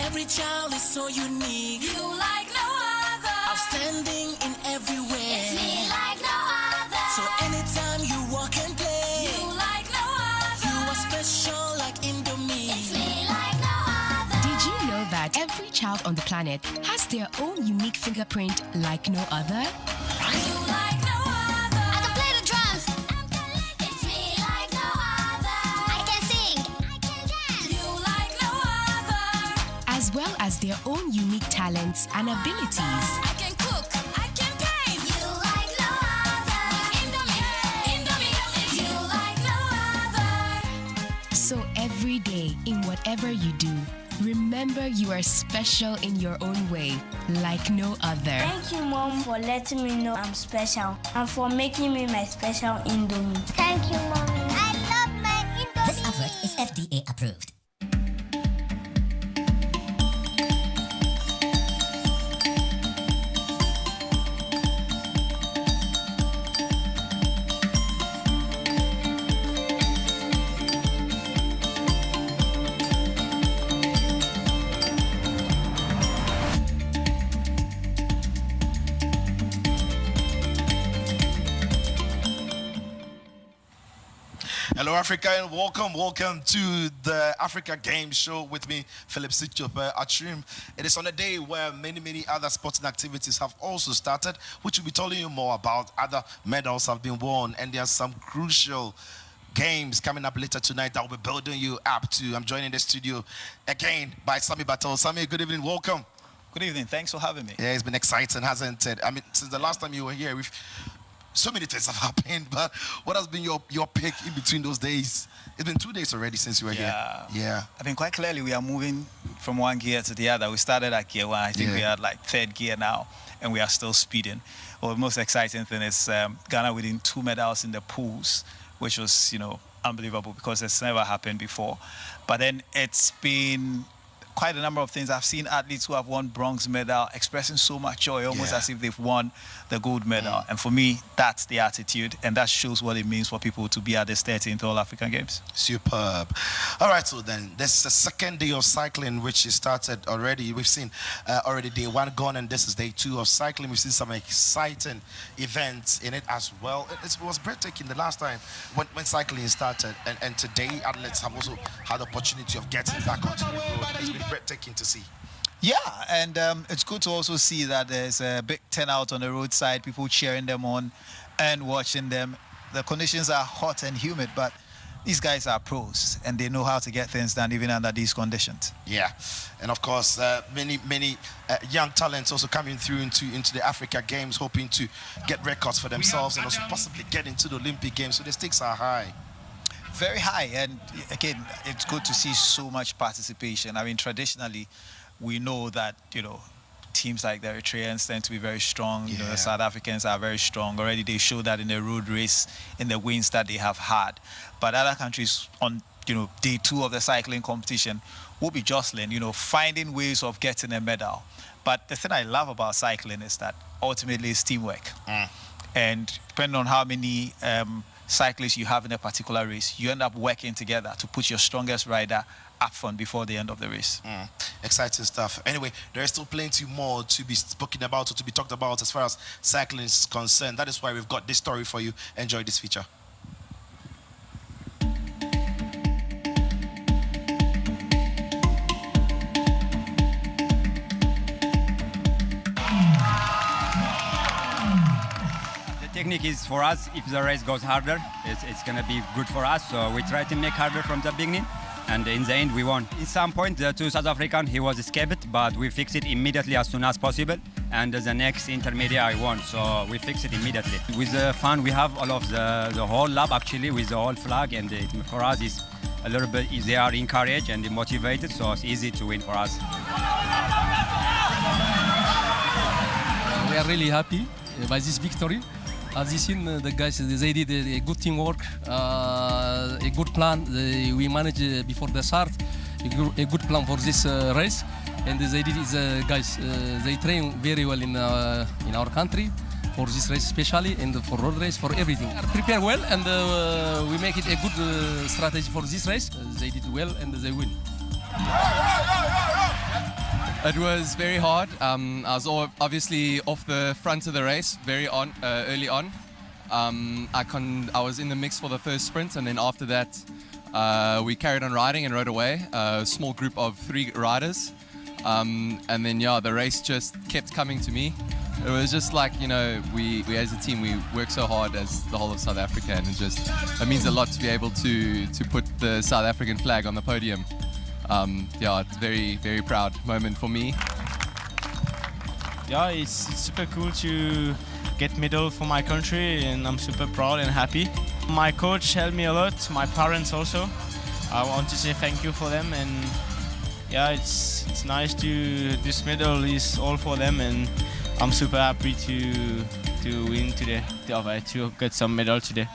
Every child is so unique. You like no other. Outstanding in every way. It's me like no other. So anytime you walk and play. You like no other. You are special like Indomie. It's me like no other. Did you know that every child on the planet has their own unique fingerprint like no other? You like no other. I can play the drums. I'm talented. It's me like no other. I can sing. I can dance. You like no other. As well as their own unique talents and abilities. I can cook. I can paint. You like no other. Indomie. It's you like no other. So every day, in whatever you do, remember you are special in your own way, like no other. Thank you, Mom, for letting me know I'm special and for making me my special Indomie. Thank you, Mommy. I love my Indomie. this advert is FDA approved. Hello, Africa, and welcome to the Africa Games Show with me, Philip Sichope Atrim. It is on a day where many other sporting activities have also started, which we'll be telling you more about. Other medals have been won, and there are some crucial games coming up later tonight that will be building you up to. I'm joined in the studio again by Sami Batal. Sami, good evening, welcome. Good evening, thanks for having me. Yeah, it's been exciting, hasn't it? I mean, since the last time you were here, so many things have happened, but what has been your pick in between those days? It's been 2 days already since you were here. Yeah. I mean, quite clearly, we are moving from one gear to the other. We started at gear 1. I think we are at like 3rd gear now, and we are still speeding. Well, the most exciting thing is Ghana winning 2 medals in the pools, which was, unbelievable because it's never happened before. But then it's been quite a number of things. I've seen athletes who have won bronze medal expressing so much joy, almost as if they've won the gold medal. And for me, that's the attitude, and that shows what it means for people to be at this 13th All-African Games. Superb. All right, so then there's the second day of cycling, which is started already. We've seen already day 1 gone, and this is day 2 of cycling. We've seen some exciting events in it as well. It was breathtaking the last time when cycling started, and today athletes have also had the opportunity of getting back onto the road. It's been breathtaking to see. Yeah, and it's good to also see that there's a big turnout on the roadside, people cheering them on and watching them. The conditions are hot and humid, but these guys are pros and they know how to get things done even under these conditions. Yeah, and of course, many young talents also coming through into the Africa Games, hoping to get records for themselves and also possibly get into the Olympic Games. So the stakes are high. Very high, and again, it's good to see so much participation. I mean, traditionally, we know that, teams like the Eritreans tend to be very strong. The South Africans are very strong. Already they showed that in the road race, in the wins that they have had. But other countries on, day 2 of the cycling competition will be jostling, finding ways of getting a medal. But the thing I love about cycling is that ultimately it's teamwork. And depending on how many cyclists you have in a particular race, you end up working together to put your strongest rider up front before the end of the race. Exciting stuff. Anyway, there is still plenty more to be spoken about or to be talked about as far as cycling is concerned. That is why we've got this story for you. Enjoy this feature. Technique is for us, if the race goes harder, it's going to be good for us. So we try to make harder from the beginning, and in the end we won. At some point, the 2 South African, he was escaped, but we fixed it immediately as soon as possible. And the next intermediate I won, so we fixed it immediately. With the fun we have all of the whole lab actually with the whole flag, and for us it's a little bit, they are encouraged and motivated, so it's easy to win for us. We are really happy by this victory. As you seen, the guys, they did a good teamwork, a good plan. We managed before the start, a good plan for this race. And they did it, guys, they train very well in our country for this race especially, and for road race, for everything. Prepare well, and we make it a good strategy for this race. They did well, and they win. It was very hard. I was obviously off the front of the race very early on. I was in the mix for the first sprint, and then after that we carried on riding and rode away, a small group of 3 riders. And then the race just kept coming to me. It was just like, we as a team, we work so hard as the whole of South Africa, and it means a lot to be able to put the South African flag on the podium. It's a very, very proud moment for me. Yeah, it's super cool to get medal for my country, and I'm super proud and happy. My coach helped me a lot, my parents also. I want to say thank you for them, and yeah, it's nice this medal is all for them, and I'm super happy to win today, to get some medal today.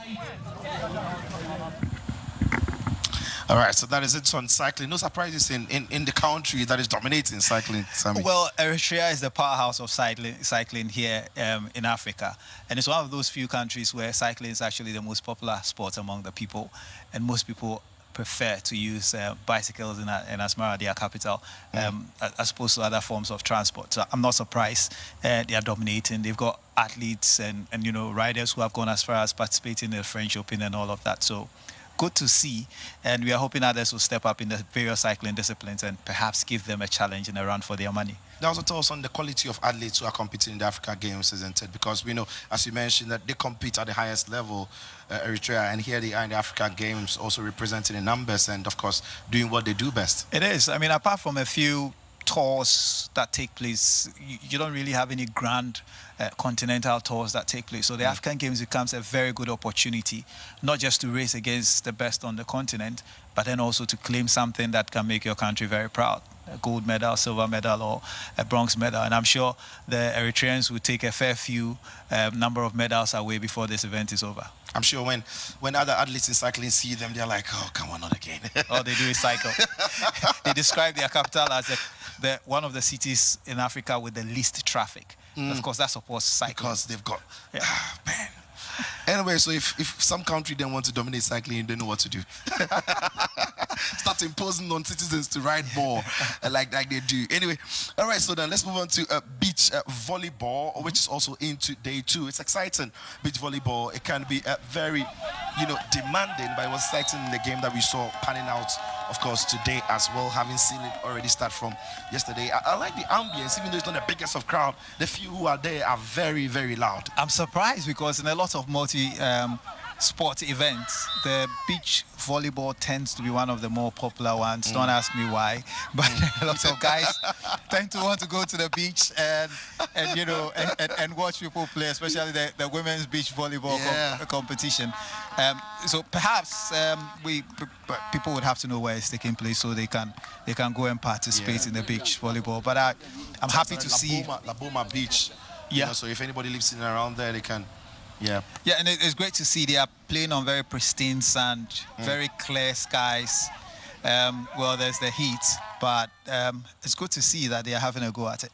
All right, so that is it on cycling. No surprises in the country that is dominating cycling, Sami. Well, Eritrea is the powerhouse of cycling here in Africa. And it's one of those few countries where cycling is actually the most popular sport among the people. And most people prefer to use bicycles in Asmara, their capital, as opposed to other forms of transport. So I'm not surprised they are dominating. They've got athletes and riders who have gone as far as participating in the French Open and all of that. So good to see, and we are hoping others will step up in the various cycling disciplines and perhaps give them a challenge in a run for their money. That also tells us on the quality of athletes who are competing in the Africa Games, isn't it? Because we know, as you mentioned, that they compete at the highest level, Eritrea, and here they are in the Africa Games, also representing in numbers and, of course, doing what they do best. It is. I mean, apart from a few tours that take place, you don't really have any grand continental tours that take place. So the African Games becomes a very good opportunity, not just to race against the best on the continent, but then also to claim something that can make your country very proud. A gold medal, silver medal, or a bronze medal. And I'm sure the Eritreans will take a fair few number of medals away before this event is over. I'm sure when other athletes in cycling see them, they're like, oh, come on, not again. All they do is cycle. They describe their capital as one of the cities in Africa with the least traffic. Of course, that supports cycling. Because they've got, man. Anyway, so if some country then want to dominate cycling, they know what to do. Start imposing on citizens to ride more like they do. Anyway, all right, so then let's move on to beach volleyball, which is also into day 2. It's exciting, beach volleyball. It can be very, demanding, but it was exciting in the game that we saw panning out, of course, today as well, having seen it already start from yesterday. I like the ambience, even though it's not the biggest of crowd. The few who are there are very, very loud. I'm surprised because in a lot of multi-sport events, the beach volleyball tends to be one of the more popular ones. Don't ask me why, but a lot of guys tend to want to go to the beach and watch people play, especially the women's beach volleyball competition. So perhaps people would have to know where it's taking place so they can go and participate in the beach volleyball. But I'm happy to see La Boma Beach. Yeah. So if anybody lives in and around there, they can. Yeah, and it's great to see they are playing on very pristine sand, very clear skies. Well, there's the heat, but it's good to see that they are having a go at it.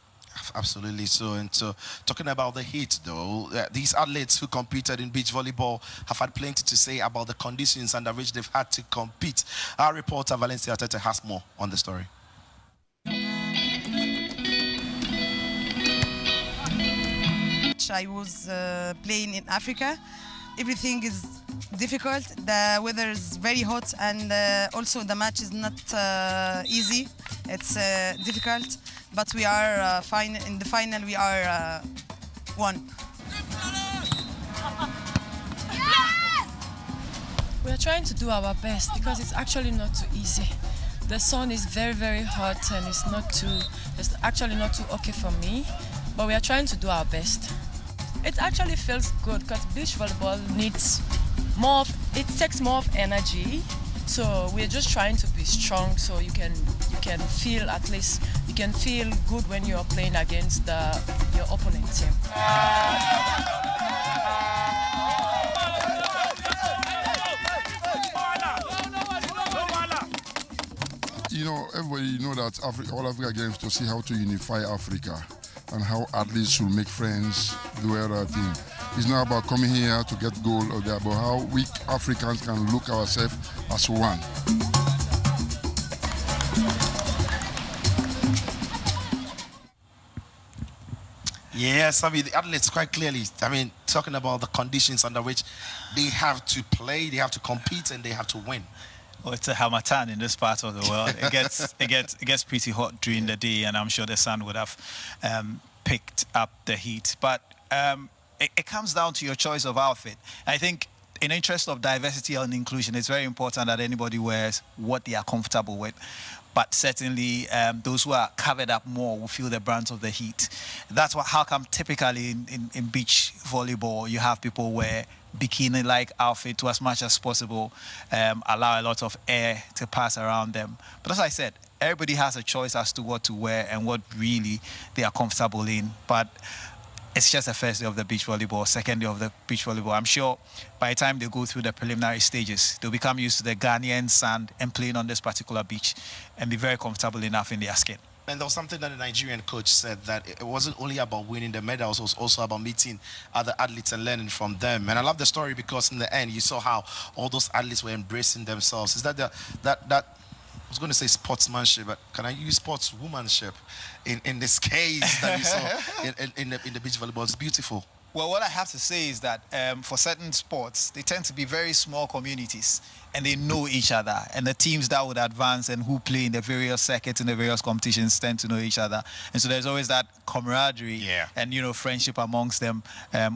Absolutely. So talking about the heat, though, these athletes who competed in beach volleyball have had plenty to say about the conditions under which they've had to compete. Our reporter Valencia Tete has more on the story. I was playing in Africa. Everything is difficult. The weather is very hot, and also the match is not easy. It's difficult, but we are fine. In the final, we are won. We are trying to do our best because it's actually not too easy. The sun is very, very hot, and it's actually not too okay for me. But we are trying to do our best. It actually feels good because beach volleyball it takes more of energy. So we're just trying to be strong so you can feel, at least you can feel good when you're playing against your opponent team. Everybody that all Africa Games to see how to unify Africa and how athletes should make friends, do everything. It's not about coming here to get gold or that, but how we Africans can look ourselves as one. Yes, the athletes quite clearly, talking about the conditions under which they have to play, they have to compete, and they have to win. Well, it's a Hamatan in this part of the world. It gets pretty hot during the day, and I'm sure the sun would have picked up the heat. But it comes down to your choice of outfit. I think in the interest of diversity and inclusion, it's very important that anybody wears what they are comfortable with. But certainly, those who are covered up more will feel the brunt of the heat. That's how come typically in beach volleyball, you have people wear bikini-like outfit to as much as possible, allow a lot of air to pass around them. But as I said, everybody has a choice as to what to wear and what really they are comfortable in. But it's just the first day of the beach volleyball, second day of the beach volleyball. I'm sure by the time they go through the preliminary stages, they'll become used to the Ghanaian sand and playing on this particular beach and be very comfortable enough in their skin. And there was something that the Nigerian coach said, that it wasn't only about winning the medals, it was also about meeting other athletes and learning from them. And I love the story because in the end, you saw how all those athletes were embracing themselves. Is that I was going to say sportsmanship, but can I use sportswomanship in this case that you saw in the beach volleyball? It's beautiful. Well, what I have to say is that for certain sports, they tend to be very small communities and they know each other. And the teams that would advance and who play in the various circuits and the various competitions tend to know each other. And so there's always that camaraderie and, friendship amongst them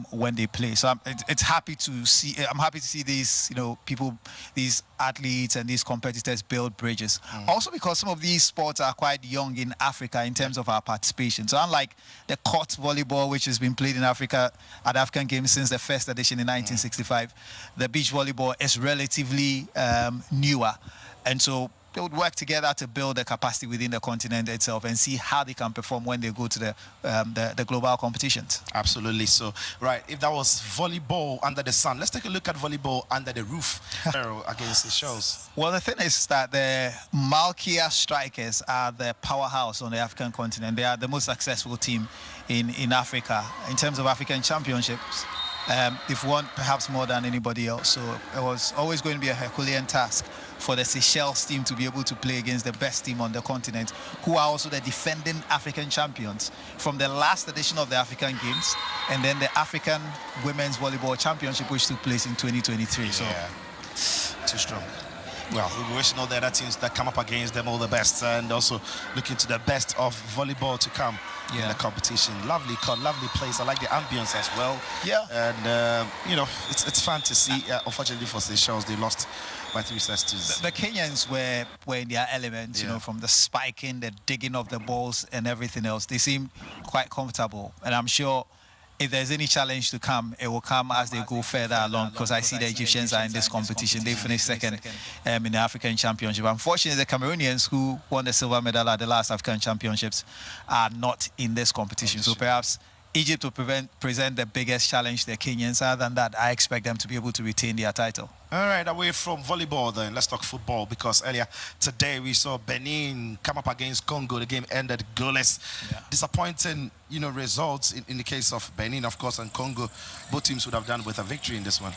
when they play. So I'm happy to see these, people, these athletes and these competitors build bridges. Also because some of these sports are quite young in Africa in terms of our participation. So unlike the court volleyball, which has been played in Africa at African Games since the first edition in 1965, the beach volleyball is relatively newer. And so they would work together to build the capacity within the continent itself and see how they can perform when they go to the global competitions. Absolutely. So, right, if that was volleyball under the sun, let's take a look at volleyball under the roof against Seychelles. Well, the thing is that the Malkia Strikers are the powerhouse on the African continent. They are the most successful team in Africa in terms of African championships. They've won perhaps more than anybody else. So it was always going to be a Herculean task for the Seychelles team to be able to play against the best team on the continent, who are also the defending African champions from the last edition of the African Games and then the African Women's Volleyball Championship, which took place in 2023. Yeah. So too strong. Well, we wish all the other teams that come up against them all the best, and also looking to the best of volleyball to come in the competition. Lovely court, lovely place. I like the ambience as well. Yeah. And it's fun to see. Unfortunately for Seychelles, they lost by 3 sets to 0. The Kenyans were in their element, from the spiking, the digging of the balls, and everything else. They seem quite comfortable, and I'm sure if there's any challenge to come, it will come as they go further along, because I see the Egyptians are in this competition. They finished second in the African Championship. Unfortunately, the Cameroonians, who won the silver medal at the last African Championships, are not in this competition. So perhaps Egypt will present the biggest challenge to the Kenyans. Other than that, I expect them to be able to retain their title. All right, away from volleyball then, let's talk football, because earlier today we saw Benin come up against Congo. The game ended goalless. Disappointing, results in the case of Benin, of course, and Congo. Both teams would have done with a victory in this one.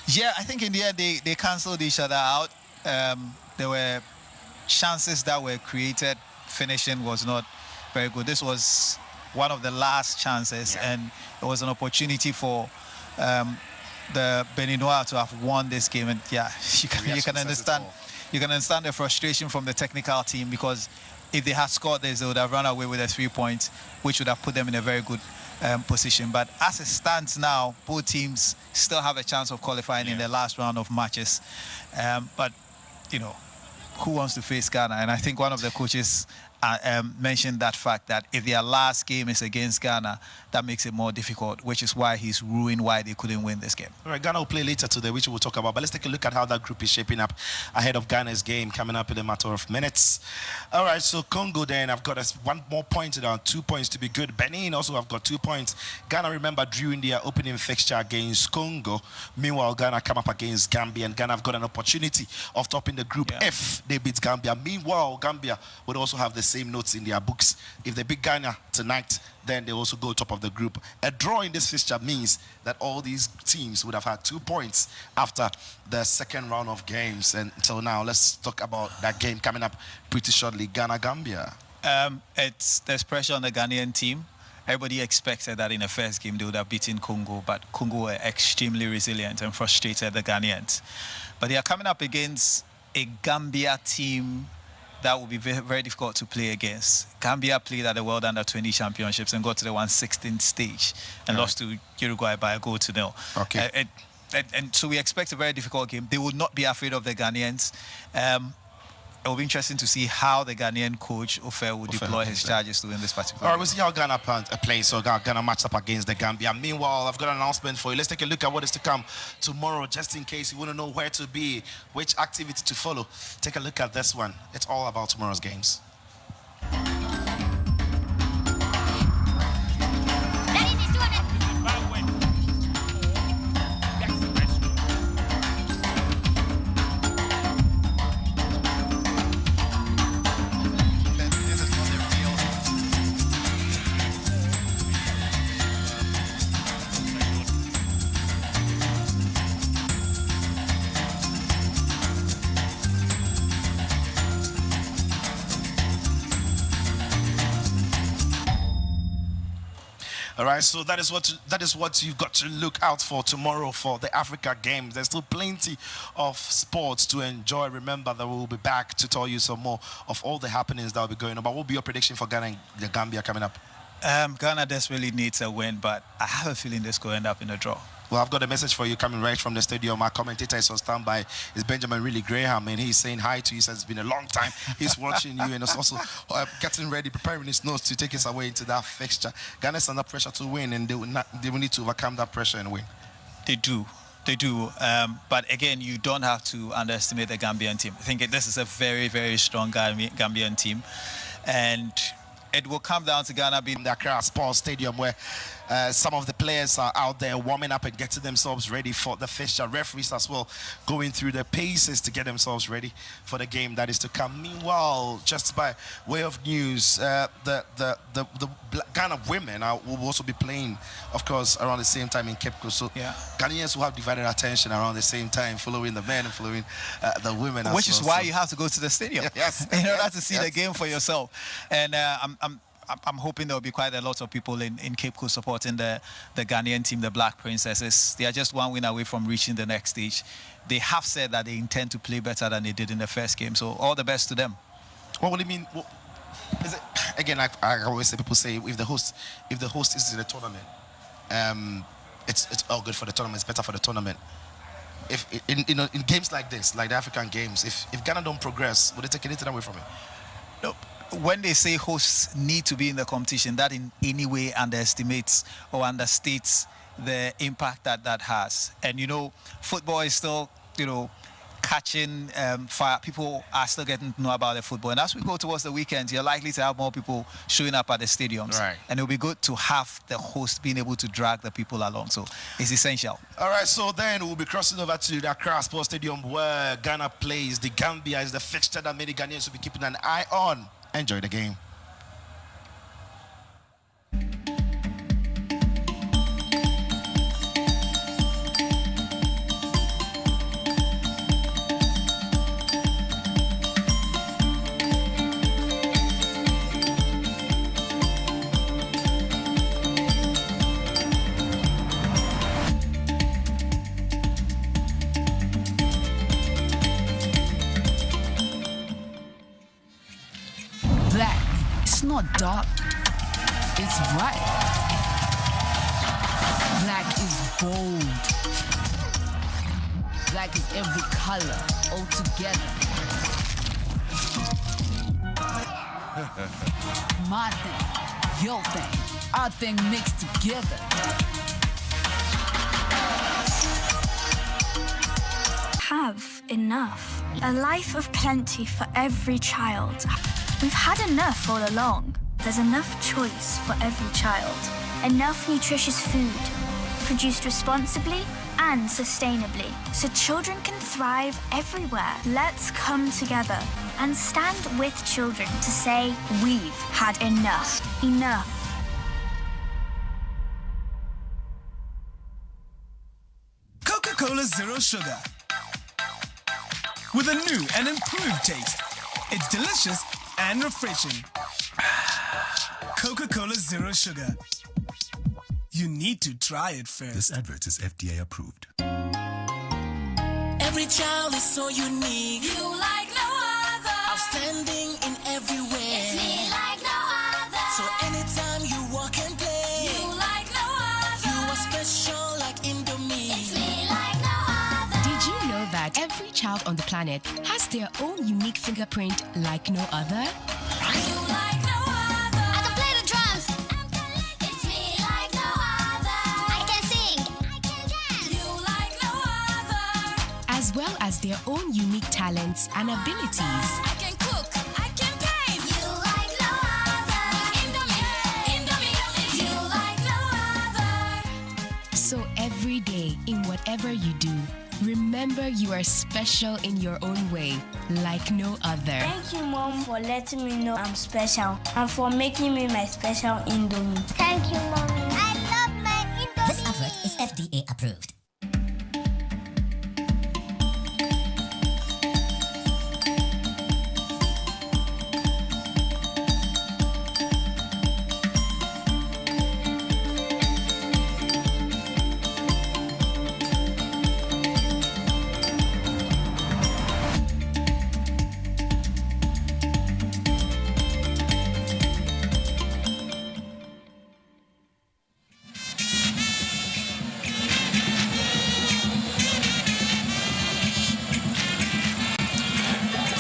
Yeah, I think in the end they cancelled each other out. There were chances that were created. Finishing was not very good. This was one of the last chances, and it was an opportunity for the Beninois to have won this game. And you can understand the frustration from the technical team, because if they had scored this, they would have run away with the 3 points, which would have put them in a very good position. But as it stands now, both teams still have a chance of qualifying in the last round of matches. But who wants to face Ghana? And I think one of the coaches mentioned that fact, that if their last game is against Ghana, that makes it more difficult, which is why he's ruined why they couldn't win this game. All right, Ghana will play later today, which we'll talk about. But let's take a look at how that group is shaping up ahead of Ghana's game coming up in a matter of minutes. All right, so Congo then, I've got one more point down, 2 points to be good. Benin also have got 2 points. Ghana, remember, drew in their opening fixture against Congo. Meanwhile, Ghana come up against Gambia, and Ghana have got an opportunity of topping the group if they beat Gambia. Meanwhile, Gambia would also have the same notes in their books. If they beat Ghana tonight, then they also go top of the group. A draw in this fixture means that all these teams would have had 2 points after the second round of games. And until now, let's talk about that game coming up pretty shortly, Ghana-Gambia. There's pressure on the Ghanaian team. Everybody expected that in the first game they would have beaten Congo, but Congo were extremely resilient and frustrated the Ghanaians. But they are coming up against a Gambia team that will be very, very difficult to play against. Gambia played at the World Under-20 Championships and got to the 1/16 stage and lost to Uruguay by a goal to 0. Okay. And so we expect a very difficult game. They will not be afraid of the Ghanaians. It will be interesting to see how the Ghanaian coach, Ofer, will deploy his charges to win this particular All right, we'll see how Ghana plays. So Ghana match up against the Gambia. Meanwhile, I've got an announcement for you. Let's take a look at what is to come tomorrow, just in case you want to know where to be, which activity to follow. Take a look at this one. It's all about tomorrow's games. All right, so that is what you've got to look out for tomorrow for the Africa Games. There's still plenty of sports to enjoy. Remember that we'll be back to tell you some more of all the happenings that will be going on. But what will be your prediction for Ghana and the Gambia coming up? Ghana desperately needs a win, but I have a feeling this could end up in a draw. Well, I've got a message for you coming right from the stadium. Our commentator is on standby. It's Benjamin Really Graham, and he's saying hi to you. He says it's been a long time. He's watching you, and is also getting ready, preparing his notes to take us away into that fixture. Ghana's under pressure to win, and they will need to overcome that pressure and win. They do. But again, you don't have to underestimate the Gambian team. I think this is a very, very strong Gambian team. And it will come down to Ghana being the Accra Sports Stadium, where some of the players are out there warming up and getting themselves ready for the fixture. Referees as well going through the paces to get themselves ready for the game that is to come. Meanwhile, just by way of news, the Ghana women will also be playing, of course, around the same time in Cape Coast. So yeah, Ghanaians will have divided attention around the same time, following the men and following the women. Which is why you have to go to the stadium in order to see the game for yourself. And I'm hoping there will be quite a lot of people in Cape Coast supporting the Ghanaian team, the Black Princesses. They are just one win away from reaching the next stage. They have said that they intend to play better than they did in the first game. So all the best to them. What will it mean? Is it, again, like I always say, people say if the host is in a tournament, it's all good for the tournament. It's better for the tournament. If in games like this, like the African Games, if Ghana don't progress, will they take anything away from it? Nope. When they say hosts need to be in the competition, that in any way underestimates or understates the impact that has. And, football is still, catching fire. People are still getting to know about the football. And as we go towards the weekend, you're likely to have more people showing up at the stadiums. Right. And it'll be good to have the host being able to drag the people along. So it's essential. All right, so then we'll be crossing over to the Accra Sports Stadium where Ghana plays. The Gambia is the fixture that many Ghanaians will be keeping an eye on. Enjoy the game. It's not dark, it's bright. Black is bold. Black is every color, all together. My thing, your thing, our thing mixed together. Have enough. A life of plenty for every child. We've had enough all along. There's enough choice for every child. Enough nutritious food, produced responsibly and sustainably, so children can thrive everywhere. Let's come together and stand with children to say we've had enough. Enough. Coca-Cola Zero Sugar. With a new and improved taste. It's delicious and refreshing. Coca-Cola Zero Sugar. You need to try it first. This advert is FDA approved. Every child is so unique. You like no other. Outstanding in every way. It's me like no other. So anytime you walk and play, You like no other. you are special like Indomie. It's me like no other. Did you know that every child on the planet has their own unique fingerprint like no other? You like no other. I can play the drums. It's me like no other. I can sing. I can dance. You like no other. As well as their own unique talents and abilities. I can cook. I can paint. You like no other. Indomie. You like no other. So every day, in whatever you do, remember you are special in your own way, like no other. Thank you, Mom, for letting me know I'm special and for making me my special Indomie. Thank you, Mommy. I love my Indomie. This advert is FDA approved.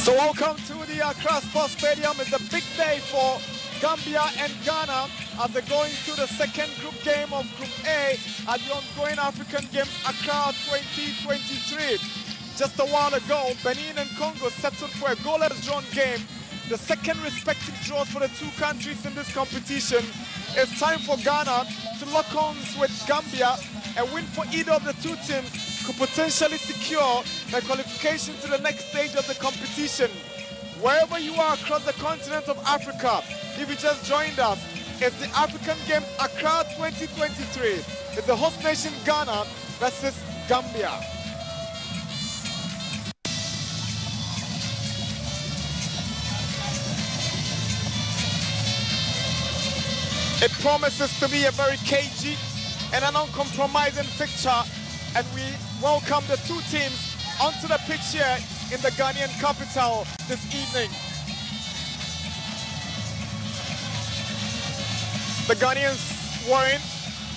So welcome to the Accra Sports Stadium. It's a big day for Gambia and Ghana as they go into the second group game of Group A at the ongoing African Games Accra 2023. Just a while ago, Benin-Congo settled for a goalless drawn game, the second respective draws for the two countries in this competition. It's time for Ghana to lock horns with Gambia. A win for either of the two teams could potentially secure the qualification to the next stage of the competition. Wherever you are across the continent of Africa, if you just joined us, it's the African Games Accra 2023. It's the host nation Ghana versus Gambia. It promises to be a very cagey and an uncompromising fixture, and we welcome the two teams onto the pitch here in the Ghanaian capital this evening. The Ghanaians wearing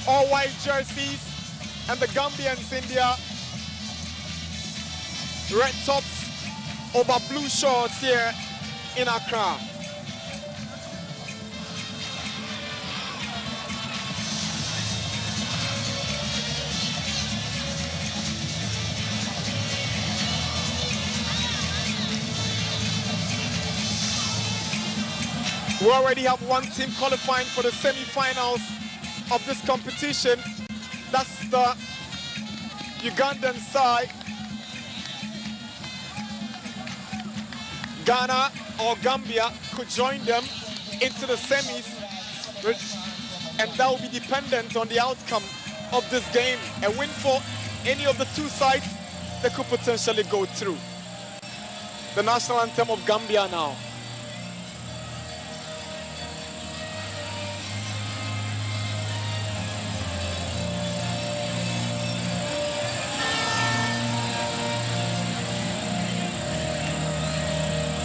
all white jerseys and the Gambians in their red tops over blue shorts here in Accra. We already have one team qualifying for the semi-finals of this competition. That's the Ugandan side. Ghana or Gambia could join them into the semis, and that will be dependent on the outcome of this game. A win for any of the two sides, they could potentially go through. The national anthem of Gambia now.